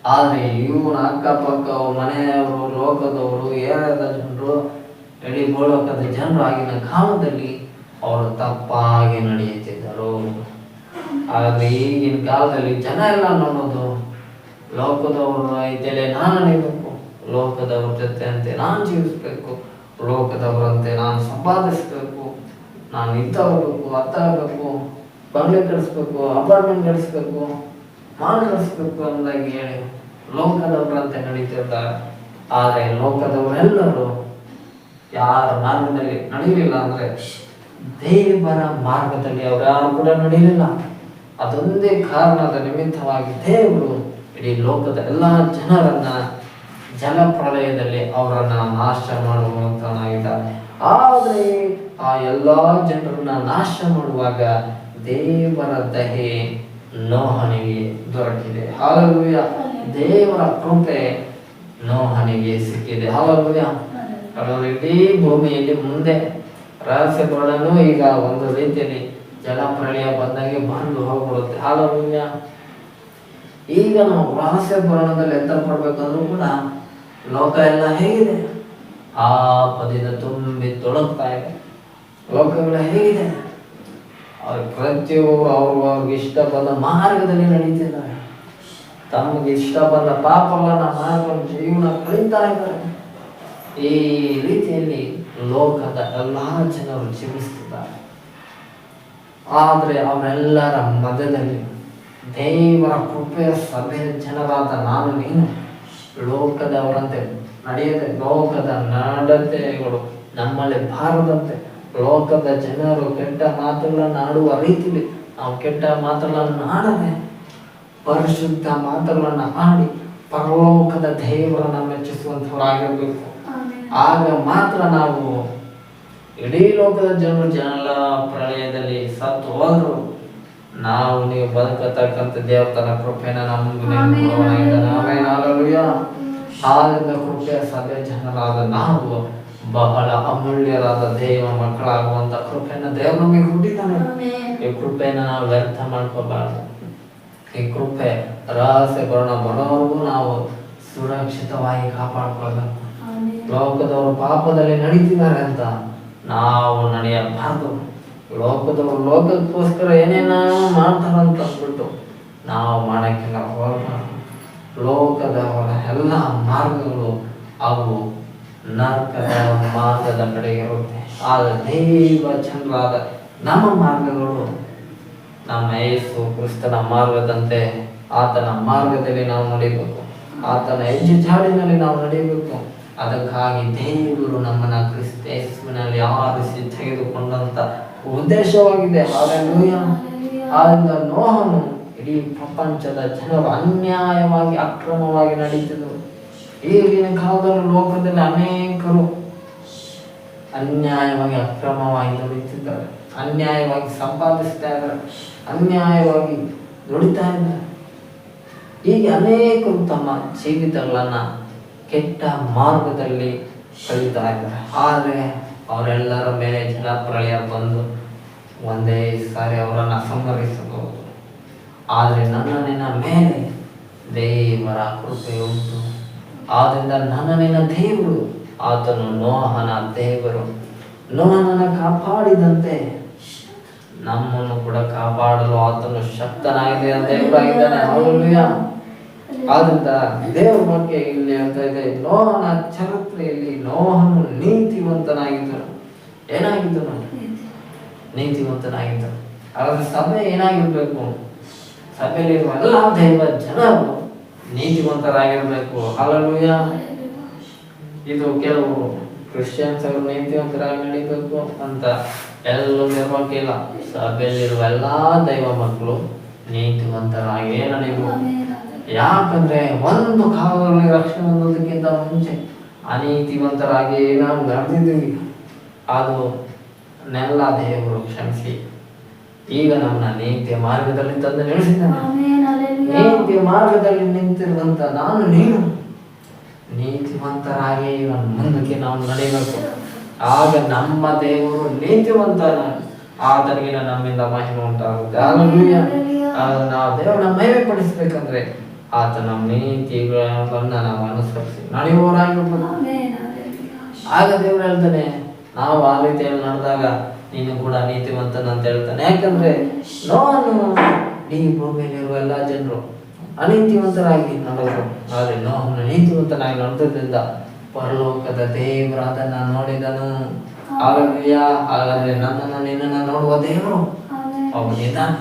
ಆದ್ರೆ ಇವನ ಅಕ್ಕಪಕ್ಕ ಮನೆಯವರು, ಲೋಕದವರು, ಏರಿಯಾದ ಜನರು, ಇಡೀ ಭೂಲೋಕದ ಜನರು ಆಗಿನ ಕಾಲದಲ್ಲಿ ಅವರು ತಪ್ಪಾಗಿ ನಡೆಯುತ್ತಿದ್ದರು. ಆದ್ರೆ ಈಗಿನ ಕಾಲದಲ್ಲಿ ಜನ ಎಲ್ಲ ನೋಡೋದು ಲೋಕದವರು ಇದೆಲ್ಲ ನಾನು ನಡಿಬೇಕು, ಲೋಕದವ್ರ ಜೊತೆ ಅಂತೆ ನಾನು ಜೀವಿಸ್ಬೇಕು, ಲೋಕದವರಂತೆ ನಾನು ಸಂಪಾದಿಸ್ಬೇಕು, ನಾನು ಇದ್ದಾಗಬೇಕು, ಅತ್ತಾಗಬೇಕು, ಬಂಗ್ಲೆ ಕಳಿಸ್ಬೇಕು, ಅಪಾರ್ಟ್ಮೆಂಟ್ ಕಳಿಸ್ಬೇಕು, ಮಾಲ್ ಕಳಿಸ್ಬೇಕು ಅಂದಾಗಿ ಹೇಳಿ ಲೋಕದವರಂತೆ ನಡೀತಿರ್ತಾರೆ. ಆದರೆ ಲೋಕದವರೆಲ್ಲರೂ ಯಾರ ಮಾರ್ಗದಲ್ಲಿ ನಡೆಯಲಿಲ್ಲ ಅಂದ್ರೆ ದೇವರ ಮಾರ್ಗದಲ್ಲಿ ಅವರು ಯಾರು ಕೂಡ ನಡೆಯಲಿಲ್ಲ. ಅದೊಂದೇ ಕಾರಣದ ನಿಮಿತ್ತವಾಗಿ ದೇವರು ಇಡೀ ಲೋಕದ ಎಲ್ಲಾ ಜನರನ್ನ ಜಲಪ್ರಳಯದಲ್ಲಿ ಅವರನ್ನ ನಾಶ ಮಾಡುವಂತನಾಗಿದ್ದಾನೆ. ಆದ್ರೆ ಆ ಎಲ್ಲಾ ಜನರನ್ನ ನಾಶ ಮಾಡುವಾಗ ದೇವರ ದಯೆ ನೋಹನಿಗೆ ದೊರಕಿದೆ. ಹಲ್ಲೆಲೂಯಾ. ದೇವರ ಕೃಪೆ ನೋಹನಿಗೆ ಸಿಕ್ಕಿದೆ. ಹಲ್ಲೆಲೂಯಾ. ಇಡೀ ಭೂಮಿಯಲ್ಲಿ ಮುಂದೆ ರಹಸ್ಯಗಳನ್ನು ಈಗ ಒಂದು ರೀತಿಯಲ್ಲಿ ಜಲಪ್ರಳಯ ಬಂದಾಗೆ ಬಂದು ಹೋಗ್ಬಿಡುತ್ತೆ. ಹಾಲೆಲೂಯಾ. ಈಗ ನಾವು ರಹಸ್ಯ ಪುರಾಣದಲ್ಲಿ ಎತ್ತರ ಪಡ್ಬೇಕಂದ್ರೂ ಕೂಡ ಲೋಕ ಎಲ್ಲ ಹೇಗಿದೆ, ಪಾಪದಿಂದ ತುಂಬಿ ತೊಡಗ್ತಾ ಇದೆ. ಲೋಕಗಳು ಹೇಗಿದೆ, ಅವ್ರ ಪ್ರತಿಯೊಬ್ಬರು ಅವ್ರಿಗೆ ಇಷ್ಟ ಬಂದ ಮಾರ್ಗದಲ್ಲಿ ನಡೀತಿದ್ದಾರೆ. ತಮಗೆ ಇಷ್ಟ ಬಂದ ಪಾಪಗಳನ್ನ ಮಾಡ್ಕೊಂಡು ಜೀವನ ಕಳೀತಾ ಇದ್ದಾರೆ. ಈ ರೀತಿಯಲ್ಲಿ ಲೋಕದ ಎಲ್ಲಾ ಜನರು ಜೀವಿಸ್ತಿದ್ದಾರೆ. ಆದ್ರೆ ಅವರೆಲ್ಲರ ಮಧ್ಯದಲ್ಲಿ ದೇವರ ಕೃಪೆಯ ಸಭೆಯ ಜನರಾದ ನಾನು ನೀನು ಲೋಕದವರಂತೆ ನಡೆಯದೆ, ಲೋಕದ ನಡತೆಗಳು ನಮ್ಮಲ್ಲಿ ಬಾರದಂತೆ, ಲೋಕದ ಜನರು ಕೆಟ್ಟ ಮಾತುಗಳನ್ನು ಆಡುವ ರೀತಿಯಲ್ಲಿ ನಾವು ಕೆಟ್ಟ ಮಾತುಗಳನ್ನು ಆಡದೆ ಪರಿಶುದ್ಧ ಮಾತುಗಳನ್ನು ಆಡಿ ಪರಲೋಕದ ದೇವರನ್ನ ಮೆಚ್ಚಿಸುವಂಥವರಾಗಿರ್ಬೇಕು. ಆಗ ಮಾತ್ರ ನಾವು ಇಡೀ ಲೋಕದ ಜನರು ಜಲ ಪ್ರಳಯದಲ್ಲಿ ಸತ್ತು ಹೋದ್ರು ನಾವು ನೀವು ಬದುಕತಕ್ಕಂಥ ದೇವರ ತನ್ನ ಕೃಪೆನ ನಮಗೆ ಆದ್ರಿಂದ ಕೃಪೆಯ ಸಭೆ ಜನರಾದ ನಾವು ಬಹಳ ಅಮೂಲ್ಯರಾದ ದೇವ ಮಕ್ಕಳಾಗುವಂತ ಕೃಪೆನ ದೇವರು ನಮಗೆ ಕೊಟ್ಟಿದ್ದಾನೆ. ಈ ಕೃಪೆನ ನಾವು ವ್ಯರ್ಥ ಮಾಡ್ಕೋಬಾರ್ದು. ಈ ಕೃಪೆ ರಹಸ್ಯ ಬರೋವರೆಗೂ ನಾವು ಸುರಕ್ಷಿತವಾಗಿ ಕಾಪಾಡ್ಕೊಳ್ಬೇಕು. ಲೋಕದವರು ಪಾಪದಲ್ಲಿ ನಡೀತಿದ್ದಾರೆ ಅಂತ ನಾವು ನಡೆಯಬಾರ್ದು. ಲೋಕದವರು ಲೋಕಕ್ಕೋಸ್ಕರ ಏನೇನೋ ಮಾಡ್ತಾರಂತ ಅಂದ್ಬಿಟ್ಟು ನಾವು ಮಾಡಕ್ಕೆಲ್ಲ ಹೋಗಬಾರ್ದು. ಲೋಕದವರ ಎಲ್ಲ ಮಾರ್ಗಗಳು ಅವು ನರಕದ ಮಾರ್ಗದ ಕಡೆಗೆ ಇರುತ್ತೆ. ಆದರೆ ದೈವ ಚಂದ್ರಾದ ನಮ್ಮ ಮಾರ್ಗಗಳು ನಮ್ಮ ಯೇಸು ಕ್ರಿಸ್ತನ ಮಾರ್ಗದಂತೆ ಆತನ ಮಾರ್ಗದಲ್ಲಿ ನಾವು ನಡೀಬೇಕು. ಆತನ ಹೆಜ್ಜೆ ಜಾಡಿನಲ್ಲಿ ನಾವು ನಡೀಬೇಕು. ಅದಕ್ಕಾಗಿ ದೇವರು ನಮ್ಮನ್ನ ಕ್ರಿಸ್ತ ಯೇಸುವಿನಲ್ಲಿ ಆರಿಸಿ ತೆಗೆದುಕೊಂಡಂತ ಉದ್ದೇಶವಾಗಿದೆ. ಹಾಲೆಲೂಯಾ. ಆದ್ದರಿಂದ ನೋಹನು ಇಡೀ ಪ್ರಪಂಚದ ಜನರು ಅನ್ಯಾಯವಾಗಿ ಅಕ್ರಮವಾಗಿ ನಡೀತಿದ್ರು. ಈಗಿನ ಕಾಲದಲ್ಲಿ ಲೋಕದಲ್ಲಿ ಅನೇಕರು ಅನ್ಯಾಯವಾಗಿ ಅಕ್ರಮವಾಗಿ ದುಡಿತಿದ್ದಾರೆ, ಅನ್ಯಾಯವಾಗಿ ಸಂಪಾದಿಸ್ತಾ ಇದ್ದಾರೆ, ಅನ್ಯಾಯವಾಗಿ ದುಡಿತಾ ಇದ್ದಾರೆ. ಹೀಗೆ ಅನೇಕರು ತಮ್ಮ ಜೀವಿತಗಳನ್ನ ಕೆಟ್ಟ ಮಾರ್ಗದಲ್ಲಿ ಕಳೀತಾ ಇದ್ದಾರೆ. ಆದರೆ ಅವರೆಲ್ಲರ ಮೇಲೆ ಜಲಪ್ರಳಯ ಬಂದು ಒಂದೇ ಸಾರಿ ಅವರನ್ನು ಸಂಹರಿಸಬಹುದು. ಆದರೆ ನನ್ನ ನಿನ್ನ ಮೇಲೆ ದೇವರ ಕೃಪೆ ಉಂಟು. ಆದ್ದರಿಂದ ನನ್ನ ನಿನ್ನ ದೇವರು ಆತನು ನೋಹನ ದೇವರು. ನೋಹನನ್ನು ಕಾಪಾಡಿದಂತೆ ನಮ್ಮನ್ನು ಕೂಡ ಕಾಪಾಡಲು ಆತನು ಶಕ್ತನಾಗಿದೆ ದೇವರಾಗಿದ್ದಾನೆ. ಹಲ್ಲೆಲೂಯಾ. ಆದ್ರಿಂದ ದೇವರ ಬಗ್ಗೆ ಇಲ್ಲಿ ಹೇಳ್ತಾ ಇದೆ, ನೋಹನ ಚರಿತ್ರೆಯಲ್ಲಿ ನೋಹನು ನೀತಿವಂತನಾಗಿದ್ದನು. ಏನಾಗಿದ್ದನು? ನೀತಿವಂತನಾಗಿದ್ದನು. ಹಾಗಾದ್ರೆ ಸಭೆ ಏನಾಗಿರ್ಬೇಕು? ಸಭೆಯಲ್ಲಿರುವ ಎಲ್ಲ ದೈವ ಜನರು ನೀತಿವಂತರಾಗಿರ್ಬೇಕು. ಹಲ್ಲೆಲೂಯಾ. ಇದು ಕೆಲವು ಕ್ರಿಶ್ಚಿಯನ್ಸ್ ಅವರು ನೀತಿವಂತರಾಗಿ ನಡೀಬೇಕು ಅಂತ ಎಲ್ಲೂ ನಿರ್ವಾಕಿಲ್ಲ. ಸಭೆಯಲ್ಲಿರುವ ಎಲ್ಲಾ ದೈವ ಮಕ್ಕಳು ನೀತಿವಂತರಾಗೇ ನಡೀಬೇಕು. ಯಾಕಂದ್ರೆ ಒಂದು ಕಾಲದಲ್ಲಿ ರಕ್ಷಣೆ ಹೊಂದೋದಕ್ಕಿಂತ ಮುಂಚೆ ಅನೀತಿವಂತರಾಗಿ ನಾವು ನಡೆದಿದ್ದೀವಿ. ಅದು ನೆಲ್ಲ ದೇವರು ಕ್ಷಮಿಸಿ ಈಗ ನಮ್ಮನ್ನ ನೀತಿಯ ಮಾರ್ಗದಲ್ಲಿ ತಂದು ನಿಲ್ಲಿಸಿದ್ದಾನೆ. ನೀತಿಯ ಮಾರ್ಗದಲ್ಲಿ ನಿಂತಿರುವಂತ ನಾನು ನೀನು ನೀತಿವಂತರಾಗಿ ಮುಂದಕ್ಕೆ ನಾವು ನಡೆಯಬೇಕು. ಆಗ ನಮ್ಮ ದೇವರು ನೀತಿವಂತನ, ಆತನಿಗೆ ನಮ್ಮಿಂದ ಮಹಿಮೆ ಉಂಟಾಗುತ್ತೆ. ನಾವು ದೇವರನ್ನ ಮಹಿಮೆ ಪಡಿಸಬೇಕಂದ್ರೆ ಆತನ ನೀತಿಗಳನ್ನ ನಾವು ಅನುಸರಿಸಿ ನಡೆಯುವವರಾಗಿರ್ಬೇಕು. ಆಗ ದೇವರು ಹೇಳ್ತಾನೆ, ನಾವು ಆ ರೀತಿಯಲ್ಲಿ ನಡೆದಾಗ ನೀನು ಕೂಡ ನೀತಿವಂತನ ಅಂತ ಹೇಳ್ತಾನೆ. ಯಾಕಂದ್ರೆ ನೋವನ್ನು ಈ ಭೂಮಿಯಲ್ಲಿರುವ ಎಲ್ಲ ಜನರು ಅನೀತಿವಂತರಾಗಿ ನಡೆದರು. ಆದರೆ ನೋವನ್ನು ನೀತಿವಂತನಾಗಿ ನಡೆದ್ರಿಂದ ಪರಲೋಕದ ದೇವರು ಅದನ್ನ ನೋಡಿದನು. ಹಾಗಾದ್ರೆ ನನ್ನನ್ನು ನಿನ್ನನ್ನು ನೋಡುವ ದೇವರು ಅವನಿದ್ದಾನೆ.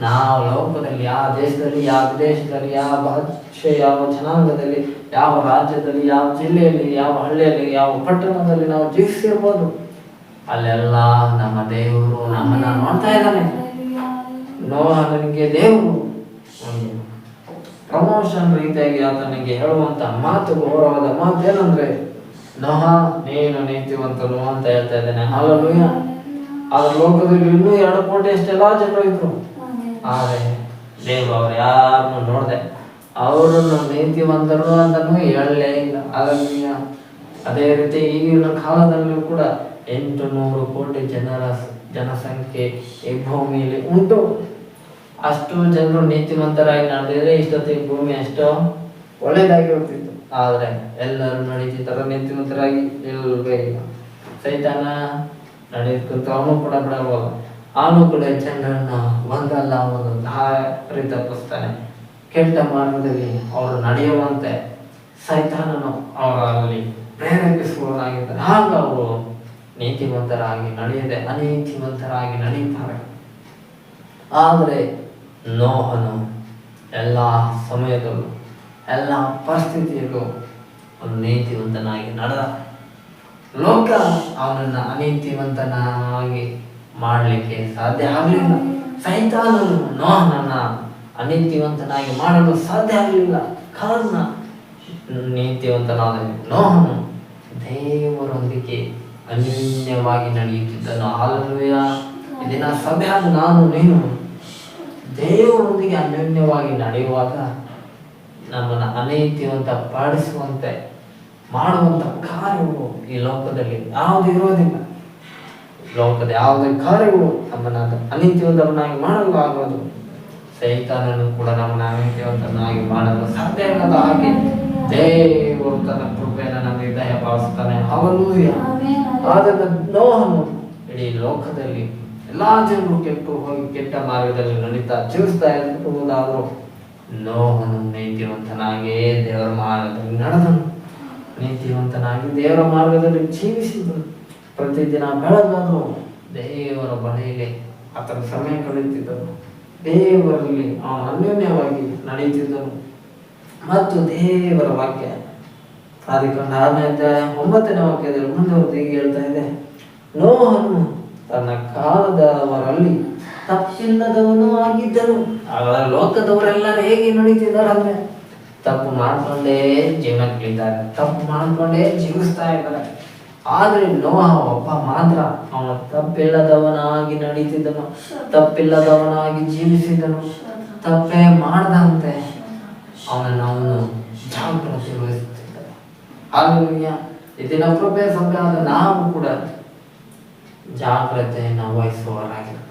ನಾವು ಲೋಕದಲ್ಲಿ ಯಾವ ದೇಶದಲ್ಲಿ, ಯಾವ ವಿದೇಶದಲ್ಲಿ, ಯಾವ ಭಾಷೆ, ಯಾವ ಜನಾಂಗದಲ್ಲಿ, ಯಾವ ರಾಜ್ಯದಲ್ಲಿ, ಯಾವ ಜಿಲ್ಲೆಯಲ್ಲಿ, ಯಾವ ಹಳ್ಳಿಯಲ್ಲಿ, ಯಾವ ಪಟ್ಟಣದಲ್ಲಿ ನಾವು ಜೀವಿಸಿರ್ಬೋದು, ಅಲ್ಲೆಲ್ಲ ನಮ್ಮ ದೇವರು ನಮ್ಮನ್ನ ನೋಡ್ತಾ ಇದ್ದಾನೆ. ನೋಹನಿಗೆ ದೇವರು ಒಂದು ಪ್ರಮೋಷನ್ ರೀತಿಯಾಗಿ ಆತನಿಗೆ ಹೇಳುವಂತ ಮಾತು, ಗೌರವದ ಮಾತು ಏನಂದ್ರೆ, ನೋಹ ನೀನು ನೀತಿವಂತನು ಅಂತ ಹೇಳ್ತಾ ಇದ್ದಾನೆ. ಹಲ್ಲೆಲೂಯಾ. ಆದ್ರೆ ಲೋಕದಲ್ಲಿ ಇನ್ನೂ 2 ಕೋಟಿ ಅಷ್ಟೆಲ್ಲ ಜನರು ಇದ್ರು. ಆದರೆ ದೇವರು ಅವ್ರು ಯಾರನ್ನು ನೋಡ್ದೆ ಅವರನ್ನು ನೀತಿವಂತರು ಅಂತನೂ ಹೇಳಲೇ ಇಲ್ಲ. ಅದೇ ರೀತಿ ಈಗಿನ ಕಾಲದಲ್ಲೂ ಕೂಡ 800 ಕೋಟಿ ಜನರ ಜನಸಂಖ್ಯೆ ಈ ಭೂಮಿಯಲ್ಲಿ ಉಂಟು. ಅಷ್ಟು ಜನರು ನೀತಿವಂತರಾಗಿ ನಡೆದಿದ್ರೆ ಇಷ್ಟೊತ್ತಿಗೆ ಭೂಮಿ ಎಷ್ಟೋ ಒಳ್ಳೇದಾಗಿರ್ತಿತ್ತು. ಆದರೆ ಎಲ್ಲರೂ ನಡೀತಿದ್ದಾರೆ ನೀತಿವಂತರಾಗಿ ಇಲ್ಲವೇ ಇಲ್ಲ. ಸೈತಾನ ನಡೆಯುತ್ತ ಅವನು ಕೂಡ ಬಿಡಬಹುದು. ಅವನು ಕೂಡ ಜನರನ್ನ ಒಂದಲ್ಲ ಒಂದು ದಾರಿ ತಪ್ಪಿಸ್ತಾನೆ. ಕೆಟ್ಟ ಮಾರ್ಗದಲ್ಲಿ ಅವರು ನಡೆಯುವಂತೆ ಸೈತಾನನು ಅವರಲ್ಲಿ ಪ್ರೇರೇಪಿಸುವವನಾಗಿದ್ದಾನೆ. ಆಗ ಅವರು ನೀತಿವಂತರಾಗಿ ನಡೆಯದೆ ಅನೀತಿವಂತರಾಗಿ ನಡೆಯುತ್ತಾರೆ. ಆದರೆ ನೋಹನು ಎಲ್ಲ ಸಮಯದಲ್ಲೂ ಎಲ್ಲ ಪರಿಸ್ಥಿತಿಯಲ್ಲೂ ಒಂದು ನೀತಿವಂತನಾಗಿ ನಡೆದ. ಲೋಕ ಅವನನ್ನು ಅನೀತಿವಂತನಾಗಿ ಮಾಡಲಿಕ್ಕೆ ಸಾಧ್ಯ ಆಗಲಿಲ್ಲ. ಸೈತಾನನು ನೋಹನನ್ನ ಅನೀತಿವಂತನಾಗಿ ಮಾಡಲು ಸಾಧ್ಯ ಆಗಲಿಲ್ಲ. ಕಾರಣ ನೀತಿವಂತನಾದ ನೋಹನು ದೇವರೊಂದಿಗೆ ಅನ್ಯೋನ್ಯವಾಗಿ ನಡೆಯುತ್ತಿದ್ದನು. ಹಲ್ಲೆಲೂಯ. ಇದನ್ನ ಸಭೆಯಾದ ನಾನು ನೀನು ದೇವರೊಂದಿಗೆ ಅನ್ಯೋನ್ಯವಾಗಿ ನಡೆಯುವಾಗ ನಮ್ಮನ್ನು ಅನೀತಿವಂತ ಪಾಡಿಸುವಂತೆ ಮಾಡುವಂಥ ಕಾರ್ಯಗಳು ಈ ಲೋಕದಲ್ಲಿ ಯಾವುದು ಇರೋದಿಲ್ಲ. ಲೋಕದ ಯಾವುದೇ ಕಾರ್ಯಗಳು ನಮ್ಮನ್ನು ಅನೀತಿವಂತರನ್ನಾಗಿ ಮಾಡಲು ಆಗೋದು. ಸೈತಾನನು ಕೂಡ ನಮ್ಮನ್ನು ಅನೀತಿವಂತರನ್ನಾಗಿ ಮಾಡಲು ಸಾಧ್ಯ ಇಲ್ಲದ ಹಾಗೆ ದೇವರು ತನ್ನ ಕೃಪೆಯನ್ನು ನಮಗೆ ದಯಪಾಲಿಸುತ್ತಾನೆ. ಹಲ್ಲೆಲೂಯ. ಆದ್ದರಿಂದ ನೋಹನು ಇಡೀ ಲೋಕದಲ್ಲಿ ಎಲ್ಲಾ ಜನರು ಕೆಟ್ಟು ಹೋಗಿ ಕೆಟ್ಟ ಮಾರ್ಗದಲ್ಲಿ ನಡೀತಾ ಜೀವಿಸ್ತಾ ಇರುವುದಾದರೂ ನೋಹನು ನೀತಿವಂತನಾಗೇ ದೇವರ ಮಾರ್ಗದಲ್ಲಿ ನಡೆದನು. ನೀತಿವಂತನಾಗಿ ದೇವರ ಮಾರ್ಗದಲ್ಲಿ ಜೀವಿಸಿದನು. ಪ್ರತಿದಿನ ಬೆಳಗಾದರೂ ದೇವರ ಬಳಿಯಲ್ಲಿ ಆತನ ಸಮಯ ಕಳೆಯುತ್ತಿದ್ದನು. ದೇವರಲ್ಲಿ ಅವನು ಅನ್ಯೋನ್ಯವಾಗಿ ನಡೆಯುತ್ತಿದ್ದನು. ಮತ್ತು ದೇವರ ವಾಕ್ಯ ಆದಿಕಾಂಡ 9ನೇ ವಾಕ್ಯದಲ್ಲಿ ಮುಂದುವರೆದು ಹೀಗೆ ಹೇಳ್ತಾ ಇದೆ, ನೋಹನು ತನ್ನ ಕಾಲದವರಲ್ಲಿ ತಪ್ಪಿಲ್ಲದವನು ಆಗಿದ್ದನು. ಆಗ ಲೋಕದವರೆಲ್ಲರೂ ಹೇಗೆ ನಡೀತಿದ್ದಾರೆ ಅಂದ್ರೆ ತಪ್ಪು ಮಾಡ್ಕೊಂಡೇ ಜೀವನ ಕಳೀತಾರೆ, ತಪ್ಪು ಮಾಡ್ಕೊಂಡೇ ಜೀವಿಸ್ತಾ ಇದ್ದಾರೆ. ಆದ್ರೆ ನೋಹ ಒಬ್ಬ ಮಾತ್ರ ಅವನು ತಪ್ಪಿಲ್ಲದವನಾಗಿ ನಡೀತಿದ್ದನು, ತಪ್ಪಿಲ್ಲದವನಾಗಿ ಜೀವಿಸಿದನು. ತಪ್ಪೇ ಮಾಡದಂತೆ ಅವನು ಜಾಗೃತಿ ವಹಿಸುತ್ತಿದ್ದ. ಹಾಲೆಲೂಯ. ಇದನ್ನ ಕೃಪೆ ಸಂಘದ ನಾವು ಕೂಡ ಜಾಗ್ರತೆಯನ್ನು ವಹಿಸುವವರಾಗಿರ್ಬೇಕು.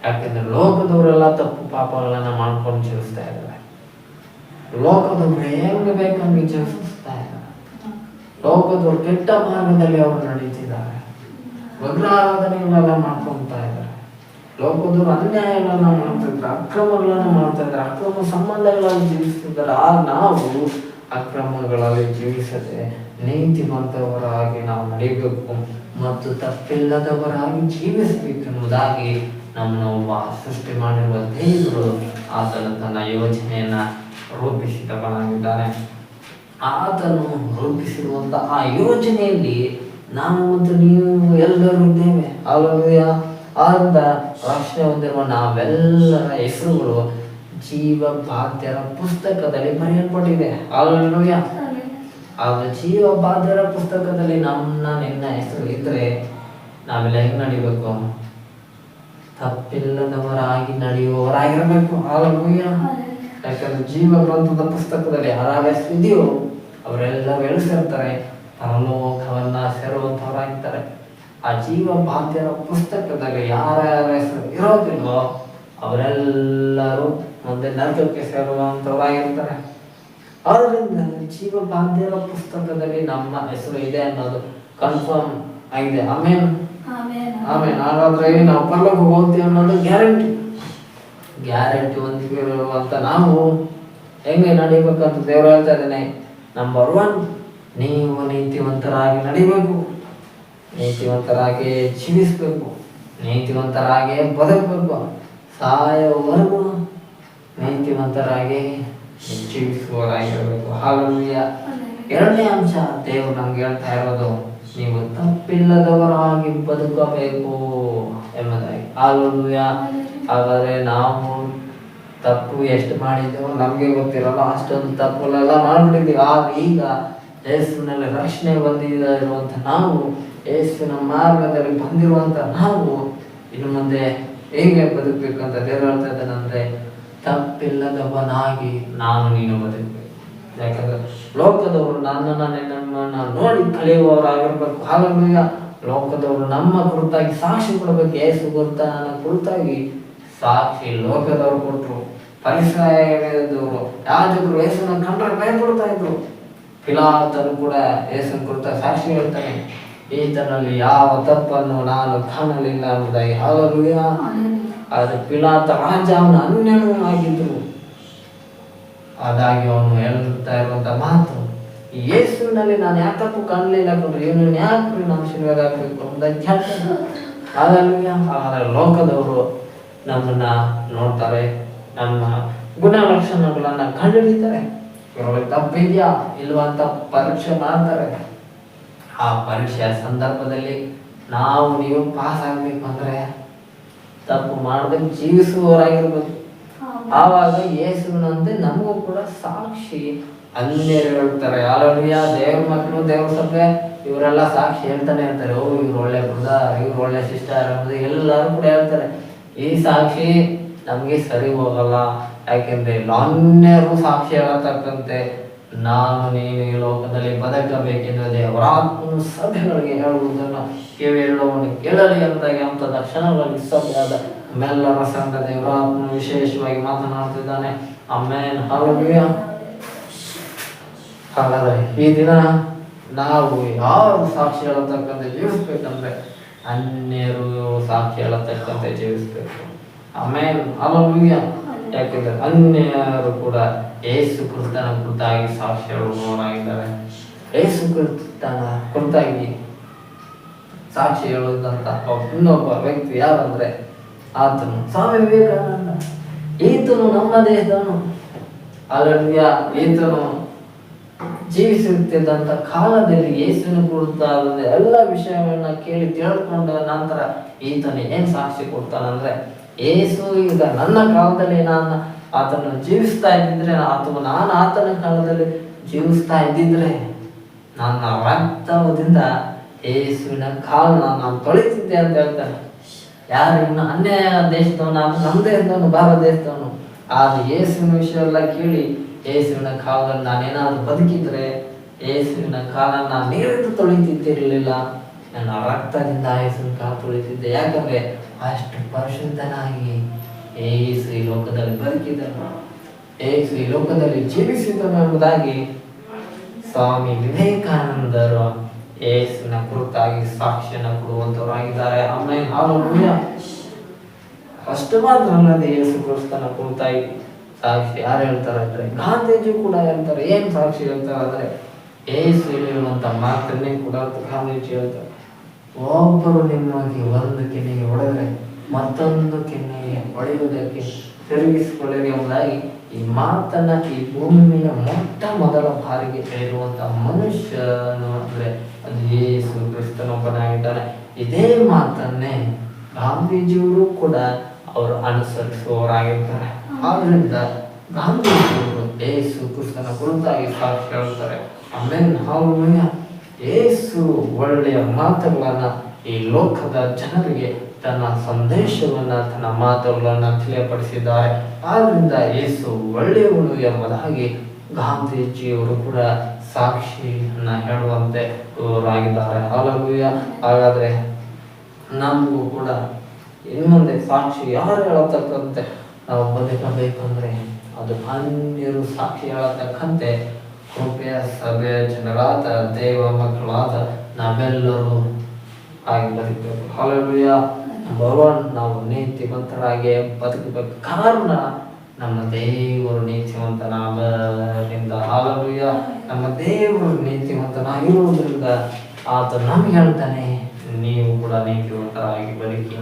ಯಾಕೆಂದ್ರೆ ಲೋಕದವರೆಲ್ಲ ತಪ್ಪು ಪಾಪಗಳನ್ನ ಮಾಡ್ಕೊಂಡು ಜೀವಿಸ್ತಾ ಇದ್ದಾರೆ. ಲೋಕದವರು ಹೆಂಗ್ ಬೇಕಂಗೆ ಜೀವಿಸ್ತಾ ಇದ್ದಾರೆ. ಲೋಕದವರು ಕೆಟ್ಟ ಮಾರ್ಗದಲ್ಲಿ ಅವರು ನಡೀತಿದ್ದಾರೆ. ವಿಗ್ರಹಾರಾಧನೆಗಳೆಲ್ಲ ಮಾಡ್ಕೊಂತಾ ಇದ್ದಾರೆ. ಲೋಕದವರು ಅನ್ಯಾಯಗಳನ್ನ ಮಾಡ್ತಿದ್ದಾರೆ, ಅಕ್ರಮಗಳನ್ನು ಮಾಡ್ತಾ ಇದ್ದಾರೆ, ಅಕ್ರಮ ಸಂಬಂಧಗಳಲ್ಲಿ ಜೀವಿಸ್ತಿದ್ದಾರೆ. ಆಗ ನಾವು ಅಕ್ರಮಗಳಲ್ಲಿ ಜೀವಿಸದೆ ನೀತಿವಂತವರಾಗಿ ನಾವು ನಡೆಯಬೇಕು ಮತ್ತು ತಪ್ಪಿಲ್ಲದವರಾಗಿ ಜೀವಿಸಬೇಕೆನ್ನುವುದಾಗಿ ನಮ್ಮನ್ನು ಒಬ್ಬ ಸೃಷ್ಟಿ ಮಾಡಿರುವ ದೇವರು ಆತನು ತನ್ನ ಯೋಜನೆಯನ್ನ ರೂಪಿಸಿದವನಾಗಿದ್ದಾನೆ. ಆತನು ರೂಪಿಸಿರುವಂತ ಆ ಯೋಜನೆಯಲ್ಲಿ ನಾವು ಮತ್ತು ನೀವು ಎಲ್ಲರೂ ಇದ್ದೇವೆ. ಹಲ್ಲೆಲೂಯ. ಆದ ರಕ್ಷಣೆ ಹೊಂದಿರುವ ನಾವೆಲ್ಲರ ಹೆಸರುಗಳು ಜೀವ ಬಾಧ್ಯರ ಪುಸ್ತಕದಲ್ಲಿ ಬರೆಯಲ್ಪಟ್ಟಿದೆ. ಹಲ್ಲೆಲೂಯ. ಆಗ ಜೀವ ಬಾಧ್ಯರ ಪುಸ್ತಕದಲ್ಲಿ ನಿನ್ನ ಹೆಸರು ಇದ್ರೆ ನಾವೆಲ್ಲ ಹೆಂಗ್ ನಡಿಬೇಕು? ತಪ್ಪಿಲ್ಲದವರಾಗಿ ನಡೆಯುವವರಾಗಿರಬೇಕು. ಹಲ್ಲೆಲೂಯ. ಯಾಕಂದ್ರೆ ಜೀವ ಗ್ರಂಥದ ಪುಸ್ತಕದಲ್ಲಿ ಯಾರ ಹೆಸರು ಇದೆಯೋ ಅವರೆಲ್ಲರೂ ಎಳಿಸಿರ್ತಾರೆ, ಪರಲೋಕವನ್ನ ಸೇರುವಂತವರಾಗಿರ್ತಾರೆ. ಆ ಜೀವ ಬಾಧ್ಯರ ಪುಸ್ತಕದಲ್ಲಿ ಯಾರ ಹೆಸರು ಇರೋದಿಲ್ವೋ ಅವರೆಲ್ಲರೂ ಮುಂದೆ ನರಕಕ್ಕೆ ಸೇರುವಂತವರಾಗಿರ್ತಾರೆ. ಆದ್ರಿಂದ ಜೀವ ಬಾಧ್ಯರ ಪುಸ್ತಕದಲ್ಲಿ ನಮ್ಮ ಹೆಸರು ಇದೆ ಅನ್ನೋದು ಕನ್ಫರ್ಮ್ ಆಗಿದೆ. ಆಮೇನ್ ಆಮೇನ್. ಹಾಗಾದ್ರೆ ನಾವು ಪರಲೋಕಕ್ಕೆ ಹೋಗ್ತೀವಿ ಅನ್ನೋದು ಗ್ಯಾರಂಟಿ ಹೊಂದಿರುವಂತ ನಾವು ಹೆಂಗೆ ನಡಿಬೇಕಂತ ದೇವರು ಹೇಳ್ತಾ ಇದ್ದಾನೆ. ನಂಬರ್ 1, ನೀವು ನೀತಿವಂತರಾಗಿ ನಡಿಬೇಕು, ನೀತಿವಂತರಾಗಿ ಜೀವಿಸ್ಬೇಕು, ನೀತಿವಂತರಾಗಿ ಬದುಕಬೇಕು, ಸಾಯೋವರೆಗೂ ನೀತಿವಂತರಾಗಿ ಜೀವಿಸುವವರಾಗಿರಬೇಕು. ಹಲ್ಲೆಲೂಯ. 2ನೇ ಅಂಶ ದೇವರು ನಮ್ಗೆ ಹೇಳ್ತಾ ಇರೋದು, ನೀವು ತಪ್ಪಿಲ್ಲದವರಾಗಿ ಬದುಕಬೇಕು ಎಂಬುದಾಗಿ. ಹಲ್ಲೆಲೂಯ. ಹಾಗಾದ್ರೆ ನಾವು ತಪ್ಪು ಎಷ್ಟು ಮಾಡಿದ್ದೇವೋ ನಮಗೆ ಗೊತ್ತಿರಲ್ಲ, ಅಷ್ಟೊಂದು ತಪ್ಪುಗಳೆಲ್ಲ ಮಾಡ್ಬಿಟ್ಟಿದ್ದೀವಿ. ಆದ್ರೆ ಈಗ ಯೇಸುವಿನಲ್ಲಿ ರಕ್ಷಣೆ ಬಂದಿರುವಂತ ನಾವು, ಯೇಸುವಿನ ಮಾರ್ಗದಲ್ಲಿ ಬಂದಿರುವಂತ ನಾವು ಇನ್ನು ಮುಂದೆ ಹೇಗೆ ಬದುಕಬೇಕಂತ ದೇವರು ಹೇಳ್ತಾ ಇದ್ದಾನಂದ್ರೆ, ತಪ್ಪಿಲ್ಲದವನಾಗಿ ನೀನು ಬದುಕಬೇಕು. ಯಾಕಂದ್ರೆ ಲೋಕದವರು ನನ್ನನ್ನು ನೋಡಿ ಕಲಿಯುವವರಾಗಿರ್ಬೇಕು. ಹಲ್ಲೆಲೂಯ. ಲೋಕದವರು ನಮ್ಮ ಕುರಿತಾಗಿ ಸಾಕ್ಷಿ ಕೊಡಬೇಕು. ಯೇಸು ಕುರಿತಾಗಿ ಸಾಕ್ಷಿ ಲೋಕದವರು ಕೊಟ್ಟರು. ಪರಿಸರದವರು ಯಾಜಕರು ಯೇಸುವನ್ನು ಕಂಡ್ರೆ ಭಯಪಡ್ತಾ ಇದ್ರು. ಪಿಲಾತನು ಕೂಡ ಯೇಸುವಿನ ಕುರಿತಾಗಿ ಸಾಕ್ಷಿ ಹೇಳ್ತಾನೆ, ಈತನಲ್ಲಿ ಯಾವ ತಪ್ಪನ್ನು ನಾನು ಕಾಣಲಿಲ್ಲ ಎಂಬುದಾಗಿ. ಹಲ್ಲೆಲೂಯಾ. ಆದರೆ ಪಿಲಾತ ರಾಜ ಅವನು ಅನ್ಯನೂ ಆಗಿದ್ರು. ಆದಾಗಿ ಅವನು ಹೇಳ್ತಾ ಇರುವಂತ ಮಾತು, ಯೇಸುವಿನಲ್ಲಿ ನಾನು ಯಾಕೆ ತಪ್ಪು ಕಾಣಲಿಲ್ಲ ಕಂಡ್ರೆ ಇವನನ್ನು ಯಾಕೆ ನಾವು ಶಿಲುಬೆಗೆ ಹಾಕಬೇಕು ಅಂತ ಹೇಳ್ತಾನೆ. ಆದರೆ ಲೋಕದವರು ನಮ್ಮನ್ನ ನೋಡ್ತಾರೆ, ನಮ್ಮ ಗುಣಲಕ್ಷಣಗಳನ್ನ ಕಂಡುಹಿಡಿತಾರೆ. ಇವರಲ್ಲಿ ತಪ್ಪಿದ್ಯಾ ಇಲ್ವಾ ಅಂತ ಪರೀಕ್ಷೆ ಮಾಡ್ತಾರೆ. ಆ ಪರೀಕ್ಷೆಯ ಸಂದರ್ಭದಲ್ಲಿ ನೀವು ಪಾಸ್ ಆಗ್ಬೇಕು ಅಂದ್ರೆ ತಪ್ಪು ಮಾಡದೆ ಜೀವಿಸುವವರಾಗಿರ್ಬೇಕು. ಆವಾಗ ಯೇಸುವಿನಂತೆ ನಮಗೂ ಕೂಡ ಸಾಕ್ಷಿ ಅನ್ಯರು ಹೇಳ್ತಾರೆ. ಹಲ್ಲೆಲೂಯಾ. ದೇವ್ರ ಮಕ್ಕಳು, ದೇವ್ರ ಸಭೆ ಇವರೆಲ್ಲ ಸಾಕ್ಷಿ ಹೇಳ್ತಾನೆ ಇರ್ತಾರೆ. ಇವ್ರು ಒಳ್ಳೆ ಬ್ರದರ್, ಇವ್ರು ಒಳ್ಳೆ ಸಿಸ್ಟರ್ ಅನ್ನೋದು ಎಲ್ಲರೂ ಕೂಡ ಹೇಳ್ತಾರೆ. ಈ ಸಾಕ್ಷಿ ನಮಗೆ ಸರಿ ಹೋಗಲ್ಲ. ಯಾಕೆಂದ್ರೆ ಅನ್ಯರು ಸಾಕ್ಷಿ ಹೇಳತಕ್ಕಂತೆ ನೀನು ಈ ಲೋಕದಲ್ಲಿ ಬದುಕಬೇಕೆಂದ್ರೆ ದೇವರಾತ್ಮನು ಸಭೆಗಳಿಗೆ ಹೇಳುವುದನ್ನು ಕಿವಿಯುಳ್ಳವನು ಕೇಳಲಿ ಎಂದಾಗಿ ಅಂತ ಕ್ಷಣಗಳಲ್ಲಿ ಸಭೆಯಾದ ಮೆಲ್ಲರ ಸಂಘ ದೇವರಾತ್ಮನು ವಿಶೇಷವಾಗಿ ಮಾತನಾಡ್ತಿದ್ದಾನೆ. ಆಮೆನ್. ಹಲ್ಲೆಲೂಯಾ. ಹಾಗಾದ್ರೆ ಈ ದಿನ ನಾವು ಯಾರು ಸಾಕ್ಷಿ ಹೇಳತಕ್ಕಂತೆ ಜೀವಿಸ್ಬೇಕಂದ್ರೆ ಅನ್ಯರು ಸಾಕ್ಷಿ ಹೇಳತಕ್ಕಂತೆ ಜೀವಿಸ್ಬೇಕು. ಆಮೇಲೆ ಹಲ್ಲೆಲೂಯಾ. ಯಾಕೆಂದ್ರೆ ಅನ್ಯರು ಕೂಡ ಯೇಸು ಕ್ರಿಸ್ತನ ಕುರಿತಾಗಿ ಸಾಕ್ಷಿ ಹೇಳುವವರಾಗಿದ್ದಾರೆ. ಯೇಸು ಕ್ರಿಸ್ತನ ಕುರಿತಾಗಿ ಸಾಕ್ಷಿ ಹೇಳುವುದಂತ ಇನ್ನೊಬ್ಬ ವ್ಯಕ್ತಿ ಯಾರಂದ್ರೆ ಆತನು ಸ್ವಾಮಿ ವಿವೇಕಾನಂದ. ಈತನು ನಮ್ಮ ದೇಶದವನು. ಹಲ್ಲೆಲೂಯಾ. ಈತನು ಜೀವಿಸುತ್ತಿದ್ದಂತ ಕಾಲದಲ್ಲಿ ಯೇಸುವಿನ ಕುರಿತಾದ ಎಲ್ಲ ವಿಷಯಗಳನ್ನ ಕೇಳಿ ತಿಳ್ಕೊಂಡ ನಂತರ ಈತನು ಏನ್ ಸಾಕ್ಷಿ ಕೊಡ್ತಾನಂದ್ರೆ, ಯೇಸು ಈಗ ನನ್ನ ಕಾಲದಲ್ಲಿ ನಾನು ಆತನನ್ನು ಜೀವಿಸ್ತಾ ಇದ್ದಿದ್ರೆ ಅಥವಾ ನಾನು ಆತನ ಕಾಲದಲ್ಲಿ ಜೀವಿಸ್ತಾ ಇದ್ದಿದ್ರೆ ನನ್ನ ರಕ್ತದಿಂದ ಯೇಸುವಿನ ಕಾಲನ್ನ ನಾನು ತೊಳಿತಿದ್ದೆ ಅಂತ ಹೇಳ್ತಾನೆ. ಯಾರು ಇನ್ನು ಅನ್ಯ ದೇಶದವನು, ನಮ್ಮ ದೇಶದವನು, ಭಾರತ ದೇಶದವನು. ಆದ್ರೆ ಯೇಸುವಿನ ವಿಷಯ ಎಲ್ಲ ಕೇಳಿ ಯೇಸುವಿನ ಕಾಲದಲ್ಲಿ ನಾನೇನಾದ್ರೂ ಬದುಕಿದ್ರೆ ಯೇಸುವಿನ ಕಾಲ ನಾನು ನೀರಿದ್ದು ತೊಳಿತಿದ್ದಿರಲಿಲ್ಲ, ನನ್ನ ರಕ್ತದಿಂದ ಯೇಸುವಿನ ಕಾಲ ತೊಳಿತಿದ್ದೆ. ಯಾಕಂದ್ರೆ ಅಷ್ಟು ಪರಿಶುದ್ಧನಾಗಿ ಯೇಸು ಈ ಲೋಕದಲ್ಲಿ ಬದುಕಿದನು, ಯೇಸು ಈ ಲೋಕದಲ್ಲಿ ಜೀವಿಸಿದನು ಎಂಬುದಾಗಿ ಸ್ವಾಮಿ ವಿವೇಕಾನಂದರು ಯೇಸುವಿನ ಕುರಿತಾಗಿ ಸಾಕ್ಷಿಯನ್ನು ಕೊಡುವಂತವರಾಗಿದ್ದಾರೆ. ಆಮೇಲೆ ಹಲ್ಲೆಲೂಯಾ. ಅಷ್ಟು ಮಾತ್ರ ಅಲ್ಲದೆ ಯೇಸು ಕ್ರಿಸ್ತನ ಕುರಿತಾಗಿ ಸಾಕ್ಷಿ ಯಾರು ಹೇಳ್ತಾರೆ ಅಂದ್ರೆ ಗಾಂಧೀಜಿ ಕೂಡ ಹೇಳ್ತಾರೆ. ಏನ್ ಸಾಕ್ಷಿ ಹೇಳ್ತಾರೆ ಅಂದ್ರೆ ಯೇಸು ಹೇಳುವಂತ ಮಾತನ್ನೇ ಕೂಡ ಗಾಂಧೀಜಿ ಹೇಳ್ತಾರೆ. ಒಬ್ಬರು ನಿಮಗೆ ಒಂದು ಕೆನ್ನೆಗೆ ಹೊಡೆದ್ರೆ ಮತ್ತೊಂದು ಕೆನ್ನೆಗೆ ಹೊಡೆಯುವುದಕ್ಕೆ ತಿರುಗಿಸಿಕೊಳ್ಳಿರಿ ಎಂಬುದಾಗಿ ಈ ಮಾತನ್ನ ಈ ಭೂಮಿ ಮೇಲೆ ಮೊಟ್ಟ ಮೊದಲ ಬಾರಿಗೆ ಹೇಳಿರುವಂತ ಮನುಷ್ಯನು ಅಂದ್ರೆ ಅದು ಯೇಸು ಕ್ರಿಸ್ತನೊಬ್ಬನಾಗಿದ್ದಾನೆ. ಇದೇ ಮಾತನ್ನೇ ಗಾಂಧೀಜಿಯವರು ಕೂಡ ಅವರು ಅನುಸರಿಸುವವರಾಗಿರ್ತಾರೆ. ಆದ್ರಿಂದ ಗಾಂಧೀಜಿಯವರು ಯೇಸು ಕ್ರಿಸ್ತನ ಕುರಿತಾಗಿ ಸಾಕ್ಷಿ ಹೇಳ್ತಾರೆ. ಆಮೇಲೆ ಹಲ್ಲೆಲೂಯಾ. ಯೇಸು ಒಳ್ಳೆಯ ಮಾತುಗಳನ್ನ ಈ ಲೋಕದ ಜನರಿಗೆ ತನ್ನ ಸಂದೇಶವನ್ನ, ತನ್ನ ಮಾತುಗಳನ್ನ ತಿಳಿಯಪಡಿಸಿದ್ದಾರೆ. ಆದ್ರಿಂದ ಯೇಸು ಒಳ್ಳೆಯವನು ಎಂಬುದಾಗಿ ಗಾಂಧೀಜಿಯವರು ಕೂಡ ಸಾಕ್ಷಿಯನ್ನ ಹೇಳುವಂತೆ ಇವರಾಗಿದ್ದಾರೆ. ಹಲ್ಲೆಲೂಯಾ. ಹಾಗಾದ್ರೆ ನಮಗೂ ಕೂಡ ಇನ್ನೊಂದೇ ಸಾಕ್ಷಿ ಯಾರು ಹೇಳತಕ್ಕಂತೆ ನಾವು ಬದುಕಬೇಕಂದ್ರೆ ಅದು ಅನ್ಯರು ಸಾಕ್ಷಿ ಹೇಳತಕ್ಕಂತೆ ಕೃಪೆಯ ಸಭೆಯ ಜನರಾದ ದೇವ ಮಕ್ಕಳಾದ ನಾವೆಲ್ಲರೂ ಆಗಿ ಬದುಕಬೇಕು. ಹಲ್ಲೆಲೂಯಾ. ನಾವು ನೀತಿವಂತರಾಗಿ ಬದುಕಬೇಕು. ಕಾರಣ ನಮ್ಮ ದೇವರು ನೀತಿವಂತನಾದ್ದರಿಂದ. ಹಲ್ಲೆಲೂಯಾ. ನಮ್ಮ ದೇವರು ನೀತಿವಂತನಾಗಿರುವುದರಿಂದ ಆತ ನಮ್ಗೆ ಹೇಳ್ತಾನೆ, ನೀವು ಕೂಡ ನೀತಿವಂತರಾಗಿ ಬದುಕಿ.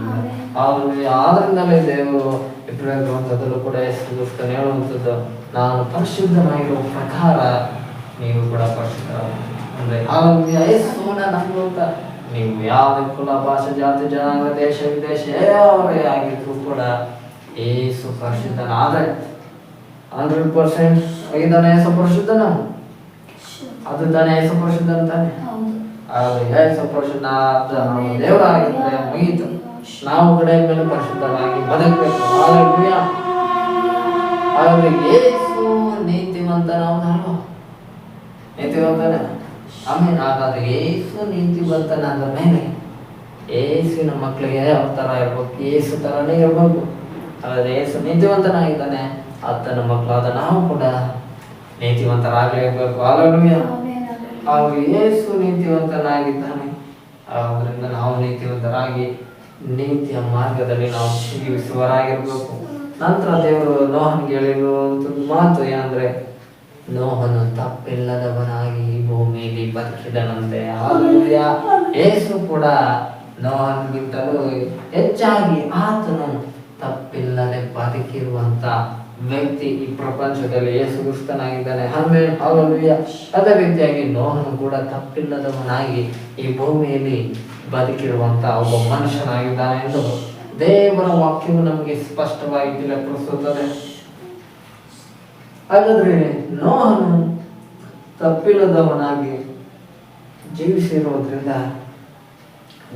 ಆದ್ರಿಂದಲೇ ದೇವರು ಇಬ್ರಿಯ ಗ್ರಂಥದಲ್ಲೂ ಕೂಡ ಹೇಳುವಂಥದ್ದು, ನಾನು ಪರಿಶುದ್ಧನಾಗಿರುವ ಪ್ರಕಾರ ನೀವು ಕೂಡ ಪರಿಶುದ್ಧ ಅಂದ್ರೆ ಯೇಸುವನ್ನ ನಂಬುವಂತ ನೀವು ಯಾವುದೇ ಕುಲ, ಭಾಷೆ, ಜಾತಿ, ಜನಾಂಗ, ದೇಶ, ವಿದೇಶ ಯಾವರೇ ಆಗಿದ್ರು ಕೂಡ ಯೇಸು ಪರಿಶುದ್ಧನಾದ್ರೆ 100% ಆಗಿದ್ದಾನೆ. ಯೇಸು ಪರಿಶುದ್ಧನ, ಅದು ತಾನೇ ಯೇಸು ಪರಿಶುದ್ಧ ಅಂತಾನೆ. ಯೇಸು ಪರಿಶುದ್ಧ ದೇವರಾಗಿದ್ರೆ ಮುಗೀತು. ನಾವು ಕಡೆ ಮೇಲೆ ಪರಿಶುದ್ಧವಾಗಿ ಬದುಕಬೇಕು. ಹಲ್ಲೆಲೂಯಾ. ಹಾಗಾದ್ರೆ ಯೇಸು ನೀತಿವಂತನವನಲ್ವ? ನೀತಿವಂತನ. ಆಮೇಲೆ ಹಾಗಾದ್ರೆ ಯೇಸು ನೀತಿವಂತನಾದ ಮೇಲೆ ಯೇಸುವಿನ ಮಕ್ಕಳಿಗೆ ಯಾವ ಥರ ಇರ್ಬೇಕು, ಯೇಸು ಥರನೇ ಇರಬೇಕು. ಹಾಗಾದರೆ ಯೇಸು ನೀತಿವಂತನಾಗಿದ್ದಾನೆ, ಆತನ ಮಕ್ಕಳಾದ ನಾವು ಕೂಡ ನೀತಿವಂತರಾಗಲೇಬೇಕು. ಹಾಲೆಲೂಯಾ. ಹಾಗೂ ಯೇಸು ನೀತಿವಂತನಾಗಿದ್ದಾನೆ, ಆದ್ದರಿಂದ ನಾವು ನೀತಿವಂತರಾಗಿ ನೀತಿಯ ಮಾರ್ಗದಲ್ಲಿ ನಾವು ಜೀವಿಸುವರಾಗಿರ್ಬೇಕು. ನಂತರ ದೇವರು ನೋಹನಿಗೆ ಹೇಳಿರುವಂಥ ಮಾತು ಏನಂದ್ರೆ, ನೋಹನು ತಪ್ಪಿಲ್ಲದವನಾಗಿ ಈ ಭೂಮಿಯಲ್ಲಿ ಬದುಕಿದನಂತೆ. ಹಾಲೆಲೂಯಾ. ಯೇಸು ಕೂಡ ನೋಹನಿಗಿಂತಲೂ ಹೆಚ್ಚಾಗಿ ಆತನು ತಪ್ಪಿಲ್ಲದೆ ಬದುಕಿರುವಂತ ವ್ಯಕ್ತಿ ಈ ಪ್ರಪಂಚದಲ್ಲಿ ಯೇಸು ಕ್ರಿಸ್ತನಾಗಿದ್ದಾನೆ. ಆಮೇಲೆ ಹಾಲೆಲೂಯಾ. ಅದೇ ರೀತಿಯಾಗಿ ನೋಹನು ಕೂಡ ತಪ್ಪಿಲ್ಲದವನಾಗಿ ಈ ಭೂಮಿಯಲ್ಲಿ ಬದುಕಿರುವಂತ ಒಬ್ಬ ಮನುಷ್ಯನಾಗಿದ್ದಾನೆ ಎಂದು ದೇವರ ವಾಕ್ಯವು ನಮಗೆ ಸ್ಪಷ್ಟವಾಗಿ ತಿಳಿಪಡಿಸುತ್ತದೆ. ಹಾಗಾದ್ರೆ ನೋಹನು ತಪ್ಪಿಲ್ಲದವನಾಗಿ ಜೀವಿಸಿರುವುದರಿಂದ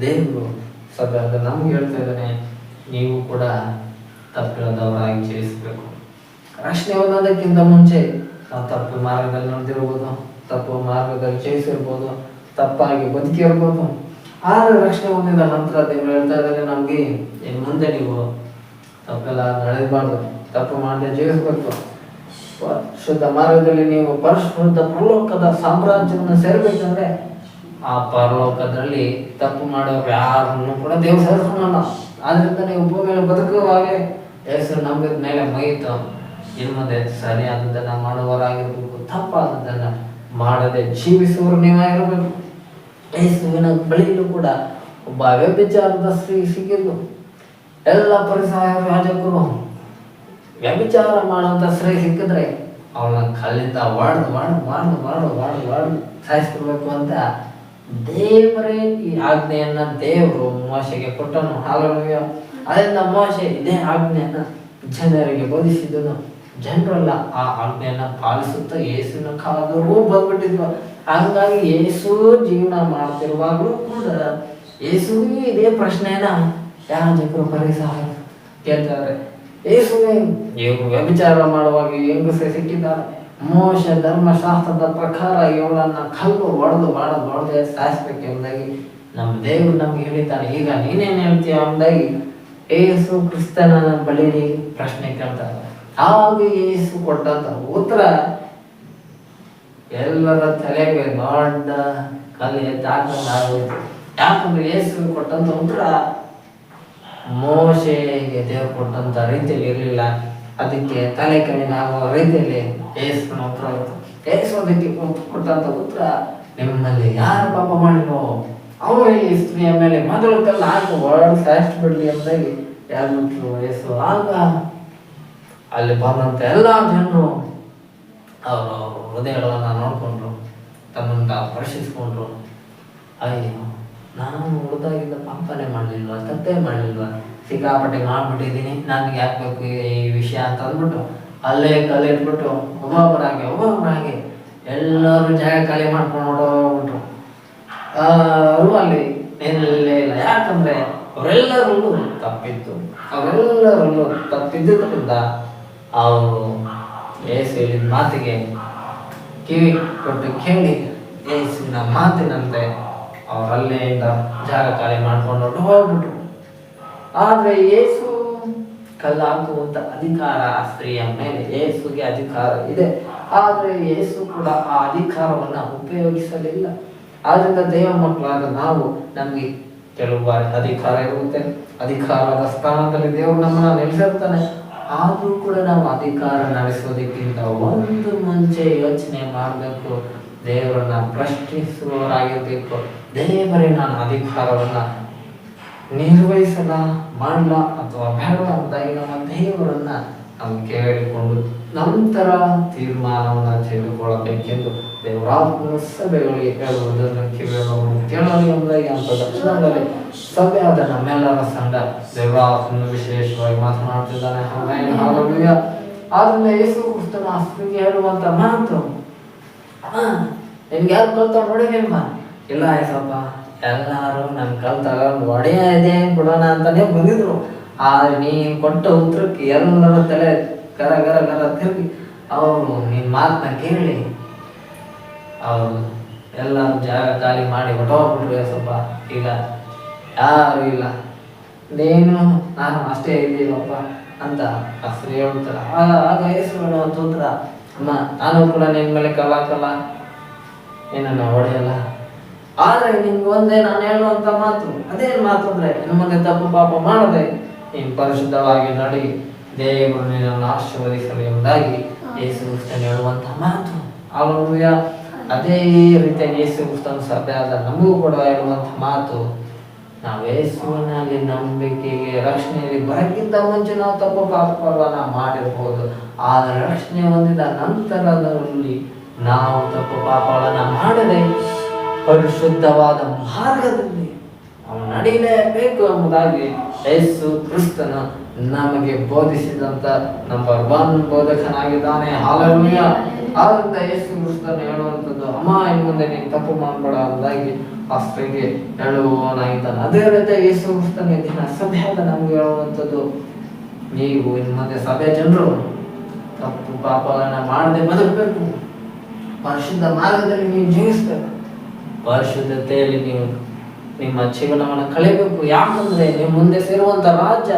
ದೇವರು ಸದ್ಯ ನಮ್ಗೆ ಹೇಳ್ತಾ ಇದ್ದಾನೆ, ನೀವು ಕೂಡ ತಪ್ಪಿಲ್ಲದವರಾಗಿ ಜೀವಿಸಬೇಕು. ರಕ್ಷಣೆ ಹೊಂದೋದಕ್ಕಿಂತ ಮುಂಚೆ ನಾವು ತಪ್ಪು ಮಾರ್ಗದಲ್ಲಿ ನಡೆದಿರ್ಬೋದು, ತಪ್ಪು ಮಾರ್ಗದಲ್ಲಿ ಜೀವಿಸಿರ್ಬೋದು, ತಪ್ಪಾಗಿ ಬದುಕಿರ್ಬೋದು. ಆದರೆ ರಕ್ಷಣೆ ಹೊಂದಿದ ನಂತರ ದೇವರು ಹೇಳ್ತಾ ಇದ್ದಾರೆ ನಮ್ಗೆ, ಇನ್ನು ಮುಂದೆ ನೀವು ತಪ್ಪೆಲ್ಲ ನಡೆಯಬಾರ್ದು, ತಪ್ಪು ಮಾಡದೆ ಜೀವಿಸಬೇಕು. ಶುದ್ಧ ಮಾರ್ಗದಲ್ಲಿ ನೀವು ಪರಿಶುದ್ಧ ಪರಲೋಕದ ಸಾಮ್ರಾಜ್ಯವನ್ನು ಸೇರಬೇಕಂದ್ರೆ ಆ ಪರಲೋಕದಲ್ಲಿ ತಪ್ಪು ಮಾಡೋರು ಯಾರನ್ನು ಕೂಡ ದೇವ್ರು ಸೇರಿಸೋಣ. ಆದ್ರಿಂದ ನೀವು ಭೂಮಿಯಲ್ಲಿ ಬದುಕುವಾಗಲೇ ಹೆಸರು ನಂಬಿದ ಮೇಲೆ ಮುಗಿತು. ಇನ್ನು ಮುಂದೆ ಸರಿಯಾದದನ್ನ ಮಾಡುವವರಾಗಿರ್ಬೇಕು, ತಪ್ಪಾದದನ್ನ ಮಾಡದೆ ಜೀವಿಸುವರು ನೀವಾಗಿರ್ಬೇಕು. ಯೇಸುವಿನ ಬಳಿಯಲ್ಲೂ ಕೂಡ ಒಬ್ಬ ವ್ಯಭಿಚಾರದ ಸ್ತ್ರೀ ಸಿಕ್ಕಿದ್ದು. ಎಲ್ಲ ಪರಿಸರ ಯಾಜಕರು ವ್ಯಭಿಚಾರ ಮಾಡುವಂತ ಸ್ತ್ರೀ ಸಿಕ್ಕಿದ್ರೆ ಅವಳನ್ನ ಕಲ್ಲಿಂದ ವಾಡ್ದು ಸಾಯಿಸ್ಕೊಡ್ಬೇಕು ಅಂತ ದೇವರೇ ಈ ಆಜ್ಞೆಯನ್ನ ದೇವರು ಮೋಶೆಗೆ ಕೊಟ್ಟನು. ಹಾಲೆಲೂಯಾ. ಅದರಿಂದ ಮೋಶೆ ಇದೇ ಆಜ್ಞೆಯನ್ನ ಜನರಿಗೆ ಬೋಧಿಸಿದನು. ಜನರೆಲ್ಲ ಆ ಆಜ್ಞೆಯನ್ನ ಪಾಲಿಸುತ್ತಾ ಯೇಸುವಿನ ಕಾಲದವರೆಗೂ ಬಂದ್ಬಿಟ್ಟಿದ್ವು. ಹಂಗಾಗಿ ಯೇಸು ಜೀವನ ಮಾಡ್ತಿರುವಾಗಲೂ ಕೂಡ ಯೇಸುವಿಗೆ ಇದೇ ಪ್ರಶ್ನೆಯನ್ನ ಯಾಜಕರು ಪರಿಸರ ಕೇಳ್ತಾರೆ. ಯೇಸುವೆ ಇವರು ವ್ಯಭಿಚಾರ ಮಾಡುವಾಗ ಹೆಂಗಸೆ ಸಿಕ್ಕಿದ್ದಾರೆ, ಮೋಶೆ ಧರ್ಮಶಾಸ್ತ್ರದ ಪ್ರಕಾರ ಇವಳನ್ನ ಕಲ್ಲು ಹೊಡೆದು ಹೊಡೆದು ಸಾಯಿಸ್ಬೇಕು ಎಂಬುದಾಗಿ ನಮ್ಮ ದೇವರು ನಮ್ಗೆ ಹೇಳಿದ್ದಾನೆ. ಈಗ ನೀನೇನು ಹೇಳ್ತೀಯ ಎಂಬುದಾಗಿ ಯೇಸು ಕ್ರಿಸ್ತನ ಬಳಿ ಪ್ರಶ್ನೆ ಕೇಳ್ತಾರೆ. ಆವಾಗ ಯೇಸು ಕೊಟ್ಟಂತ ಉತ್ತರ ಎಲ್ಲರ ತಲೆಗೆ ದೊಡ್ಡ ಕಲ್ಲು ಎತ್ತಾಕೋಯ್ತು. ಯಾಕಂದ್ರೆ ಯೇಸು ಕೊಟ್ಟಂತ ಉತ್ತರ ಮೋಶೆಗೆ ದೇವರು ಕೊಟ್ಟಂತ ರೀತಿಯಲ್ಲಿ ಇರಲಿಲ್ಲ. ಅದಕ್ಕೆ ತಲೆ ಕಣ್ಣಿನಾಗುವ ರೀತಿಯಲ್ಲಿ ಯೇಸುವಿನ ಉತ್ತರ ಇತ್ತು. ಯೇಸು ಅದಕ್ಕೆ ಕೊಟ್ಟಂತ ಉತ್ತರ, ನಿಮ್ಮಲ್ಲಿ ಯಾರು ಪಾಪ ಮಾಡಿರೋ ಅವರು ಈ ಸ್ತ್ರೀಯ ಮೇಲೆ ಮೊದಲು ಕಲ್ಲು ಹಾಕಿ ಹೊರಡು ಸಾಯಿಸ್ಬಿಡ್ಲಿ ಎಂಬುದಾಗಿ ಹೇಳ್ಬಿಟ್ರು ಯೇಸು. ಆಗ ಅಲ್ಲಿ ಬಂದಂತ ಎಲ್ಲ ಜನರು ಅವರು ಹೃದಯಗಳನ್ನ ನೋಡ್ಕೊಂಡ್ರು, ತಮ್ಮನ್ನು ತಾವು ಪರಿಶೀಲಿಸ್ಕೊಂಡ್ರು. ಅಯ್ಯೋ, ನಾನು ಹುಡುಗಾಗಿದ್ದ ಪಾಪನೇ ಮಾಡಲಿಲ್ವ, ತಪ್ಪೇ ಮಾಡಲಿಲ್ವ, ಸಿಕ್ಕಾಪಟ್ಟೆ ಮಾಡ್ಬಿಟ್ಟಿದ್ದೀನಿ, ನನಗೆ ಯಾಕೆ ಬೇಕು ಈ ವಿಷಯ ಅಂತ ಅಂದ್ಬಿಟ್ಟು ಅಲ್ಲೇ ಕಲ್ಲಿಟ್ಬಿಟ್ಟು ಒಬ್ಬೊಬ್ಬರಾಗಿ ಎಲ್ಲರೂ ಜಾಗ ಖಾಲಿ ಮಾಡ್ಕೊಂಡು ಹೊರಟೋಗ್ಬಿಟ್ರು. ಅವರು ಅಲ್ಲಿ ನಿಲ್ಲೇ ಇಲ್ಲ. ಯಾಕಂದ್ರೆ ಅವರೆಲ್ಲರಲ್ಲೂ ತಪ್ಪಿದ್ದುದರಿಂದ ಅವರು ಯೇಸು ಹೇಳಿದ ಮಾತಿಗೆ ಕಿವಿ ಕೊಟ್ಟು ಕೇಳಿ ಯೇಸುವಿನ ಮಾತಿನಂತೆ ಅವರಲ್ಲೇಯಿಂದ ಜಾಗ ಖಾಲಿ ಮಾಡ್ಕೊಂಡು ಹೋಗ್ಬಿಟ್ರು. ಆದ್ರೆ ಯೇಸು ಕಲ್ಲು ಹಾಕುವಂತ ಅಧಿಕಾರ ಆ ಸ್ತ್ರೀಯ ಮೇಲೆ ಯೇಸುಗೆ ಅಧಿಕಾರ ಇದೆ. ಆದ್ರೆ ಯೇಸು ಕೂಡ ಆ ಅಧಿಕಾರವನ್ನ ಉಪಯೋಗಿಸಲಿಲ್ಲ. ಆದ್ರಿಂದ ದೇವ ಮಕ್ಕಳಾದ ನಾವು ನಮ್ಗೆ ಕೆಲವು ಬಾರಿ ಅಧಿಕಾರ ಇರುತ್ತೆ, ಅಧಿಕಾರದ ಸ್ಥಾನದಲ್ಲಿ ದೇವರು ನಮ್ಮನ್ನ ನಿಲ್ಲಿಸಿರ್ತಾನೆ. ಆದ್ರೂ ಕೂಡ ನಾವು ಅಧಿಕಾರ ನಡೆಸೋದಕ್ಕಿಂತ ಒಂದು ಮುಂಚೆ ಯೋಚನೆ ಮಾಡಬೇಕು, ದೇವರನ್ನ ಪ್ರಶ್ನಿಸುವವರಾಗಿರ್ಬೇಕು. ದೇವರೇ ನಾನು ಅಧಿಕಾರವನ್ನ ನಿರ್ವಹಿಸಲ ಮಾಡಲ ಅಥವಾ ಬೇಡ ಅಂತಾಗಿ ನಮ್ಮ ದೇವರನ್ನ ನಾವು ಕೇಳಿಕೊಂಡು ನಂತರ ತೀರ್ಮಾನವನ್ನು ತೆಗೆದುಕೊಳ್ಳಬೇಕೆಂದು ದೇವರಾತ್ಮ ಸಭೆಗಳಿಗೆ ಹೇಳುವುದನ್ನು ಕೇಳಲಿ ಎಂಬುದಾಗಿ ಅಂತ ದಕ್ಷಿಣದಲ್ಲಿ ಸಭೆಯಾದ ನಮ್ಮೆಲ್ಲರ ಸಂಘ ದೇವರಾತ್ಮನು ವಿಶೇಷವಾಗಿ ಮಾತನಾಡ್ತಿದ್ದಾನೆ. ಹಾಲೆಲೂಯಾ. ಆದ್ರಿಂದ ಯೇಸು ಕ್ರಿಸ್ತನ ಸ್ತ್ರೀಗೆ ಹೇಳುವಂತ ಮಾತು, ನಿಮ್ಗೆ ಯಾರು ಕಲ್ತಾವ ನೋಡಿದೇಮ್ಮ? ಇಲ್ಲ ಏಸಪ್ಪ, ಎಲ್ಲರೂ ನನ್ನ ಕಲ್ ತಗೊಂಡು ಒಡೆಯ ಇದೆ ಬಿಡೋಣ ಅಂತಾನೆ ಬಂದಿದ್ರು. ಆದ್ರೆ ನೀನು ಕೊಟ್ಟ ಉತ್ತರಕ್ಕೆ ಎಲ್ಲರ ತಲೆ ಗರ ಗರ ಗರ ತಿರುಗಿ ಅವರು ನಿನ್ನ ಮಾತನ್ನ ಕೇಳಿ ಅವರು ಎಲ್ಲರೂ ಜಾಗ ಖಾಲಿ ಮಾಡಿ ಹೊಟ್ಟೋಗ್ಬಿಟ್ರು. ಏಸಪ್ಪ, ಈಗ ಯಾರು ಇಲ್ಲ, ನೀನು ನಾನು ಅಷ್ಟೇ ಇದ್ದೀನಪ್ಪ ಅಂತ ಅಸರು ಹೇಳ್ತಾರೆ. ಆಗ ಯೇಸು ಹೇಳುವಂತ ಉತ್ತರ, ಅಮ್ಮ ನಾನು ಕೂಡ ನಿನ್ನ ಮೇಲೆ ಕಲಾಕಲ್ಲ, ಏನನ್ನ ಹೊಡೆಯಲ್ಲ, ಆದರೆ ನಿಮ್ಗೆ ಒಂದೇ ನಾನು ಹೇಳುವಂತ ಮಾತು, ಅದೇನು ಮಾತು ಅಂದ್ರೆ ಇನ್ನು ಮುಂದೆ ತಪ್ಪು ಪಾಪ ಮಾಡದೆ ನೀನು ಪರಿಶುದ್ಧವಾಗಿ ನಡಿ, ದೇವರು ನಿನ್ನನ್ನು ಆಶೀರ್ವದಿಸಲಿ ಎಂಬುದಾಗಿ ಯೇಸು ಕ್ರಿಸ್ತನು ಹೇಳುವಂತ ಮಾತು. ಹಲ್ಲೆಲೂಯ. ಅದೇ ರೀತಿಯಾಗಿ ಯೇಸು ಕ್ರಿಸ್ತನ ಸಭೆಯಾದ ನಮಗೂ ಕೂಡ ಹೇಳುವಂತ ಮಾತು, ನಾವು ಯೇಸುವಿನಲ್ಲಿ ನಂಬಿಕೆಗೆ ರಕ್ಷಣೆಯಲ್ಲಿ ಬರಕ್ಕಿಂತ ಮುಂಚೆ ನಾವು ತಪ್ಪು ಪಾಪಗಳನ್ನು ಮಾಡಿರ್ಬೋದು, ಆದರೆ ರಕ್ಷಣೆ ಹೊಂದಿದ ನಂತರದಲ್ಲಿ ನಾವು ತಪ್ಪು ಪಾಪಗಳನ್ನು ಮಾಡದೆ ಪರಿಶುದ್ಧವಾದ ಮಾರ್ಗದಲ್ಲಿ ನಾವು ನಡೀಲೇಬೇಕು ಎಂಬುದಾಗಿ ಯೇಸು ಕ್ರಿಸ್ತನು ನಮಗೆ ಬೋಧಿಸಿದಂತ ನಂಬರ್ 1 ಬೋಧಕನಾಗಿದ್ದಾನೆ. ಹಲ್ಲೆಲೂಯ. ಆದ್ರಿಂದ ಯೇಸು ಕ್ರಿಸ್ತನು ಹೇಳುವಂಥದ್ದು, ಅಮ್ಮ ಇನ್ನು ಮುಂದೆ ನೀನು ತಪ್ಪು ಮಾಡಬೇಡ ಎಂಬುದಾಗಿ ಅಷ್ಟರಿಗೆ ಹೇಳುವವನಾಗಿದ್ದಾನೆ. ಅದೇ ರೀತಿ ಯೇಸು ಕ್ರಿಸ್ತನ ದಿನ ಸಭೆಯಾದ ನಮ್ಗೆ ಹೇಳುವಂಥದ್ದು, ನೀವು ಇನ್ನು ಮುಂದೆ ಸಭೆ ಜನರು ತಪ್ಪು ಪಾಪಗಳನ್ನ ಮಾಡದೆ ಬದುಕಬೇಕು, ಪರಿಶುದ್ಧ ಮಾರ್ಗದಲ್ಲಿ ನೀವು ಜೀವಿಸ್ಬೇಕು, ಪರಿಶುದ್ಧತೆಯಲ್ಲಿ ನೀವು ನಿಮ್ಮ ಜೀವನವನ್ನು ಕಳೆಯಬೇಕು. ಯಾಕಂದ್ರೆ ನೀವು ಮುಂದೆ ಸೇರುವಂತ ರಾಜ್ಯ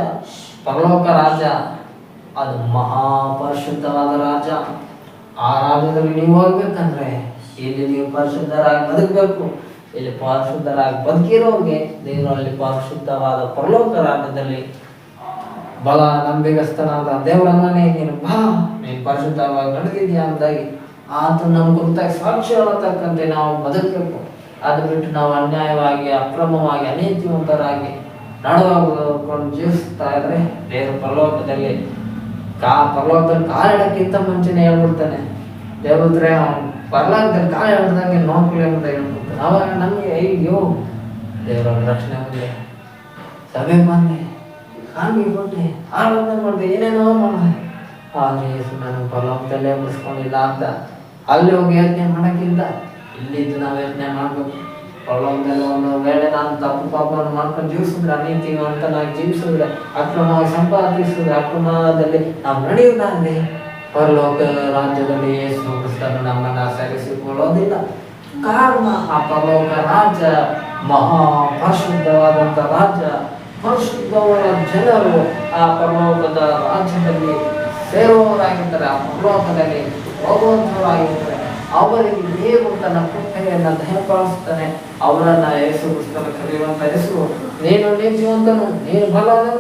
ಪರಲೋಕ ರಾಜ್ಯ, ಅದು ಮಹಾಪರಿಶುದ್ಧವಾದ ರಾಜ್ಯ. ಆ ರಾಜ್ಯದಲ್ಲಿ ನೀವು ಹೋಗ್ಬೇಕಂದ್ರೆ ಇಲ್ಲಿ ನೀವು ಪರಿಶುದ್ಧರಾಗಿ ಬದುಕಬೇಕು. ಇಲ್ಲಿ ಪರಿಶುದ್ಧರಾಗಿ ಬದುಕಿರೋರಿಗೆ ದೇವರಲ್ಲಿ ಪರಿಶುದ್ಧವಾದ ಪರಲೋಕ ರಾಜ್ಯದಲ್ಲಿ ಬಲ ನಂಬಿಗಸ್ತನಾದ ದೇವರನ್ನೇ ನೀನು ಬಾ, ನೀನು ಪರಿಶುದ್ಧವಾಗಿ ನಡೆದಿದ್ಯಾ ಅಂತಾಗಿ ಆತ ನಮ್ಮ ಕುರಿತಾಗಿ ಸಾಕ್ಷಿ ಹೇಳತಕ್ಕಂತೆ ನಾವು ಬದುಕಬೇಕು. ಅದು ಬಿಟ್ಟು ನಾವು ಅನ್ಯಾಯವಾಗಿ ಅಕ್ರಮವಾಗಿ ಅನೀತಿವಂತರಾಗಿ ನಡೆದುಕೊಂಡು ಜೀವಿಸ್ತಾ ಇದ್ರೆ ದೇವರ ಪರಲೋಕದಲ್ಲಿ ಕಾಲಿಡಕ್ಕಿಂತ ಮುಂಚೆನೆ ಹೇಳ್ಬಿಡ್ತಾನೆ, ದೇವದ್ರೆ ಪರಲೋಕದಲ್ಲಿ ಕಾಲು ಹಿಡ್ದಂಗೆ ನೋಡ್ಕೊಳ್ಳಿ ಅಂತ ಹೇಳ್ಬಿಡ್ತಾನೆ. ಅವಾಗ ನಮಗೆ ಅಯ್ಯೋ ದೇವರ ರಕ್ಷಣೆ ಬಂದೆ, ಸಭೆ ಬಂದೆ, ಕಾಣಿಗೆ ಕೊಟ್ಟೆ, ಆರಾಧನೆ ಮಾಡಿದೆ, ಏನೇನೋ ಮಾಡಿದೆ, ಆದರೆ ನನಗೆ ಪರಲೋಕದಲ್ಲೇ ಬಿಡಿಸ್ಕೊಂಡಿಲ್ಲ ಅಂತ ಅಲ್ಲಿ ಹೋಗಿ ಯೋಚನೆ ಮಾಡೋಕ್ಕಿಂತ ಇಲ್ಲಿದ್ದು ನಾವು ಯೋಚನೆ ಮಾಡಬೇಕು. ಪರಲೋಕದಲ್ಲಿ ಒಂದು ವೇಳೆ ನಾನು ತಪ್ಪು ಪಾಪವನ್ನು ಮಾಡ್ಕೊಂಡು ಜೀವಿಸಿದ್ರೆ, ಅನೀತಿವಂತನಾಗಿ ಜೀವಿಸಿದ್ರೆ, ಅಕ್ರಮವಾಗಿ ಸಂಪಾದಿಸಿದ್ರೆ, ಅಕ್ರಮದಲ್ಲಿ ನಾವು ನಡೆಯುವುದಾದ್ರೆ ಪರಲೋಕ ರಾಜ್ಯದಲ್ಲಿ ಯೇಸು ಕ್ರಿಸ್ತನು ನಮ್ಮನ್ನು ಸೇರಿಸಿಕೊಳ್ಳೋದಿಲ್ಲ. ಕಾರಣ ಆ ಪರಲೋಕ ರಾಜ್ಯ ಮಹಾ ಪರಿಶುದ್ಧವಾದಂಥ ರಾಜ್ಯ. ಪರಿಶುದ್ಧವಾದ ಜನರು ಆ ಪರಲೋಕದ ರಾಜ್ಯದಲ್ಲಿ ಸೇರುವವರಾಗಿರ್ತಾರೆ, ಆ ಪರಲೋಕದಲ್ಲಿ ಹೋಗುವಂಥವರಾಗಿರ್ತಾರೆ. ಅವರಿಗೆ ದೇವರು ತನ್ನ ಕೃಪೆಯನ್ನು ದಯಪಾಲಿಸ್ತಾನೆ. ಅವರನ್ನ ಯೇಸು ಕ್ರಿಸ್ತನ ಕರೆಯುವಂತ ಹೆಸರು, ನೀನು ನೀತಿವಂತನು, ನೀನು ಬಲವಂತ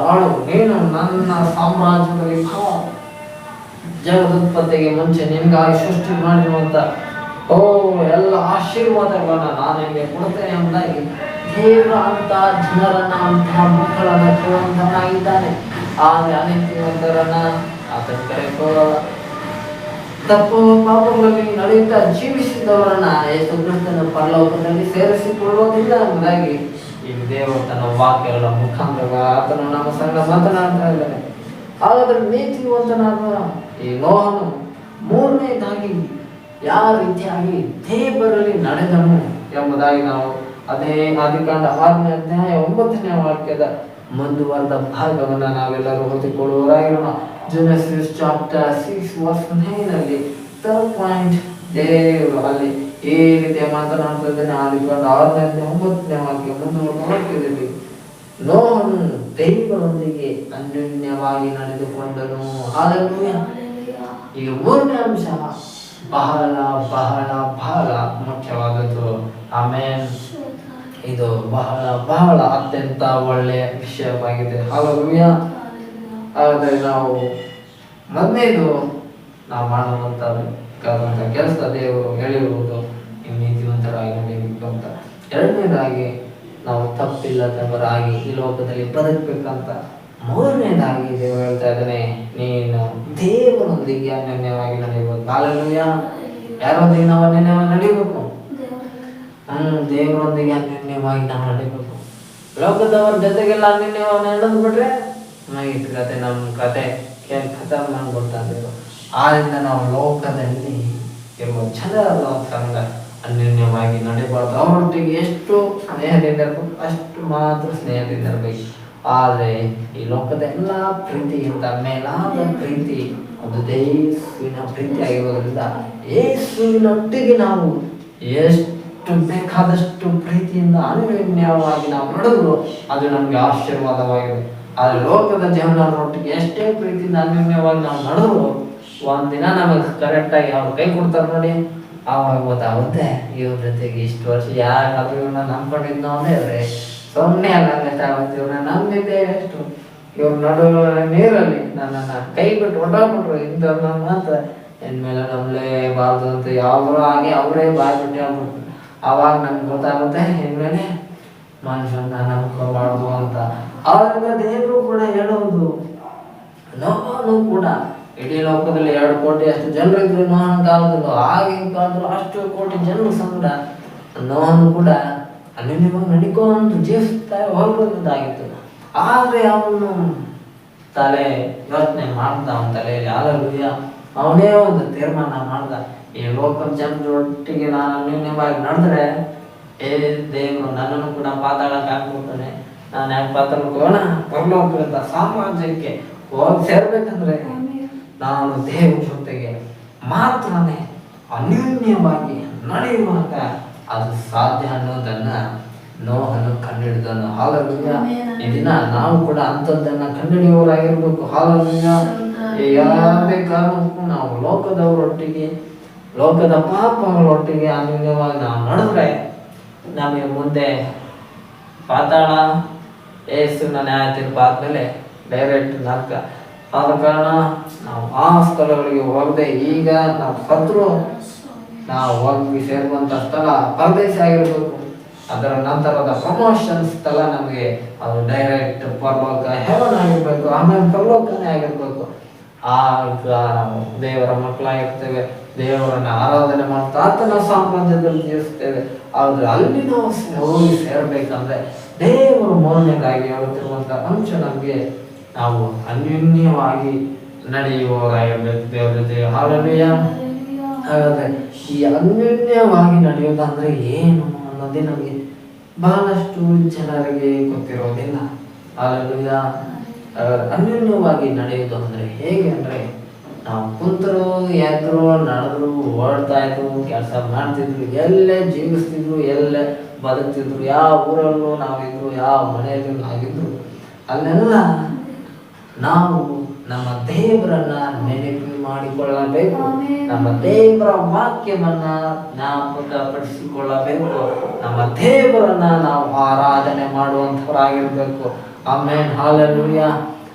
ಆಳು, ನೀನು ನನ್ನ ಸಾಮ್ರಾಜ್ಯದಲ್ಲಿ ಜಗದುತ್ಪತ್ತಿಗೆ ಮುಂಚೆ ನಿನ್ಗಾಗಿ ಸೃಷ್ಟಿ ಮಾಡಿರುವಂತ ಎಲ್ಲ ಆಶೀರ್ವಾದಗಳನ್ನ ನಾನು ನಿಮಗೆ ಕೊಡ್ತೇನೆ ಎಂಬುದಾಗಿ ದೇವರ ಅಂತ ಜನರನ್ನ ಅಂತ ಮಕ್ಕಳನ್ನ ಕೇಳುವಂತನಾಗಿದ್ದಾನೆ. ಆದ್ರೆ ಅನೀತಿವಂತರನ್ನ ಆತನ ಕರೆಕೊಳ್ಳಲ್ಲ. ತಪ್ಪು ಪಾಪಗಳಲ್ಲಿ ನಡೆಯುತ್ತಾ ಜೀವಿಸಿದವರನ್ನ ಯೇಸು ಕ್ರಿಸ್ತನ ಪರಲೋಕದಲ್ಲಿ ಸೇರಿಸಿಕೊಳ್ಳುವುದಿಲ್ಲ ಎಂಬುದಾಗಿ ಈ ದೇವರು ತನ್ನ ವಾಕ್ಯಗಳ ಮುಖಾಂತರ ಆತನು ನಮ್ಮ ಸಂಗ ಮಾತನಾಡ್ತಾ ಇದ್ದಾನೆ. ಹಾಗಾದ್ರೆ ನೀತಿವಂತನಾದ ಈ ನೋಹನು ಮೂರನೇದಾಗಿ ಯಾವ ರೀತಿಯಾಗಿ ದೇವರಲ್ಲಿ ನಡೆದನು ಎಂಬುದಾಗಿ ನಾವು ಅದೇ ಆದಿಕಾಂಡ 6ನೇ ಅಧ್ಯಾಯ 9ನೇ ವಾಕ್ಯದ ಮುಂದುವರೆದ ಭಾಗವನ್ನು ನಾವೆಲ್ಲರೂ ಓದಿಕೊಳ್ಳುವರಾಗಿರೋಣ. Genesis chapter 6 verse 9 third point ದೇವರು ಅಲ್ಲಿ ಈ ರೀತಿಯ ಮಾತನಾಡ್ತಾ ಇದ್ದಾನೆ. ಆದಿಕಾಂಡ 6ನೇ ಅಧ್ಯಾಯ 9ನೇ ವಾಕ್ಯ ಮುಂದುವರೆದ ವಾಕ್ಯದಲ್ಲಿ ನೋಹನು ದೇವರೊಂದಿಗೆ ಅನ್ಯೋನ್ಯವಾಗಿ ನಡೆದುಕೊಂಡನು. ಹಲ್ಲೆಲೂಯಾ. ಈ ಮೂರನೇ ಅಂಶ ಬಹಳ ಬಹಳ ಬಹಳ ಮುಖ್ಯವಾದದ್ದು. ಆಮೇನ್. ಇದು ಬಹಳ ಬಹಳ ಅತ್ಯಂತ ಒಳ್ಳೆಯ ವಿಷಯವಾಗಿದೆ. ಹಲ್ಲೆಲೂಯಾ. ಆದರೆ ನಾವು ಮೊದಲನೇದು ನಾವು ಮಾಡುವಂತ ಕೆಲಸ ದೇವರು ಹೇಳಿರುವುದು ನೀತಿವಂತರಾಗಿ ನಡೆಯಬೇಕು ಅಂತ. ಎರಡನೇದಾಗಿ ನಾವು ತಪ್ಪಿಲ್ಲದವರಾಗಿ ಈ ಲೋಕದಲ್ಲಿ ಬದುಕಬೇಕಂತ. ಮೂರನೇದಾಗಿ ದೇವರು ಹೇಳ್ತಾ ಇದ್ದಾನೆ, ನೀನು ದೇವರೊಂದಿಗೆ ಅನ್ಯೋನ್ಯವಾಗಿ ನಡೆಯಬೇಕು. ಹಲ್ಲೆಲೂಯಾ. ಯಾರೊಂದಿಗೆ ನಾವು ಅನ್ಯೋನ್ಯವಾಗಿ ನಡೆಯಬೇಕು? ದೇವರೊಂದಿಗೆ ಅನ್ಯೋನ್ಯವಾಗಿ ನಾವು ನಡೆಯಬೇಕು. ಲೋಕದವರ ಜೊತೆಗೆಲ್ಲ ಅನ್ಯೋನ್ಯವಾಗಿ ನಡೆದು ಬಿಟ್ರೆ ಮುಗೀತು ಕತೆ, ನಮ್ಮ ಕತೆ ಖತಮ್ ಮಾಡ್ಬಿಡ್ತಾರೆ. ಆದ್ರಿಂದ ನಾವು ಲೋಕದಲ್ಲಿ ಇರುವ ಜನರ ಸಂಗ ಅನ್ಯೋನ್ಯವಾಗಿ ನಡೆಯಬಾರ್ದು. ಅವರೊಟ್ಟಿಗೆ ಎಷ್ಟು ಸ್ನೇಹದಿಂದ ಇರಬೇಕು ಅಷ್ಟು ಮಾತ್ರ ಸ್ನೇಹದಿಂದ ಇರಬೇಕು. ಆದರೆ ಈ ಲೋಕದ ಎಲ್ಲ ಪ್ರೀತಿಗಿಂತ ಮೇಲಾದ ಪ್ರೀತಿ ಅದು ಯೇಸುವಿನ ಪ್ರೀತಿ ಆಗಿರೋದ್ರಿಂದ ಯೇಸುವಿನೊಟ್ಟಿಗೆ ನಾವು ಎಷ್ಟು ಎಷ್ಟು ಬೇಕಾದಷ್ಟು ಪ್ರೀತಿಯಿಂದ ಅನ್ಯೋನ್ಯವಾಗಿ ನಾವು ನಡೆದ್ರು ಅದು ನಮಗೆ ಆಶೀರ್ವಾದವಾಗಿದೆ. ಆದರೆ ಲೋಕದ ಜನರೊಟ್ಟಿಗೆ ಎಷ್ಟೇ ಪ್ರೀತಿಯಿಂದ ಅನ್ಯೋನ್ಯವಾಗಿ ನಾವು ನಡೆದ್ರು ಒಂದಿನ ನಮಗೆ ಕರೆಕ್ಟಾಗಿ ಅವ್ರು ಕೈ ಕೊಡ್ತಾರೆ ನೋಡಿ, ಆವಾಗ ಗೊತ್ತಾಗುತ್ತೆ ಇವ್ರ ಜೊತೆಗೆ ಇಷ್ಟು ವರ್ಷ ಯಾರಾದ್ರೂ ಇವ್ರನ್ನ ನಂಬ್ಕೊಂಡಿದ್ದು ಅಂದ್ರೆ ಸುಮ್ಮನೆ ಅಲ್ಲ ಇವ್ರನ್ನ ನಂಬಿದ್ದೇವೆ ಎಷ್ಟು ಇವ್ರ ನಡುವ ನೀರಲ್ಲಿ ನನ್ನನ್ನು ಕೈ ಬಿಟ್ಟು ಹೊಟ್ಟೋಗ್ಬಿಟ್ರು ಇಂಥವ್ರನ್ನ ಮಾತ್ರ ಇನ್ಮೇಲೆ ನಂಬಲೇಬಾರ್ದು ಅಂತ ಯಾವ್ರು ಆಗಿ ಅವರೇ ಬಾಯ್ ಬಿಟ್ಟು ಹೇಳ್ಬಿಟ್ರು. ಆವಾಗ ನಮ್ಗೆ ಗೊತ್ತಾಗುತ್ತೆ ಇನ್ಮೇಲೆ ಮನುಷ್ಯನ ನಂಬ್ಕೋಬಾರ್ದು ಅಂತ. ಆವಾಗ ದೇವರು ಕೂಡ ಹೇಳೋದು, ನೋಹನು ಕೂಡ ಇಡೀ ಲೋಕದಲ್ಲಿ 2 ಕೋಟಿ ಅಷ್ಟು ಜನರಿದ್ರು ನೋಹನ ಕಾಲದಲ್ಲೂ, ಆಗಿನ ಕಾಲದಲ್ಲೂ ಅಷ್ಟು ಕೋಟಿ ಜನರು ಸಂಗಡ ನೋಹನು ಕೂಡ ಅನ್ಯೋನ್ಯವಾಗಿ ನಡ್ಕೊಂಡು ಜೀವಿಸ್ತಾ ಹೋಗ್ಬೋದಾಗಿತ್ತು. ಆದ್ರೆ ಅವನು ತಲೆ ಯೋಚನೆ ಮಾಡ್ದ, ಅವನ ತಲೆಯಲ್ಲಿ ಹಾಲೆಲೂಯಾ ಅವನೇ ಒಂದು ತೀರ್ಮಾನ ಮಾಡ್ದ, ಈ ಲೋಕದ ಜನರೊಟ್ಟಿಗೆ ನಾನು ಅನ್ಯೋನ್ಯವಾಗಿ ನಡೆದ್ರೆ ದೇವರು ನನ್ನನ್ನು ಕೂಡ ಪಾತಾಳಕ್ಕೆ ಹಾಕ್ಬಿಡ್ತಾನೆ. ನಾನು ಯಾಕೆ ಪಾತಾಳಕ್ಕೆ ಹೋಗೋಣ, ಪರಲೋಕದ ಸಾಮ್ರಾಜ್ಯಕ್ಕೆ ಹೋಗಿ ಸೇರ್ಬೇಕಂದ್ರೆ ನಾನು ದೇವರ ಜೊತೆಗೆ ಮಾತ್ರನೇ ಅನ್ಯೋನ್ಯವಾಗಿ ನಡೆಯುವಾಗ ಅದು ಸಾಧ್ಯ ಅನ್ನೋದನ್ನ ನೋಹನು ಕಂಡುಹಿಡಿದನು. ಹಾಲೆಲೂಯಾ. ಈ ದಿನ ನಾವು ಕೂಡ ಅಂಥದ್ದನ್ನ ಕಂಡುಹಿಡಿಯುವವರಾಗಿರ್ಬೇಕು. ಹಾಲೆಲೂಯಾ. ಯಾವುದೇ ಕಾರಣಕ್ಕೂ ನಾವು ಲೋಕದವರೊಟ್ಟಿಗೆ ಲೋಕದ ಪಾಪಗಳೊಟ್ಟಿಗೆ ಅನ್ಯೋನ್ಯವಾಗಿ ನಾವು ನಡೆದ್ರೆ ನಮಗೆ ಮುಂದೆ ಪಾತಾಳ ಯೇಸುವಿನ ನ್ಯಾಯ ತೀರ್ಪು ಆದ್ಮೇಲೆ ಡೈರೆಕ್ಟ್ ನರಕ. ಆದ ಕಾರಣ ನಾವು ಆ ಸ್ಥಳಗಳಿಗೆ ಹೋಗದೆ ಈಗ ನಾವು ಸತ್ರು ನಾವು ಹೋಗಿ ಸೇರುವಂತ ಸ್ಥಳ ಪರದೇಶ ಆಗಿರ್ಬೇಕು. ಅದರ ನಂತರದ ಪ್ರಮೋಷನ್ ಸ್ಥಳ ನಮಗೆ ಅದು ಡೈರೆಕ್ಟ್ ಪರಲೋಕ ಹೆವನ್ ಆಗಿರ್ಬೇಕು, ಆಮೇಲೆ ಪರಲೋಕನೇ ಆಗಿರ್ಬೇಕು. ಆಗ ನಾವು ದೇವರ ಮಕ್ಕಳಾಗಿರ್ತೇವೆ, ದೇವರನ್ನ ಆರಾಧನೆ ಮಾಡ್ತಾ ಆತನ ಸಾಮ್ರಾಜ್ಯದಲ್ಲಿ ಜೀವಿಸ್ತೇವೆ. ಆದ್ರೆ ಅಲ್ಲಿ ನಾವು ಹೋಗಿ ಸೇರ್ಬೇಕಂದ್ರೆ ದೇವರು ಮೌಲ್ಯಕ್ಕಾಗಿ ಹೇಳುತ್ತಿರುವಂತ ಅಂಶ ನಮಗೆ ನಾವು ಅನ್ಯೋನ್ಯವಾಗಿ ನಡೆಯುವವರಾಗಿರ್ಬೇಕು ದೇವರ ಜೊತೆ. ಹಾಲೆಲೂಯಾ. ಹಾಗಾದ್ರೆ ಈ ಅನ್ಯೋನ್ಯವಾಗಿ ನಡೆಯೋದಂದ್ರೆ ಏನು ಅನ್ನೋದೇ ನಮಗೆ ಬಹಳಷ್ಟು ಜನರಿಗೆ ಗೊತ್ತಿರೋದಿಲ್ಲ. ಹಾಲೆಲೂಯಾ. ಅನ್ಯೋನ್ಯವಾಗಿ ನಡೆಯೋದು ಅಂದ್ರೆ ಹೇಗೆ ಅಂದ್ರೆ ನಾವು ಕುಂತರು ಎದ್ರು ನಡೆದ್ರು ಓಡ್ತಾ ಇದ್ರು, ಕೆಲಸ ಮಾಡ್ತಿದ್ರು, ಎಲ್ಲೇ ಜೀವಿಸ್ತಿದ್ರು, ಎಲ್ಲೇ ಬದುಕ್ತಿದ್ರು, ಯಾವ ಊರಲ್ಲೂ ನಾವಿದ್ರು, ಯಾವ ಮನೆಯಲ್ಲೂ ನಾವಿದ್ರು, ಅಲ್ಲೆಲ್ಲ ನಾವು ನಮ್ಮ ದೇವರನ್ನ ನೆನಪು ಮಾಡಿಕೊಳ್ಳಬೇಕು. ನಮ್ಮ ದೇವರ ವಾಕ್ಯವನ್ನ ಜ್ಞಾಪಕಪಡಿಸಿಕೊಳ್ಳಬೇಕು. ನಮ್ಮ ದೇವರನ್ನ ನಾವು ಆರಾಧನೆ ಮಾಡುವಂಥವರಾಗಿರ್ಬೇಕು. ಆಮೇನ್. ಹಾಲೆಲೂಯಾ.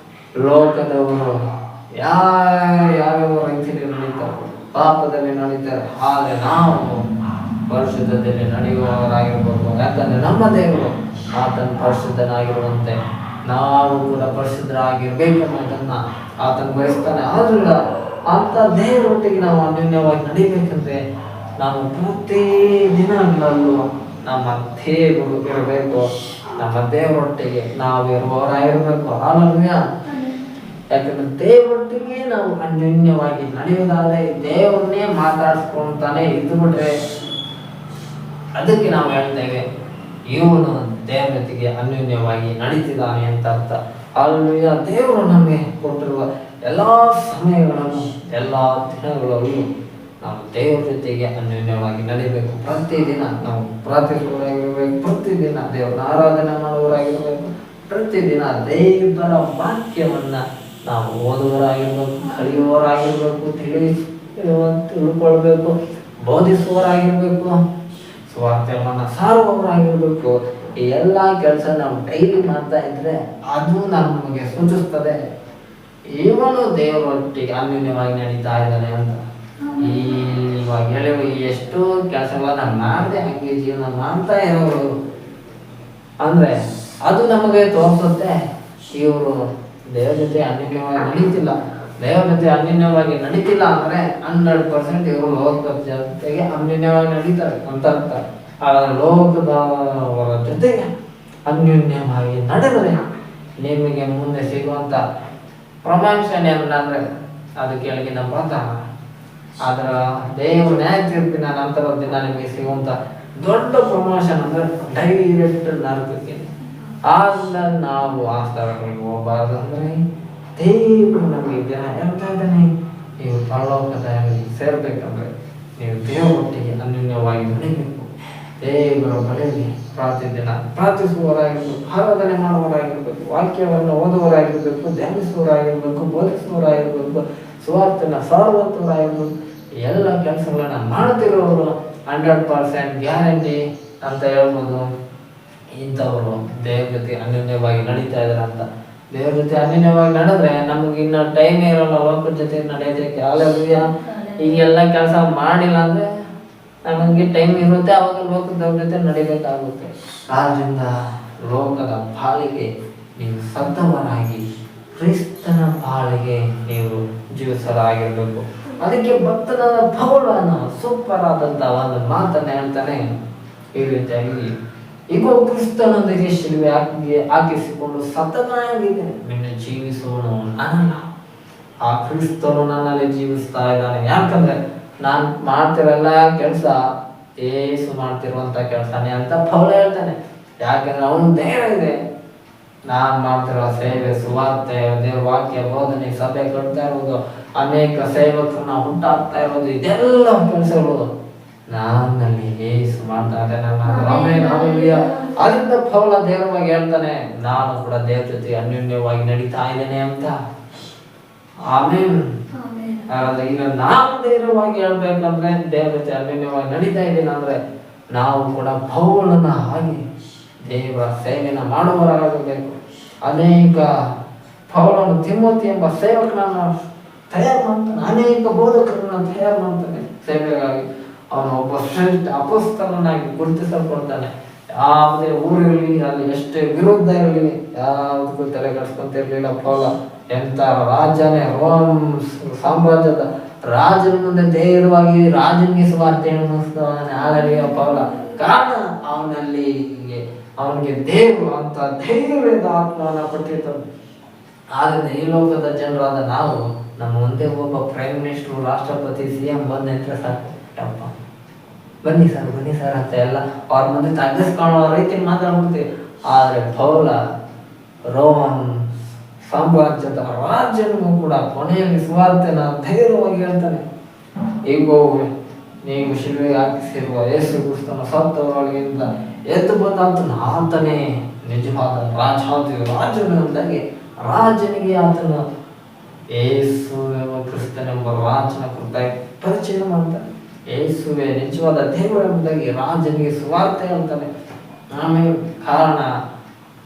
ಲೋಕದವರು ಯಾವ ರೀತಿಯಲ್ಲಿ ನಡೀತಾರೆ, ಪಾಪದಲ್ಲಿ ನಡೀತಾರೆ. ಆದರೆ ನಾವು ಪರಿಶುದ್ಧದಲ್ಲಿ ನಡೆಯುವವರಾಗಿರ್ಬೇಕು. ಯಾಕಂದ್ರೆ ನಮ್ಮ ದೇವರು ಆತನ ಪರಿಶುದ್ಧನಾಗಿರುವಂತೆ ನಾವು ಕೂಡ ಪರಿಶುದ್ಧರಾಗಿರ್ಬೇಕು ಅನ್ನೋದನ್ನ ಆತನ ಬಯಸ್ತಾನೆ. ಆದ್ರಿಂದ ಅಂತ ದೇವರೊಟ್ಟಿಗೆ ನಾವು ಅನ್ಯೋನ್ಯವಾಗಿ ನಡಿಬೇಕಂದ್ರೆ ನಾವು ಪ್ರತಿ ದಿನಗಳಲ್ಲೂ ನಮ್ಮ ದೇವರು ಇರಬೇಕು. ನಮ್ಮ ದೇವರೊಟ್ಟಿಗೆ ನಾವು ಇರುವವರಾಗಿರ್ಬೇಕು. ಹಾಲೆಲೂಯಾ. ಯಾಕಂದ್ರೆ ದೇವರೊಟ್ಟಿಗೆ ನಾವು ಅನ್ಯೋನ್ಯವಾಗಿ ನಡೆಯುವುದಾದ್ರೆ ದೇವರನ್ನೇ ಮಾತಾಡಿಸ್ಕೊಂತಾನೆ ಇದ್ದುಬಿಟ್ರೆ ಅದಕ್ಕೆ ನಾವು ಹೇಳ್ತೇವೆ ಇವನು ದೇವರೊಟ್ಟಿಗೆ ಅನ್ಯೋನ್ಯವಾಗಿ ನಡೀತಿದ್ದಾನೆ ಅಂತ ಅರ್ಥ. ಹಾಲೆಲೂಯಾ. ದೇವರು ನಮಗೆ ಕೊಟ್ಟಿರುವ ಎಲ್ಲಾ ಸಮಯಗಳನ್ನು ಎಲ್ಲಾ ದಿನಗಳಲ್ಲೂ ನಾವು ದೇವರ ಜೊತೆಗೆ ಅನ್ಯೋನ್ಯವಾಗಿ ನಡಿಬೇಕು. ಪ್ರತಿದಿನ ನಾವು ಪ್ರಾರ್ಥಿಸುವವರಾಗಿರ್ಬೇಕು, ಪ್ರತಿದಿನ ದೇವರನ್ನ ಆರಾಧನೆ ಮಾಡುವವರಾಗಿರ್ಬೇಕು, ಪ್ರತಿದಿನ ದೇವರ ವಾಕ್ಯವನ್ನ ನಾವು ಓದುವವರಾಗಿರ್ಬೇಕು, ಕಲಿಯುವವರಾಗಿರ್ಬೇಕು, ತಿಳ್ಕೊಳ್ಬೇಕು, ಬೋಧಿಸುವವರಾಗಿರ್ಬೇಕು, ಸ್ವಾರ್ಥ್ಯವನ್ನ ಸಾರುವವರಾಗಿರ್ಬೇಕು. ಈ ಎಲ್ಲ ಕೆಲಸ ನಾವು ಡೈಲಿ ಮಾಡ್ತಾ ಇದ್ರೆ ಅದು ನಮಗೆ ಸೂಚಿಸ್ತದೆ ಇವನು ದೇವರೊಟ್ಟಿಗೆ ಅನ್ಯೋನ್ಯವಾಗಿ ನಡೀತಾ ಇದ್ದಾನೆ ಅಂತ. ಇವಾಗ ಹೇಳುವ ಎಷ್ಟೋ ಕೆಲಸಗಳನ್ನ ಮಾಡದೆ ಹಂಗೆ ಜೀವನ ಮಾಡ್ತಾ ಇರೋರು ಅಂದ್ರೆ ಅದು ನಮಗೆ ತೋರಿಸುತ್ತೆ ಇವರು ದೇವರ ಜೊತೆ ಅನ್ಯೋನ್ಯವಾಗಿ ನಡೀತಿಲ್ಲ. ದೇವರ ಜೊತೆ ಅನ್ಯೋನ್ಯವಾಗಿ ನಡೀತಿಲ್ಲ ಅಂದ್ರೆ 100% ಇವರು ಲೋಕದ ಜೊತೆಗೆ ಅನ್ಯೋನ್ಯವಾಗಿ ನಡೀತಾರೆ ಅಂತ ಅರ್ಥ. ಹಾಗಾದ್ರೆ ಲೋಕದವರ ಜೊತೆಗೆ ಅನ್ಯೋನ್ಯವಾಗಿ ನಡೆದರೆ ನಿಮಗೆ ಮುಂದೆ ಸಿಗುವಂತ ಪ್ರಮೋಷನ್ ಏನಂದ್ರೆ ಅದು ಕೆಳಗಿನ ಪಾತಾಳ. ಆದ್ರ ದೇವರು ನ್ಯಾಯ ತೀರ್ಪಿನ ನಂತರದ ದಿನ ನಿಮಗೆ ಸಿಗುವಂತ ದೊಡ್ಡ ಪ್ರಮೋಷನ್ ಅಂದ್ರೆ ಡೈರೆಕ್ಟ್ ನರಕಕ್ಕೆ. ಆಗ ನಾವು ಆ ಸ್ಥಳಗಳಿಗೆ ಹೋಗಬಾರ್ದು. ಅಂದ್ರೆ ದೇವರು ನಮಗೆ ದಿನ ಹೇಳ್ತಾ ಇದ್ದಾನೆ, ನೀವು ಪರಲೋಕದಲ್ಲಿ ಸೇರ್ಬೇಕಂದ್ರೆ ನೀವು ದೇವರೊಟ್ಟಿಗೆ ಅನ್ಯೋನ್ಯವಾಗಿ ನಡಿಬೇಕು. ದೇವರ ಬಳಿಯಲ್ಲಿ ಪ್ರಾರ್ಥಿಸುವವರಾಗಿರ್ಬೇಕು, ಆರಾಧನೆ ಮಾಡುವವರಾಗಿರ್ಬೇಕು, ವಾಕ್ಯವನ್ನು ಓದುವವರಾಗಿರ್ಬೇಕು, ಧ್ಯಾನಿಸುವವರಾಗಿರ್ಬೇಕು, ಬೋಧಿಸುವವರಾಗಿರ್ಬೇಕು, ಸುವಾರ್ತೆನ ಸಾರುವಂತವರಾಗಿರ್ಬೇಕು. ಎಲ್ಲ ಕೆಲಸಗಳನ್ನ ಮಾಡ್ತಿರೋರು 100% ಗ್ಯಾರಂಟಿ ಅಂತ ಹೇಳ್ಬೋದು. ಇಂಥವರು ದೇವ್ರ ಜೊತೆ ಅನ್ಯೋನ್ಯವಾಗಿ ನಡೀತಾ ಇದಾರೆ ಅಂತ. ದೇವ್ರ ಜೊತೆ ಅನ್ಯೋನ್ಯವಾಗಿ ನಡೆದ್ರೆ ನಮ್ಗೆ ಇನ್ನು ಟೈಮೇ ಇರೋಲ್ಲ ಲೋಕದ ಜೊತೆ ನಡೆಯೋದಕ್ಕೆ. ಅಲ್ಲೆಲ್ಲೂಯ. ಈಗೆಲ್ಲ ಕೆಲಸ ಮಾಡಿಲ್ಲ ಅಂದ್ರೆ ನಮಗೆ ಟೈಮ್ ಇರುತ್ತೆ, ಅವಾಗ ಲೋಕದವ್ರ ಜೊತೆ ನಡಿಬೇಕಾಗುತ್ತೆ. ಆದ್ರಿಂದ ಲೋಕದ ಪಾಲಿಗೆ ನೀವು ಸತ್ತವರಾಗಿ ಕ್ರಿಸ್ತನ ಪಾಲಿಗೆ ನೀವು ಜೀವಿಸಲಾಗಿರ್ಬೇಕು. ಅದಕ್ಕೆ ಭಕ್ತನಾದ ಪೌಲನ ಸೂಪರ್ ಆದಂತ ಒಂದು ಮಾತನ್ನ ಹೇಳ್ತಾನೆ ಈ ರೀತಿಯಾಗಿ, ಈಗ ಕ್ರಿಸ್ತನೊಂದಿಗೆ ಶಿಲುಬೆ ಹಾಕಿಸಿಕೊಂಡು ಸತ್ತನಾಗಿದ್ದೇನೆ, ನಿನ್ನ ಜೀವಿಸುವನು ನಾನಲ್ಲ, ಆ ಕ್ರಿಸ್ತನು ನನ್ನಲ್ಲಿ ಜೀವಿಸ್ತಾ ಇದ್ದಾನೆ. ಯಾಕಂದ್ರೆ ನಾನ್ ಮಾಡ್ತಿರಲ್ಲ ಕೆಲಸ ಏಸು ಮಾಡ್ತಿರುವಂತ ಕೆಲಸನೇ ಅಂತ ಪೌಲ ಹೇಳ್ತಾನೆ. ಯಾಕಂದ್ರೆ ಅವನು ದೇವ ಇದೆ, ನಾನ್ ಮಾಡ್ತಿರೋ ಸೇವೆ, ಸುವಾರ್ತೆ, ದೇವ್ರ ವಾಕ್ಯ ಬೋಧನೆ, ಸಭೆ ಕಟ್ತಾ ಇರೋದು, ಅನೇಕ ಸೇವಕರನ್ನ ಹುಟ್ಟಾಕ್ತಾ ಇರೋದು, ಇದೆಲ್ಲ ಕೆಲಸಗಳು ನನ್ನಲ್ಲಿ ಏಸು ಮಾಡ್ತಾ ಇದ್ದಾನೆ. ಅದರಿಂದ ಪೌಲ ದೇವರವಾಗಿ ಹೇಳ್ತಾನೆ, ನಾನು ಕೂಡ ದೇವ್ರ ಜೊತೆ ಅನ್ಯೋನ್ಯವಾಗಿ ನಡೀತಾ ಇದ್ದೇನೆ ಅಂತ. ಆಮೇಲೆ ಈಗ ನಾವು ಧೈರ್ಯವಾಗಿ ಹೇಳ್ಬೇಕಂದ್ರೆ ದೇವ್ರ ಜೊತೆ ಅನ್ಯೋನ್ಯವಾಗಿ ನಡೀತಾ ಇದ್ದೀನಿ ಅಂದ್ರೆ ನಾವು ಕೂಡ ಪೌಲನ ಆಗಿ ದೇವರ ಸೇವೆನ ಮಾಡುವವರಾಗಬೇಕು. ಅನೇಕ ಪೌಲನು ತಿಮೋತಿ ಎಂಬ ಸೇವಕನನ್ನ ತಯಾರು ಮಾಡ್ತಾನೆ, ಅನೇಕ ಬೋಧಕರನ್ನ ತಯಾರು ಮಾಡ್ತಾನೆ ಸೇವೆಗಾಗಿ. ಅವನು ಒಬ್ಬ ಶ್ರೇಷ್ಠ ಅಪೊಸ್ತಲನಾಗಿ ಗುರುತಿಸಲ್ಪಡ್ತಾನೆ. ಯಾವುದೇ ಊರಿರಲಿ, ಅಲ್ಲಿ ಎಷ್ಟೇ ವಿರುದ್ಧ ಇರಲಿ, ಯಾವುದಕ್ಕೂ ತಲೆ ಕೆಡಿಸ್ಕೊಂತಿರ್ಲಿಲ್ಲ ಪೌಲ. ಎಂತ ರಾಜನೇ, ರೋಮ್ ಸಾಮ್ರಾಜ್ಯದ ರಾಜನ ಮುಂದೆ ಧೈರ್ಯವಾಗಿ ರಾಜನಿಗೆ ಸುವಾರ್ತೆಯನ್ನು ಮುಗಿಸ್ತಾನೆ. ಆಗಲಿ ಪೌಲ, ಕಾರಣ ಅವನಿಗೆ ದೇವರು ಅಂತ ಧೈರ್ಯದ ಆತ್ಮವನ್ನ ಕೊಟ್ಟಿರ್ತಾನೆ. ಆದ್ರಿಂದ ಈ ಲೋಕದ ಜನರಾದ ನಾವು ನಮ್ಮ ಮುಂದೆ ಒಬ್ಬ ಪ್ರೈಮ್ ಮಿನಿಸ್ಟರ್, ರಾಷ್ಟ್ರಪತಿ, CM ಬಂದಂದ್ರೆ ಸಾಕು, ಟಪ್ಪ ಬನ್ನಿ ಸರ್ ಅಂತ ಎಲ್ಲ ಅವ್ರ ಮುಂದೆ ತಗ್ಗಿಸ್ಕೊಳ್ಳೋ ರೀತಿ ಮಾತಾಡ್ಬಿಡ್ತೀವಿ. ಆದ್ರೆ ಪೌಲ ರೋಮನ್ ಸಾಮ್ರಾಜ್ಯದ ರಾಜನಿಗೂ ಕೂಡ ಕೊನೆಯಲ್ಲಿ ಸುವಾರ್ತೆನ ಧೈರ್ಯವಾಗಿ ಹೇಳ್ತಾನೆ. ಈಗ ನೀವು ಶಿಲುಬೆಗೆ ಹಾಕಿಸಿರುವ ಯೇಸು ಕ್ರಿಸ್ತನ ಸತ್ತವರೊಳಗಿಂದ ಎದ್ದು ಬಂದಂತ ಆತನೇ ನಿಜವಾದ ರಾಜನಿಂದಾಗಿ ರಾಜನಿಗೆ ಆತನ ಯೇಸು ಕ್ರಿಸ್ತನೆಂಬ ರಾಜನ ಕುರಿತಾಗಿ ಪರಿಚಯ ಮಾಡ್ತಾನೆ. ಯೇಸುವೆ ನಿಜವಾದ ದೇವರು ಎಂಬುದಾಗಿ ರಾಜನಿಗೆ ಸುವಾರ್ತೆ ಹೇಳ್ತಾನೆ. ಆಮೇಲೆ ಕಾರಣ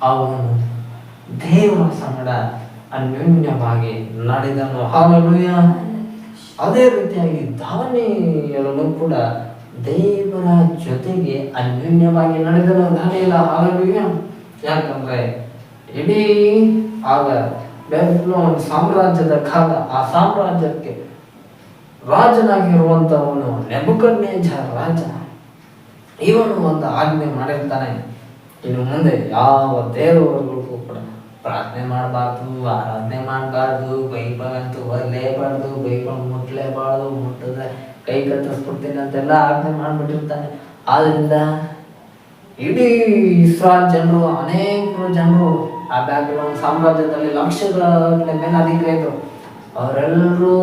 ಅವನು ದೇವರ ಸಂಗಡ ಅನ್ಯೋನ್ಯವಾಗಿ ನಡೆದನು. ಹಾಲೆಲೂಯ. ಅದೇ ರೀತಿಯಾಗಿ ದಾನಿಯೇಲನು ಕೂಡ ದೇವರ ಜೊತೆಗೆ ಅನ್ಯೋನ್ಯವಾಗಿ ನಡೆದನು. ದಾನಿಯೇಲ, ಹಾಲೆಲೂಯ. ಯಾಕಂದ್ರೆ ಇಡೀ ಆಗ ಬ್ಯಾಬಿಲೋನ್ ಸಾಮ್ರಾಜ್ಯದ ಕಾಲ, ಆ ಸಾಮ್ರಾಜ್ಯಕ್ಕೆ ರಾಜನಾಗಿರುವಂತವನು ನೆಬೂಕದ್ನೆಚ್ಚರ ರಾಜ. ಇವನು ಒಂದು ಆಜ್ಞೆ ಮಾಡಿರ್ತಾನೆ, ಇನ್ನು ಮುಂದೆ ಯಾವ ದೇವರುಗಳಿಗೂ ಕೂಡ ಪ್ರಾರ್ಥನೆ ಮಾಡಬಾರ್ದು, ಆರಾಧನೆ ಮಾಡಬಾರ್ದು, ಬೈಬಲ್ ಅಂತೂ ಓದಲೇಬಾರ್ದು, ಬೈಬಲ್ ಮುಟ್ಲೇಬಾರ್ದು, ಮುಟ್ಟಿದ್ರೆ ಕೈ ಕತ್ತರಿಸ್ಬಿಡ್ತೀನಿ ಅಂತೆಲ್ಲ ಆಜ್ಞೆ ಮಾಡಿಬಿಟ್ಟಿರ್ತಾನೆ. ಆದ್ರಿಂದ ಇಡೀ ಇಸ್ರಾಯೇಲ್ ಜನರು, ಅನೇಕ ಜನರು ಆ ಬ್ಯಾಬಿಲೋನ್ ಸಾಮ್ರಾಜ್ಯದಲ್ಲಿ ಲಕ್ಷಗಳ ಮೇಲಾಧಿಕಾರಿಗಳು, ಅವರೆಲ್ಲರೂ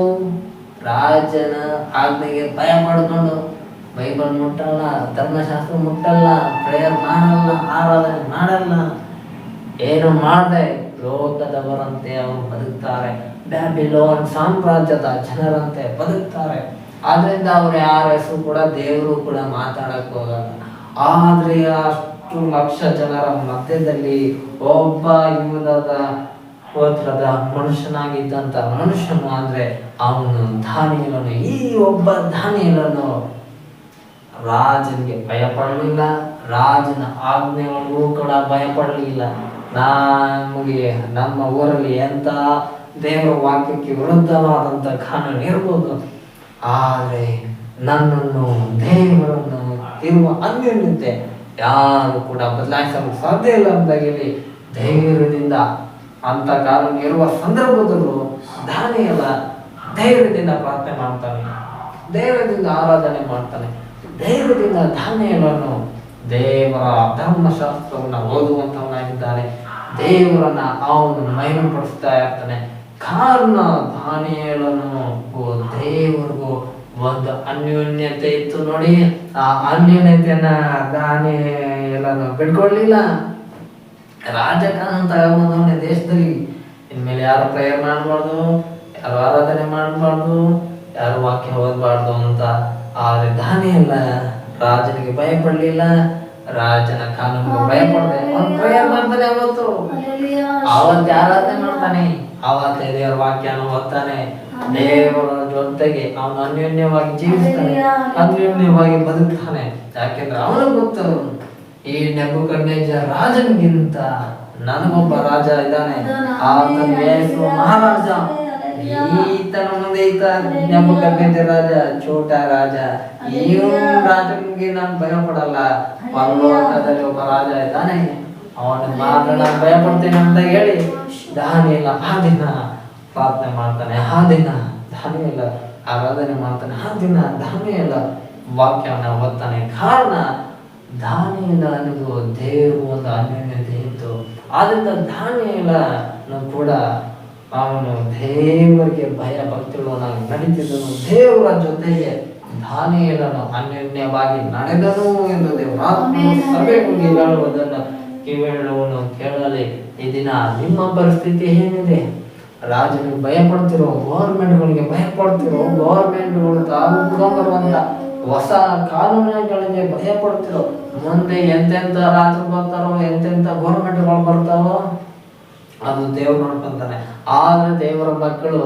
ರಾಜನ ಆಜ್ಞೆಗೆ ಭಯ ಮಾಡಿಕೊಂಡು ಬೈಬಲ್ ಮುಟ್ಟಲ್ಲ, ಧರ್ಮಶಾಸ್ತ್ರ ಮುಟ್ಟಲ್ಲ, ಪ್ರೇಯರ್ ಮಾಡಲ್ಲ, ಆರಾಧನೆ ಮಾಡಲ್ಲ, ಏನು ಮಾಡದೆ ಲೋಕದವರಂತೆ ಅವರು ಬದುಕ್ತಾರೆ, ಬ್ಯಾಬಿಲೋನ್ ಸಾಮ್ರಾಜ್ಯದ ಜನರಂತೆ ಬದುಕ್ತಾರೆ. ಆದ್ರಿಂದ ಅವ್ರು ಯಾರ ಹೆಸರು ಕೂಡ ದೇವರು ಕೂಡ ಮಾತಾಡಕ್ ಹೋಗಲ್ಲ. ಆದ್ರೆ ಅಷ್ಟು ಲಕ್ಷ ಜನರ ಮಧ್ಯದಲ್ಲಿ ಒಬ್ಬ ಯೂದದ ಗೋತ್ರದ ಮನುಷ್ಯನಾಗಿದ್ದಂತ ಮನುಷ್ಯನು ಅಂದ್ರೆ ಅವನು ದಾನಿಯೇಲನು. ಈ ಒಬ್ಬ ದಾನಿಯೇಲನು ರಾಜನಿಗೆ ಭಯ ಪಡಲಿಲ್ಲ, ರಾಜನ ಆಜ್ಞೆಗಳಿಗೂ ಕೂಡ ಭಯ ಪಡಲಿಲ್ಲ. ನಮಗೆ ನಮ್ಮ ಊರಲ್ಲಿ ಎಂತ ದೇವರ ವಾಕ್ಯಕ್ಕೆ ವಿರುದ್ಧವಾದಂತ ಕಾನೂನು ಇರ್ಬೋದು, ಆದರೆ ನನ್ನನ್ನು ದೇವರನ್ನು ಇರುವ ಅನ್ಯೋನ್ಯತೆ ಯಾರು ಕೂಡ ಬದಲಾಯಿಸಲು ಸಾಧ್ಯ ಇಲ್ಲ ಅಂದಾಗಲಿ ಧೈರ್ಯದಿಂದ ಅಂತ ಕಾನೂನು ಇರುವ ಸಂದರ್ಭದಲ್ಲೂ ದಾನಿಯೇಲ ಧೈರ್ಯದಿಂದ ಪ್ರಾರ್ಥನೆ ಮಾಡ್ತಾನೆ, ಧೈರ್ಯದಿಂದ ಆರಾಧನೆ ಮಾಡ್ತಾನೆ, ಧೈರ್ಯದಿಂದ ದಾನಿಯೇಲನು ದೇವರ ಧರ್ಮಶಾಸ್ತ್ರವನ್ನ ಓದುವಂತವನಾಗಿದ್ದಾನೆ, ದೇವರನ್ನ ಅವನು ಮಹಿಮೆಪಡಿಸ್ತಾ ಇರ್ತಾನೆ. ಕಾರಣ ದಾನಿಯೇಲನು ದೇವರಿಗೂ ಒಂದು ಅನ್ಯೋನ್ಯತೆ ಇತ್ತು ನೋಡಿ. ಆ ಅನ್ಯೋನ್ಯತೆಯನ್ನ ದಾನಿ ಎಲ್ಲಾನು ಬಿಟ್ಕೊಡ್ಲಿಲ್ಲ. ರಾಜಕಾರಣ ತಗೊಂಬಂದವನೇ ದೇಶದಲ್ಲಿ. ಇನ್ಮೇಲೆ ಯಾರು ಪ್ರೇಯರ್ ಮಾಡಬಾರ್ದು, ಯಾರು ಆರಾಧನೆ ಮಾಡಬಾರ್ದು, ಯಾರು ವಾಕ್ಯ ಓದಬಾರ್ದು ಅಂತ. ಆದ್ರೆ ದಾನಿಯೇಲ ರಾಜನಿಗೆ ಭಯ ಪಡ್ಲಿಲ್ಲ, ರಾಜನ ಕಾನೂನಿಗೆ ಭಯ ಪಡದೆ ಅವ್ನು ಪ್ರೇಯರ್ ಮಾಡ್ತಾನೆ. ಅವತ್ತು ಆರಾಧನೆ ಮಾಡ್ತಾನೆ, ಅವತ್ತೇ ದೇವರ ವಾಕ್ಯನ ಓದ್ತಾನೆ, ದೇವರ ಜೊತೆಗೆ ಅವನು ಅನ್ಯೋನ್ಯವಾಗಿ ಜೀವಿಸ್ತಾನೆ, ಅನ್ಯೋನ್ಯವಾಗಿ ಬದುಕ್ತಾನೆ. ಯಾಕೆಂದ್ರೆ ಅವನಿಗೆ ಗೊತ್ತು, ಈ ನೆಬೂಕದ್ನೆಚ್ಚರ್ ರಾಜನಿಗಿಂತ ನನಗೊಬ್ಬ ರಾಜ ಇದ್ದಾನೆ, ಆತನ ಯೇಸು ಮಹಾರಾಜ. ಈತನ ಮುಂದೆ ಈತ ನೆಬೂಕದ್ನೆಚ್ಚರ್ ರಾಜ, ಛೋಟ ರಾಜ. ಈ ರಾಜನಿಗೆ ನಾನು ಭಯ ಪಡಲ್ಲ. ಪರಲೋಕದಲ್ಲಿ ಒಬ್ಬ ರಾಜ ಇದ್ದಾನೆ, ಅವನ ಮಾತ್ರ ನಾನು ಭಯ ಪಡ್ತೇನೆ ಅಂತ ಹೇಳಿ ದಾನಿಯೇಲ ಆ ದಿನ ಪ್ರಾರ್ಥನೆ ಮಾಡ್ತಾನೆ, ಆ ದಿನ ದಾನಿಯೇಲ ಆರಾಧನೆ ಮಾಡ್ತಾನೆ, ಆ ದಿನ ದಾನಿಯೇಲ ವಾಕ್ಯವನ್ನು ಓದ್ತಾನೆ. ಕಾರಣ ದಾನಿಯೇಲನಿಗೂ ದೇವರು ಒಂದು ಅನ್ಯೋನ್ಯತೆ ಇತ್ತು. ಆದ್ರಿಂದ ದಾನಿಯೇಲನು ಕೂಡ ಅವನು ದೇವರಿಗೆ ಭಯ ಭಕ್ತಿಗಳನ್ನಾಗಿ ನಡೀತಿದ್ದನು. ದೇವರ ಜೊತೆಗೆ ದಾನಿಯೇಲನು ಅನ್ಯೋನ್ಯವಾಗಿ ನಡೆದನು ಎಂದು ದೇವರ ಸಭೆಗಳಿಗೆ ಹೇಳುವುದನ್ನು ಕಿವಿಯುಳ್ಳವನು ಕೇಳಲಿ. ಈ ದಿನ ನಿಮ್ಮ ಪರಿಸ್ಥಿತಿ ಏನಿದೆ? ರಾಜನಿಗೆ ಭಯ ಪಡ್ತಿರೋ, ಗೌರ್ಮೆಂಟ್ಗಳಿಗೆ ಭಯ ಪಡ್ತಿರೋ, ಗೌರ್ಮೆಂಟ್ಗಳು ಬರುವಂತ ಹೊಸ ಕಾನೂನುಗಳಿಗೆ ಭಯ ಪಡ್ತಿರೋ, ಮುಂದೆ ಎಂತೆಂತ ರಾಜರು ಬರ್ತಾರೋ, ಎಂತೆಂತ ಗೌರ್ಮೆಂಟ್ಗಳು ಬರ್ತಾವೋ ಅದು ದೇವ್ರು ನೋಡ್ಕೊಂತಾನೆ. ಆದ್ರೆ ದೇವರ ಮಕ್ಕಳು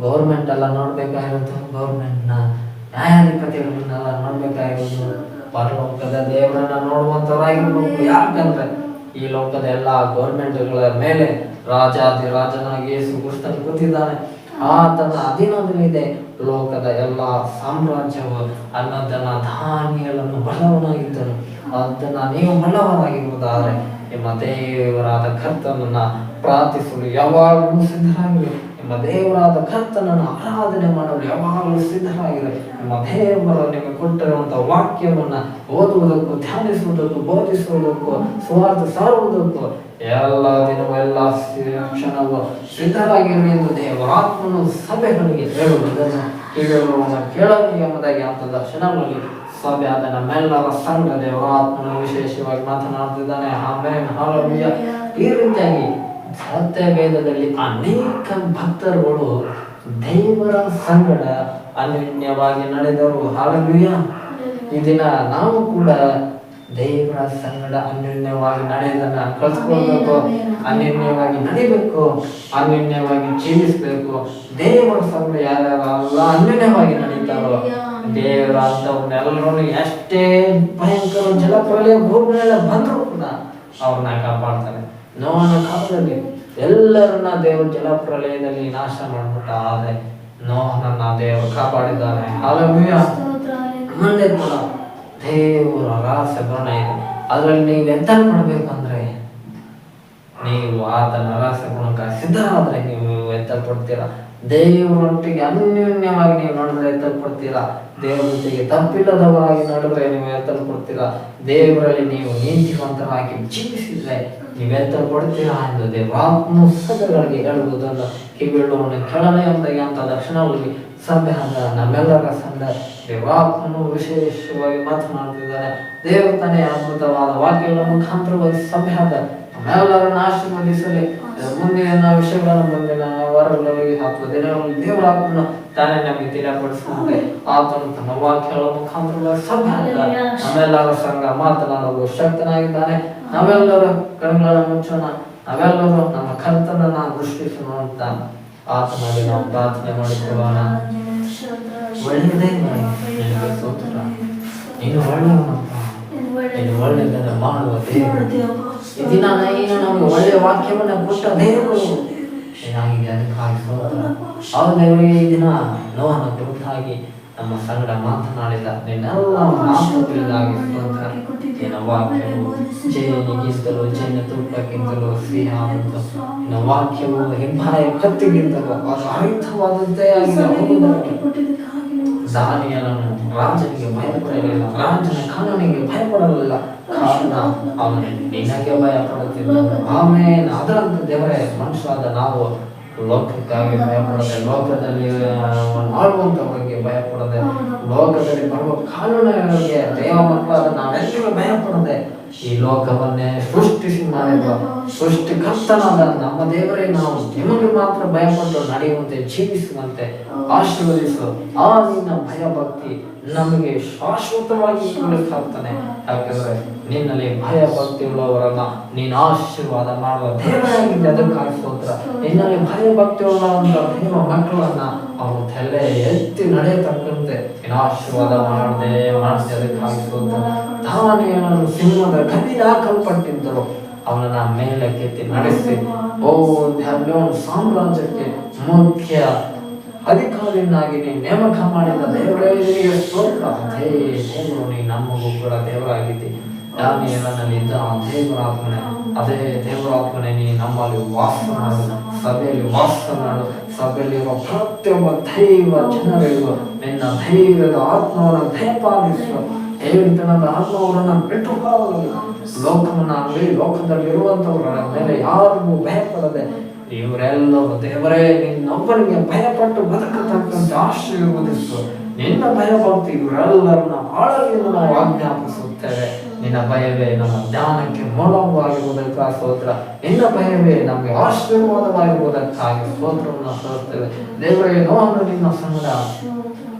ಗೌರ್ಮೆಂಟ್ ಎಲ್ಲ ನೋಡ್ಬೇಕಾಗಿರೋದು, ಗೌರ್ಮೆಂಟ್ನ ನ್ಯಾಯಾಧಿಪತಿಗಳನ್ನೆಲ್ಲ ನೋಡ್ಬೇಕಾಗಿರೋದು, ಪರಲೋಕದ ದೇವರನ್ನ ನೋಡುವಂತವರಾಗಿರ್ಬೇಕು. ಯಾಕಂದ್ರೆ ಈ ಲೋಕದ ಎಲ್ಲಾ ಗೌರ್ಮೆಂಟ್ಗಳ ಮೇಲೆ ರಾಜಾದಿರಾಜನಾಗಿ ಯೇಸು ಕ್ರಿಸ್ತನು ಕೂತಿದ್ದಾನೆ. ಆತನ ಅಧೀನದಲ್ಲಿದೆ ಲೋಕದ ಎಲ್ಲ ಸಾಮ್ರಾಜ್ಯವು. ಅನ್ನದನ್ನ ದಾನಿಯೇಲನು ಬಲ್ಲವನಾಗಿದ್ದನು. ಅದನ್ನ ನೀವು ಬಲ್ಲವರಾಗಿರುವುದಾದ್ರೆ ನಿಮ್ಮ ದೇವರಾದ ಕರ್ತನನ್ನ ಪ್ರಾರ್ಥಿಸಲು ಯಾವಾಗಲೂ ಸಿದ್ಧರಾಗಿರಿ. ನಿಮ್ಮ ದೇವರಾದ ಕರ್ತನನ್ನು ಆರಾಧನೆ ಮಾಡಲು ಯಾವಾಗಲೂ ಸಿದ್ಧರಾಗಿರಿ. ನಿಮ್ಮ ದೇವರು ನಿಮಗೆ ಕೊಟ್ಟಿರುವಂತಹ ವಾಕ್ಯವನ್ನ ಓದುವುದಕ್ಕೂ, ಧ್ಯಾನಿಸುವುದಕ್ಕೂ, ಬೋಧಿಸುವುದಕ್ಕೂ, ಸುವಾರ್ತೆ ಸಾರುವುದಕ್ಕೂ ಎಲ್ಲ ದಿನವೂ ಎಲ್ಲ ಕ್ಷಣವೂ ಸಿದ್ಧರಾಗಿರಿ ಎಂದು ದೇವರಾತ್ಮನು ಸಭೆಗಳಿಗೆ ಹೇಳುವುದನ್ನು ಕೇಳಲು ಎಂಬುದಾಗಿ ಅಂತದ ಕ್ಷಣಗಳಲ್ಲಿ ಸಭೆ ಆದ ನಮ್ಮೆಲ್ಲರ ಸಂಘ ದೇವರಾತ್ಮನು ವಿಶೇಷವಾಗಿ ಮಾತನಾಡುತ್ತಿದ್ದಾನೆ. Amen, hallelujah. ಈ ರೀತಿಯಾಗಿ ಸತ್ಯವೇದದಲ್ಲಿ ಅನೇಕ ಭಕ್ತರುಗಳು ದೇವರ ಸಂಗಡ ಅನ್ಯೋನ್ಯವಾಗಿ ನಡೆದರು. ಹಲ್ಲೆಲೂಯಾ. ಈ ದಿನ ನಾವು ಕೂಡ ದೇವರ ಸಂಗಡ ಅನ್ಯೋನ್ಯವಾಗಿ ನಡೆಯೋದನ್ನ ಕಲ್ತ್ಕೊಳ್ಬೇಕು, ಅನ್ಯೋನ್ಯವಾಗಿ ನಡಿಬೇಕು, ಅನ್ಯೋನ್ಯವಾಗಿ ಜೀವಿಸ್ಬೇಕು. ದೇವರ ಸಂಗಡ ಯಾರ್ಯಾರಲ್ಲ ಅನ್ಯೋನ್ಯವಾಗಿ ನಡೀತಾರೋ ದೇವರ ಅಂತವ್ರನ್ನೆಲ್ಲರೂ ಎಷ್ಟೇ ಭಯಂಕರ ಜಲಪ್ರಳಯ ಭೂಮಿಯೆಲ್ಲ ಬಂದರೂ ಕೂಡ ಅವ್ರನ್ನ ಕಾಪಾಡ್ತಾನೆ. ನೋವನ ಕಾಲದಲ್ಲಿ ಎಲ್ಲರನ್ನ ದೇವರು ಜಲಪ್ರಳಯದಲ್ಲಿ ನಾಶ ಮಾಡ್ಬಿಟ್ಟ, ಆದ್ರೆ ನೋಹನನ್ನ ದೇವರು ಕಾಪಾಡಿದ್ದಾನೆ. ಹಲ್ಲೆಲೂಯಾ. ಮುಂದೆ ಕೂಡ ದೇವರ ರಹಸ್ಯ ಗುಣ ಇದೆ. ಅದರಲ್ಲಿ ನೀವು ಎಂತ ಮಾಡ್ಬೇಕಂದ್ರೆ, ನೀವು ಆತನ ರಹಸ್ಯ ಗುಣಕ್ಕೆ ಸಿದ್ಧರಾದ್ರೆ ನೀವು ಎತ್ತಲ್ಪಡ್ತೀರಾ. ದೇವರೊಟ್ಟಿಗೆ ಅನ್ಯೋನ್ಯವಾಗಿ ನೀವು ನಡೆದ್ರೆ ಎತ್ತಲ್ಪಡ್ತೀರಾ. ದೇವರ ಜೊತೆಗೆ ತಪ್ಪಿಲ್ಲದವರಾಗಿ ನಡೆದ್ರೆ ನೀವು ಎತ್ತಲ್ಪಡ್ತೀರಾ. ದೇವರಲ್ಲಿ ನೀವು ನೀತಿವಂತರಾಗಿ ಜೀವಿಸಿದ್ರೆ ನೀವು ಎತ್ತಲ್ಪಡ್ತೀರಾ ಎಂದು ದೇವರಾತ್ಮ ಸಭೆಗಳಿಗೆ ಹೇಳುವುದನ್ನು ಕಿವಿಯುಳ್ಳವನು ಕೇಳಲೇ ಎಂಬುದಾಗಿ ಅಂತ ದಕ್ಷಿಣದಲ್ಲಿ ಸಭೆ ಆದ ನಮ್ಮೆಲ್ಲರ ಸಂಘ ದೇವರಾತ್ಮನು ವಿಶೇಷವಾಗಿ ಮಾತನಾಡುತ್ತಿದ್ದಾರೆ. ದೇವರು ತಾನೇ ಅದ್ಭುತವಾದ ವಾಕ್ಯಗಳ ಮುಖಾಂತರವಾಗಿ ಸಭೆ ಆದ ನಮ್ಮೆಲ್ಲರನ್ನ ಆಶೀರ್ವದಿಸಲಿ. ಮುಂದಿನ ವಿಷಯಗಳನ್ನು ಮುಂದಿನ ವಾರಗಳಲ್ಲಿ ಅಥವಾ ದಿನಗಳಲ್ಲಿ ದೇವರಾತ್ಮನು ತಾನೇ ನಮಗೆ ತಿಳಿಯಪಡಿಸುವಂತೆ ಆತನು ತನ್ನ ವಾಕ್ಯಗಳ ಮುಖಾಂತರವಾಗಿ ಸಭೆ ಆದ ನಮ್ಮೆಲ್ಲರ ಸಂಘ ಮಾತನಾಡಲು ಶಕ್ತನಾಗಿದ್ದಾನೆ. ನಾವೆಲ್ಲರ ಕಣ್ಣುಗಳ ಮುಚ್ಚೋಣ, ನಾವೆಲ್ಲರೂ ನಮ್ಮ ಕರ್ತನನ್ನ ದೃಷ್ಟಿಸೋಣ ಅಂತ ಆತನಲ್ಲಿ ನಾವು ಪ್ರಾರ್ಥನೆ ಮಾಡಿಕೊಳ್ಳೋಣ. ಒಳ್ಳೆಯದೇ ಮಾಡಿ, ನೀನು ಒಳ್ಳೆಯವನಪ್ಪ, ನೀನು ಒಳ್ಳೆಯದನ್ನು ಮಾಡುವ ದೇವರು. ಈ ದಿನ ನೀನು ನಮಗೆ ಒಳ್ಳೆಯ ವಾಕ್ಯವನ್ನು ಕೊಟ್ಟ ದೇವರು ಏನಾಗಿದೆ ಅದಕ್ಕಾಗಿ ಸ್ತೋತ್ರ. ಹೌದು ದೇವರೇ, ಈ ದಿನ ನೋಹನ ಕುರಿತಾಗಿ ನಮ್ಮ ಸಂಗಡ ಮಾತನಾಡಿದ ನಿನ್ನೆಲ್ಲ ಮಾತುಗಳಿಗಾಗಿ ಸ್ತೋತ್ರ. ನಿನ್ನ ವಾಕ್ಯವು ಜೇನಿಗಿಂತಲೂ ಜೇನ ತುಪ್ಪಕ್ಕಿಂತಲೂ ಸಿಹಿಯ ಅಂತ, ನಿನ್ನ ವಾಕ್ಯವು ಹೆಬ್ಬಾಯ ಕತ್ತಿಗಿಂತಲೂ ಅದು ಹರಿತವಾದಂತೆ ಆಗಿದೆ. ದಾನಿಯೇಲನು ರಾಜನಿಗೆ ಭಯಪಡಲಿಲ್ಲ, ರಾಜನ ಕಾನೂನಿಗೆ ಭಯಪಡಲಿಲ್ಲ. ಕಾರಣ ಅವನು ನಿನಗೆ ಭಯಪಡುತ್ತಿದ್ದನು. ಆಮೇಲೆ ಅದರಂತೆ ದೇವರೇ ಮನುಷ್ಯರಾದ ನಾವು ಲೋಕಕ್ಕಾಗಿ ಭಯಪಡದೆ, ಲೋಕದಲ್ಲಿ ಆಳುವಂಥವ್ರಿಗೆ ಭಯಪಡದೆ, ಲೋಕದಲ್ಲಿ ಬರುವ ಕಾನೂನುಗಳಿಗೆ ದೇವ ಮಕ್ಕಳಾದ ನಾವೆಲ್ಲರೂ ಭಯಪಡದೆ, ಈ ಲೋಕವನ್ನೇ ಸೃಷ್ಟಿಸಿ ಮಾಡಿರುವ ಸೃಷ್ಟಿಕರ್ತನಾದ ನಮ್ಮ ದೇವರೇ ನಾವು ನಿಮಗೆ ಮಾತ್ರ ಭಯಪಟ್ಟು ನಡೆಯುವಂತೆ ಜೀವಿಸುವಂತೆ ಆಶೀರ್ವದಿಸು. ಆ ನಿನ್ನ ಭಯಭಕ್ತಿ ನಮಗೆ ಶಾಶ್ವತವಾಗಿ ಉಳಿಸಾಗ್ತಾನೆ. ಯಾಕಂದ್ರೆ ನಿನ್ನಲ್ಲಿ ಭಯಭಕ್ತಿ ಉಳ್ಳವರನ್ನ ನೀನು ಆಶೀರ್ವಾದ ಮಾಡುವ ದೇವರಾಗಿದೆ. ಅದಕ್ಕಾಗಿ ಸ್ತೋತ್ರ. ನಿನ್ನಲ್ಲಿ ಭಯಭಕ್ತಿ ಉಳ್ಳವಂತ ದೇವ ಮಕ್ಕಳನ್ನ ಅವನು ತಲೆ ಎತ್ತಿ ನಡೆಯತಕ್ಕಂತೆ ನೀನು ಆಶೀರ್ವಾದ ಮಾಡದೆ ಅದಕ್ಕಾಗಿ ಸ್ತೋತ್ರ. ದಾವಣಗೆರೆಯನ್ನು ಸಿಂಹದ ಗದಿಗೆ ಹಾಕಲ್ಪಟ್ಟಿದ್ದರು, ಅವನನ್ನ ಮೇಲಕ್ಕೆತ್ತಿ ನಡೆಸಿ ಸಾಮ್ರಾಜ್ಯಕ್ಕೆ ಮುಖ್ಯ ಅಧಿಕಾರಿಯನ್ನಾಗಿ ನೀನು ನೇಮಕ ಮಾಡಿದ ದೇವರೇ ಸ್ತೋತ್ರ. ಅದೇ ದೇವರು ನೀ ನಮಗೂ ಕೂಡ ದೇವರಾಗಿದ್ದಿ. ದಾನಿಯೇಲನಲ್ಲಿ ಇದ್ದ ಆ ದೇವರಾತ್ಮನೆ, ಅದೇ ದೇವರಾತ್ಮನೆ ನೀ ನಮ್ಮಲ್ಲಿ ವಾಸ ಮಾಡು, ಸಭೆಯಲ್ಲಿ ವಾಸ ಮಾಡು. ಸಭೆಯಲ್ಲಿರುವ ಪ್ರತಿಯೊಬ್ಬ ದೈವ ಜನರಿಗೂ ನಿನ್ನ ಧೈರ್ಯದ ಆತ್ಮವನ್ನು ದಯಪಾಲಿಸು. ಹೇಳಿತನದ ಆತ್ಮವರನ್ನು ಬಿಟ್ಟು ಲೋಕವನ್ನಾಗಲಿ ಲೋಕದಲ್ಲಿರುವಂಥವರ ಮೇಲೆ ಯಾರಿಗೂ ಭಯಪಡದೆ ಇವರೆಲ್ಲರೂ ದೇವರೇ ನಿನ್ನೊಬ್ಬನಿಗೆ ಭಯಪಟ್ಟು ಬದುಕತಕ್ಕಂತೆ ಆಶೀರ್ವದಿಸು. ನಿನ್ನ ಭಯಭಕ್ತಿ ಇವರೆಲ್ಲರನ್ನ ಆಳಲಿ ನಾವು ಆಜ್ಞಾಪಿಸುತ್ತೇವೆ. ನಿನ್ನ ಭಯವೇ ನಮ್ಮ ಜ್ಞಾನಕ್ಕೆ ಮೂಲವಾಗಿರುವುದಕ್ಕಾಗಿ ಸ್ತೋತ್ರ. ನಿನ್ನ ಭಯವೇ ನಮಗೆ ಆಶೀರ್ವಾದವಾಗಿರುವುದಕ್ಕಾಗಿ ಸ್ತೋತ್ರವನ್ನು ಸಲ್ಲಿಸುತ್ತೇವೆ. ದೇವರೇ ನೋವನ್ನು ನಿನ್ನ ಸಂಗಡ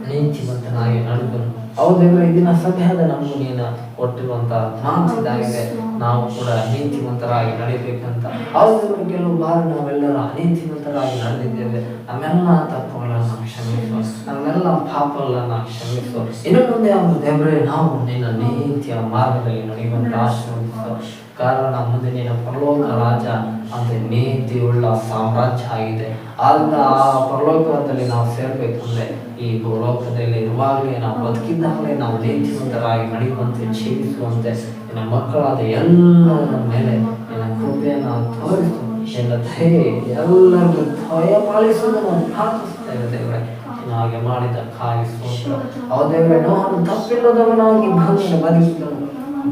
ನೀತಿವಂತನಾಗಿ ನಡೆದನು. ಹೌದು ದೇವರೇ, ಈ ದಿನ ಸಭೆಯಾದ ನಮಗೂ ನೀನು ಕೊಟ್ಟಿರುವಂತಹ ಮಾತಿದ್ದಾಗಿದೆ. ನಾವು ಕೂಡ ನೀತಿವಂತರಾಗಿ ನಡೀಬೇಕಂತ. ಹೌದು, ಕೆಲವು ಬಾರಿ ನಾವೆಲ್ಲರೂ ಅನೀತಿವಂತರಾಗಿ ನಡೆದಿದ್ದೇವೆ. ನಮ್ಮೆಲ್ಲ ತಪ್ಪುಗಳನ್ನು ಕ್ಷಮಿಸು, ನಮ್ಮೆಲ್ಲ ಪಾಪಗಳನ್ನು ಕ್ಷಮಿಸು. ಇನ್ನು ಮುಂದೆ ಅವರು ದೇವರೇ ನಾವು ನಿನ್ನ ನೀತಿಯ ಮಾರ್ಗದಲ್ಲಿ ನಡೆಯುವಂತ ಆಶೀರ್ವದಿಸು. ಕಾರಣ ಮುಂದೆ ನಿನ್ನ ಪರಲೋಕ ರಾಜ ಅಂತ ನೀತಿ ಉಳ್ಳ ಸಾಮ್ರಾಜ್ಯ ಆಗಿದೆ. ಆದ್ರಿಂದ ಆ ಪರಲೋಕದಲ್ಲಿ ನಾವು ಸೇರ್ಬೇಕಂದ್ರೆ ಈ ಭೂಲೋಕದಲ್ಲಿ ಇರುವಾಗಲೇ ನಾವು ಬದುಕಿದ್ದಾಗಲೇ ನಾವು ನೀತಿವಂತರಾಗಿ ನಡೆಯುವಂತೆ ಜೀವಿಸುವಂತೆ ನಿನ್ನ ಮಕ್ಕಳಾದ ಎಲ್ಲರ ಮೇಲೆ ನಿನ್ನ ಕೃಪೆಯನ್ನು ತೋರಿಸು. ನಿನ್ನ ದಯೆ ಎಲ್ಲರಿಗೂ ದಯ ಪಾಲಿಸುವುದನ್ನು ಪ್ರಾರ್ಥಿಸುತ್ತೇವೆ ದೇವರೇ. ಹಾಗೆ ಮಾಡಿದ್ದಕ್ಕಾಗಿ ಸ್ತೋತ್ರ. ದೇವರೇ ನೋವನ್ನು ತಪ್ಪಿಲ್ಲದವನಾಗಿ ಬದುಕಿದನು.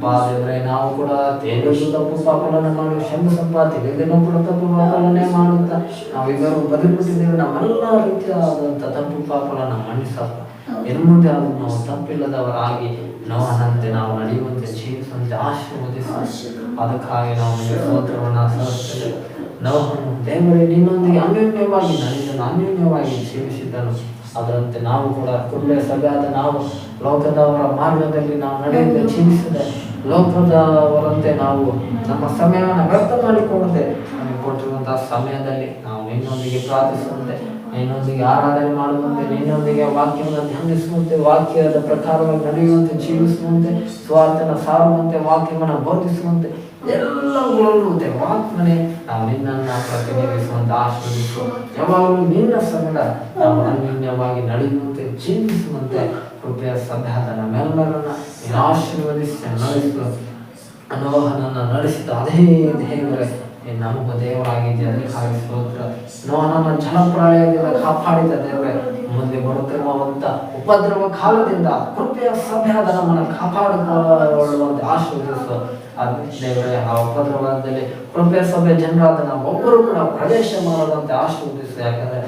ದೇವರೇ ನಾವು ಕೂಡ ತಿಳಿದು ತಪ್ಪು ಪಾಪಗಳನ್ನು ಮಾಡಿ ಕ್ಷಮಿಸಪ್ಪ. ತಿಳಿದೇನೋ ಕೂಡ ತಪ್ಪು ಪಾಪಗಳನ್ನೇ ಮಾಡುತ್ತಾ ನಾವಿಬ್ಬರು ಬದುಕುತ್ತಿದ್ದೇವೆ. ನಮ್ಮೆಲ್ಲ ರೀತಿಯಾದಂಥ ತಪ್ಪು ಪಾಪಗಳನ್ನು ಮನ್ನಿಸಪ್ಪ. ಇನ್ನು ಮುಂದೆ ಅದು ನಾವು ತಪ್ಪಿಲ್ಲದವರಾಗಿ ನೋವನಂತೆ ನಾವು ನಡೆಯುವಂತೆ ಜೀವಿಸುವಂತೆ ಆಶೀರ್ವದಿಸಿ. ಅದಕ್ಕಾಗಿ ನಾವು ಸ್ತೋತ್ರವನ್ನು ಸಲ್ಲಿಸುತ್ತೇವೆ. ನೋವನ್ನು ದೇವರೇ ನಿನ್ನೊಂದಿಗೆ ಅನ್ಯೋನ್ಯವಾಗಿ ನಡೆದನು, ಅನ್ಯೋನ್ಯವಾಗಿ ಜೀವಿಸಿದ್ದನು. ಅದರಂತೆ ನಾವು ಕೂಡ ಕುರುಬೆ ಸಭೆಯಾದ ನಾವು ಲೋಕದವರ ಮಾರ್ಗದಲ್ಲಿ ನಾವು ನಡೆಯದೆ ಜೀವಿಸದೆ ಲೋಕದವರಂತೆ ನಾವು ನಮ್ಮ ಸಮಯವನ್ನು ವ್ಯರ್ಥ ಮಾಡಿಕೊಳ್ಳದೆ ನಮಗೆ ಕೊಟ್ಟಿರುವಂತಹ ಸಮಯದಲ್ಲಿ ನಾವು ನಿನ್ನೊಂದಿಗೆ ಪ್ರಾರ್ಥಿಸುವಂತೆ, ನಿನ್ನೊಂದಿಗೆ ಆರಾಧನೆ ಮಾಡುವಂತೆ, ನಿನ್ನೊಂದಿಗೆ ವಾಕ್ಯವನ್ನು ಧ್ಯಾನಿಸುವಂತೆ, ವಾಕ್ಯದ ಪ್ರಕಾರವಾಗಿ ನಡೆಯುವಂತೆ ಜೀವಿಸುವಂತೆ, ಸ್ವಾರ್ಥನ ಸಾರುವಂತೆ, ವಾಕ್ಯವನ್ನು ಬೋಧಿಸುವಂತೆ ಎಲ್ಲಗಳಲ್ಲೂ ದೇವಾತ್ಮನೆ ನಾವು ನಿನ್ನನ್ನು ಪ್ರತಿನಿಧಿಸುವಂತೆ ಆಶೀರ್ವದಿಸು. ಯಾವಾಗಲೂ ನಿನ್ನ ಸಂಗಡ ನಾವು ಅನ್ಯೋನ್ಯವಾಗಿ ನಡೆಯುವಂತೆ ಜೀವಿಸುವಂತೆ ಕೃಪೆಯ ಸಭೆಯಾದ ನಮ್ಮೆಲ್ಲರನ್ನ ನೀನು ಆಶೀರ್ವದಿಸಿ ನಡೆಸು. ನೋಹನನ್ನು ನಡೆಸಿದ ಅದೇ ದೇವರೇ ನಮಗೂ ದೇವರಾಗಿದ್ದೆ. ಅದಕ್ಕಾಗಿ ಸ್ತೋತ್ರ. ನೋಹನನ್ನು ಜಲಪ್ರಾಯದಿಂದ ಕಾಪಾಡಿದ ದೇವರೇ ಮುಂದೆ ಬರುತ್ತಿರುವಂತ ಉಪದ್ರವ ಕಾಲದಿಂದ ಕೃಪೆಯ ಸಭೆಯಾದ ನಮ್ಮನ್ನು ಕಾಪಾಡಿಕೊಳ್ಳುವಂತೆ ಆಶೀರ್ವದಿಸು. ದೇವರೇ ಆ ಉಪದ್ರವದಲ್ಲಿ ಕೃಪೆಯ ಸಭೆ ಜನರಾದ ನಾವು ಒಬ್ಬರು ಕೂಡ ಪ್ರವೇಶ ಮಾಡದಂತೆ ಆಶೀರ್ವದಿಸು. ಯಾಕಂದ್ರೆ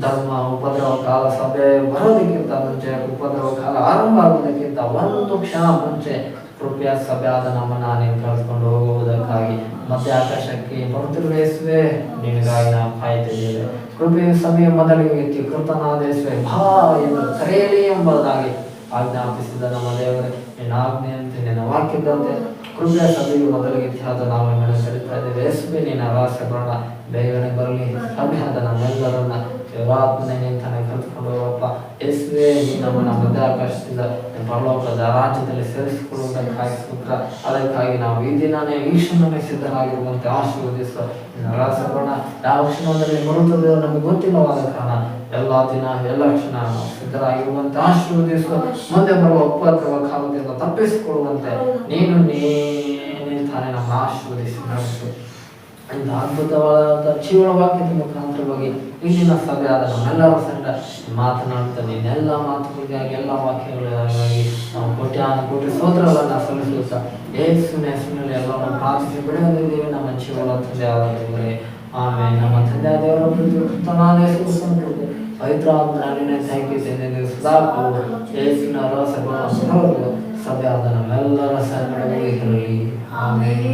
ಧರ್ಮ ಉಪದ್ರವ ಕಾಲ ಸಭೆ ಬರೋದಕ್ಕಿಂತ ಮುಂಚೆ, ಉಪದ್ರವ ಕಾಲ ಆರಂಭ ಆಗುವುದಕ್ಕಿಂತ ಒಂದು ಕ್ಷಣ ಮುಂಚೆ ಕೃಪೆಯ ಸಭೆ ಆದ ನಮ್ಮನ್ನ ನೀನು ಕರೆದುಕೊಂಡು ಹೋಗುವುದಕ್ಕಾಗಿ ಮತ್ತೆ ಆಕಾಶಕ್ಕೆ ಬರುತ್ತಿರುವ ಯೇಸುವೆ ನಿನಗಾಗಿ ನಾವು ಕಾಯ್ತಿದ್ದೇವೆ. ಕೃಪೆಯ ಸಭೆಯ ಮೊದಲಿಗೆ ಎತ್ತಿ ಕೃತನಾದ ಯೇಸುವೆ ಬಾ ಎಂದು ಕರೆಯಲಿ ಎಂಬುದಾಗಿ ಆಜ್ಞಾಪಿಸಿದ ನಮ್ಮ ದೇವರೇ ನಿನ್ನ ಆಜ್ಞೆಯಂತೆ ನಿನ್ನ ವಾಕ್ಯದಂತೆ ಕೃಪೆಯ ಸಭೆಗೆ ಮೊದಲಿಗೆ ಇತಿಹಾಸ ನಾವು ಮೇಲೆ ಕರೀತಾ ಇದ್ದೇವೆ. ಯೇಸುವೆ ನಿನ್ನ ರಹಸ್ಯಗಳನ್ನ ಬೇಗನೆ ಬರಲಿ. ಸಭೆಯಾದ ನಮ್ಮೆಲ್ಲರನ್ನ ದೇವಾತ್ಮನೆ ನಿಂತಾನೆ ಕರೆದುಕೊಂಡು ಹೋಗಪ್ಪ. ಯೇಸುವೆ ನೀ ನಮ್ಮನ್ನ ಮಧ್ಯ ಆಕಾಶದಿಂದ ಪರಲೋಕದ ರಾಜ್ಯದಲ್ಲಿ ಸೇರಿಸಿಕೊಳ್ಳುವುದಕ್ಕಾಗಿ ಸ್ತೋತ್ರ. ಅದಕ್ಕಾಗಿ ನಾವು ಈ ದಿನನೇ ಈ ಕ್ಷಣವೇ ಸಿದ್ಧರಾಗಿರುವಂತೆ ಆಶೀರ್ವದಿಸುವ. ನಿನ್ನ ರಹಸ್ಯಗಳನ್ನ ಯಾವ ಕ್ಷಣದಲ್ಲಿ ಬರುತ್ತದೆ ನಮಗೆ ಗೊತ್ತಿಲ್ಲವಾದ ಕಾರಣ ಎಲ್ಲ ದಿನ ಎಲ್ಲ ಕ್ಷಣ ನಾವು ಸಿದ್ಧರಾಗಿರುವಂತೆ ಆಶೀರ್ವದಿಸುವ. ಮುಂದೆ ಬರುವ ಉಪದ್ರವ ಕಾಲದಿಂದ ತಪ್ಪಿಸಿಕೊಳ್ಳುವಂತೆ ನೀನು ತಾನೇ ನಮ್ಮ ಆಶೀರ್ವದಿಸಿ ನಡೆಸು. ಇಂಥ ಅದ್ಭುತವಾದ ಜೀವನ ವಾಕ್ಯದ ಮುಖಾಂತರವಾಗಿ ಇಂದಿನ ಸಭೆಯಾದ ನಮ್ಮೆಲ್ಲರ ಸಂಘ ಮಾತನಾಡ್ತಾ ನೀನೆಲ್ಲ ಮಾತುಗಳಿಗಾಗಿ ಎಲ್ಲ ವಾಕ್ಯಗಳಿಗಾಗಿ ನಾವು ಕೋಟಿ ಸ್ತೋತ್ರಗಳನ್ನು ಸಲ್ಲಿಸುತ್ತಾ ಯೇಸುವಿನ ಹೆಸರಿನಲ್ಲಿ ಎಲ್ಲವನ್ನು ಪ್ರಾರ್ಥಿಸಿ ಬಿಡುವುದಿದ್ದೇವೆ. ನಮ್ಮ ಜೀವನ ತಂದೆ ಆದ ಆಮೇಲೆ ನಮ್ಮ ತಂದೆ ದೇವರ ಕೃತನಾದ ಯೇಸುಕ್ರಿಸ್ತನ ಪವಿತ್ರಾತ್ಮನ ನಿನ್ನ ಥ್ಯಾಂಕಿದ್ದೇನೆ ನೀವು ಸದಾಕು ಯೇಸುವಿನ ರಸಗಳು ಸಭೆ ಆದ ನಮ್ಮೆಲ್ಲರ ಸಂಗಡವೂ ಇರಲಿ. ಆಮೇಲೆ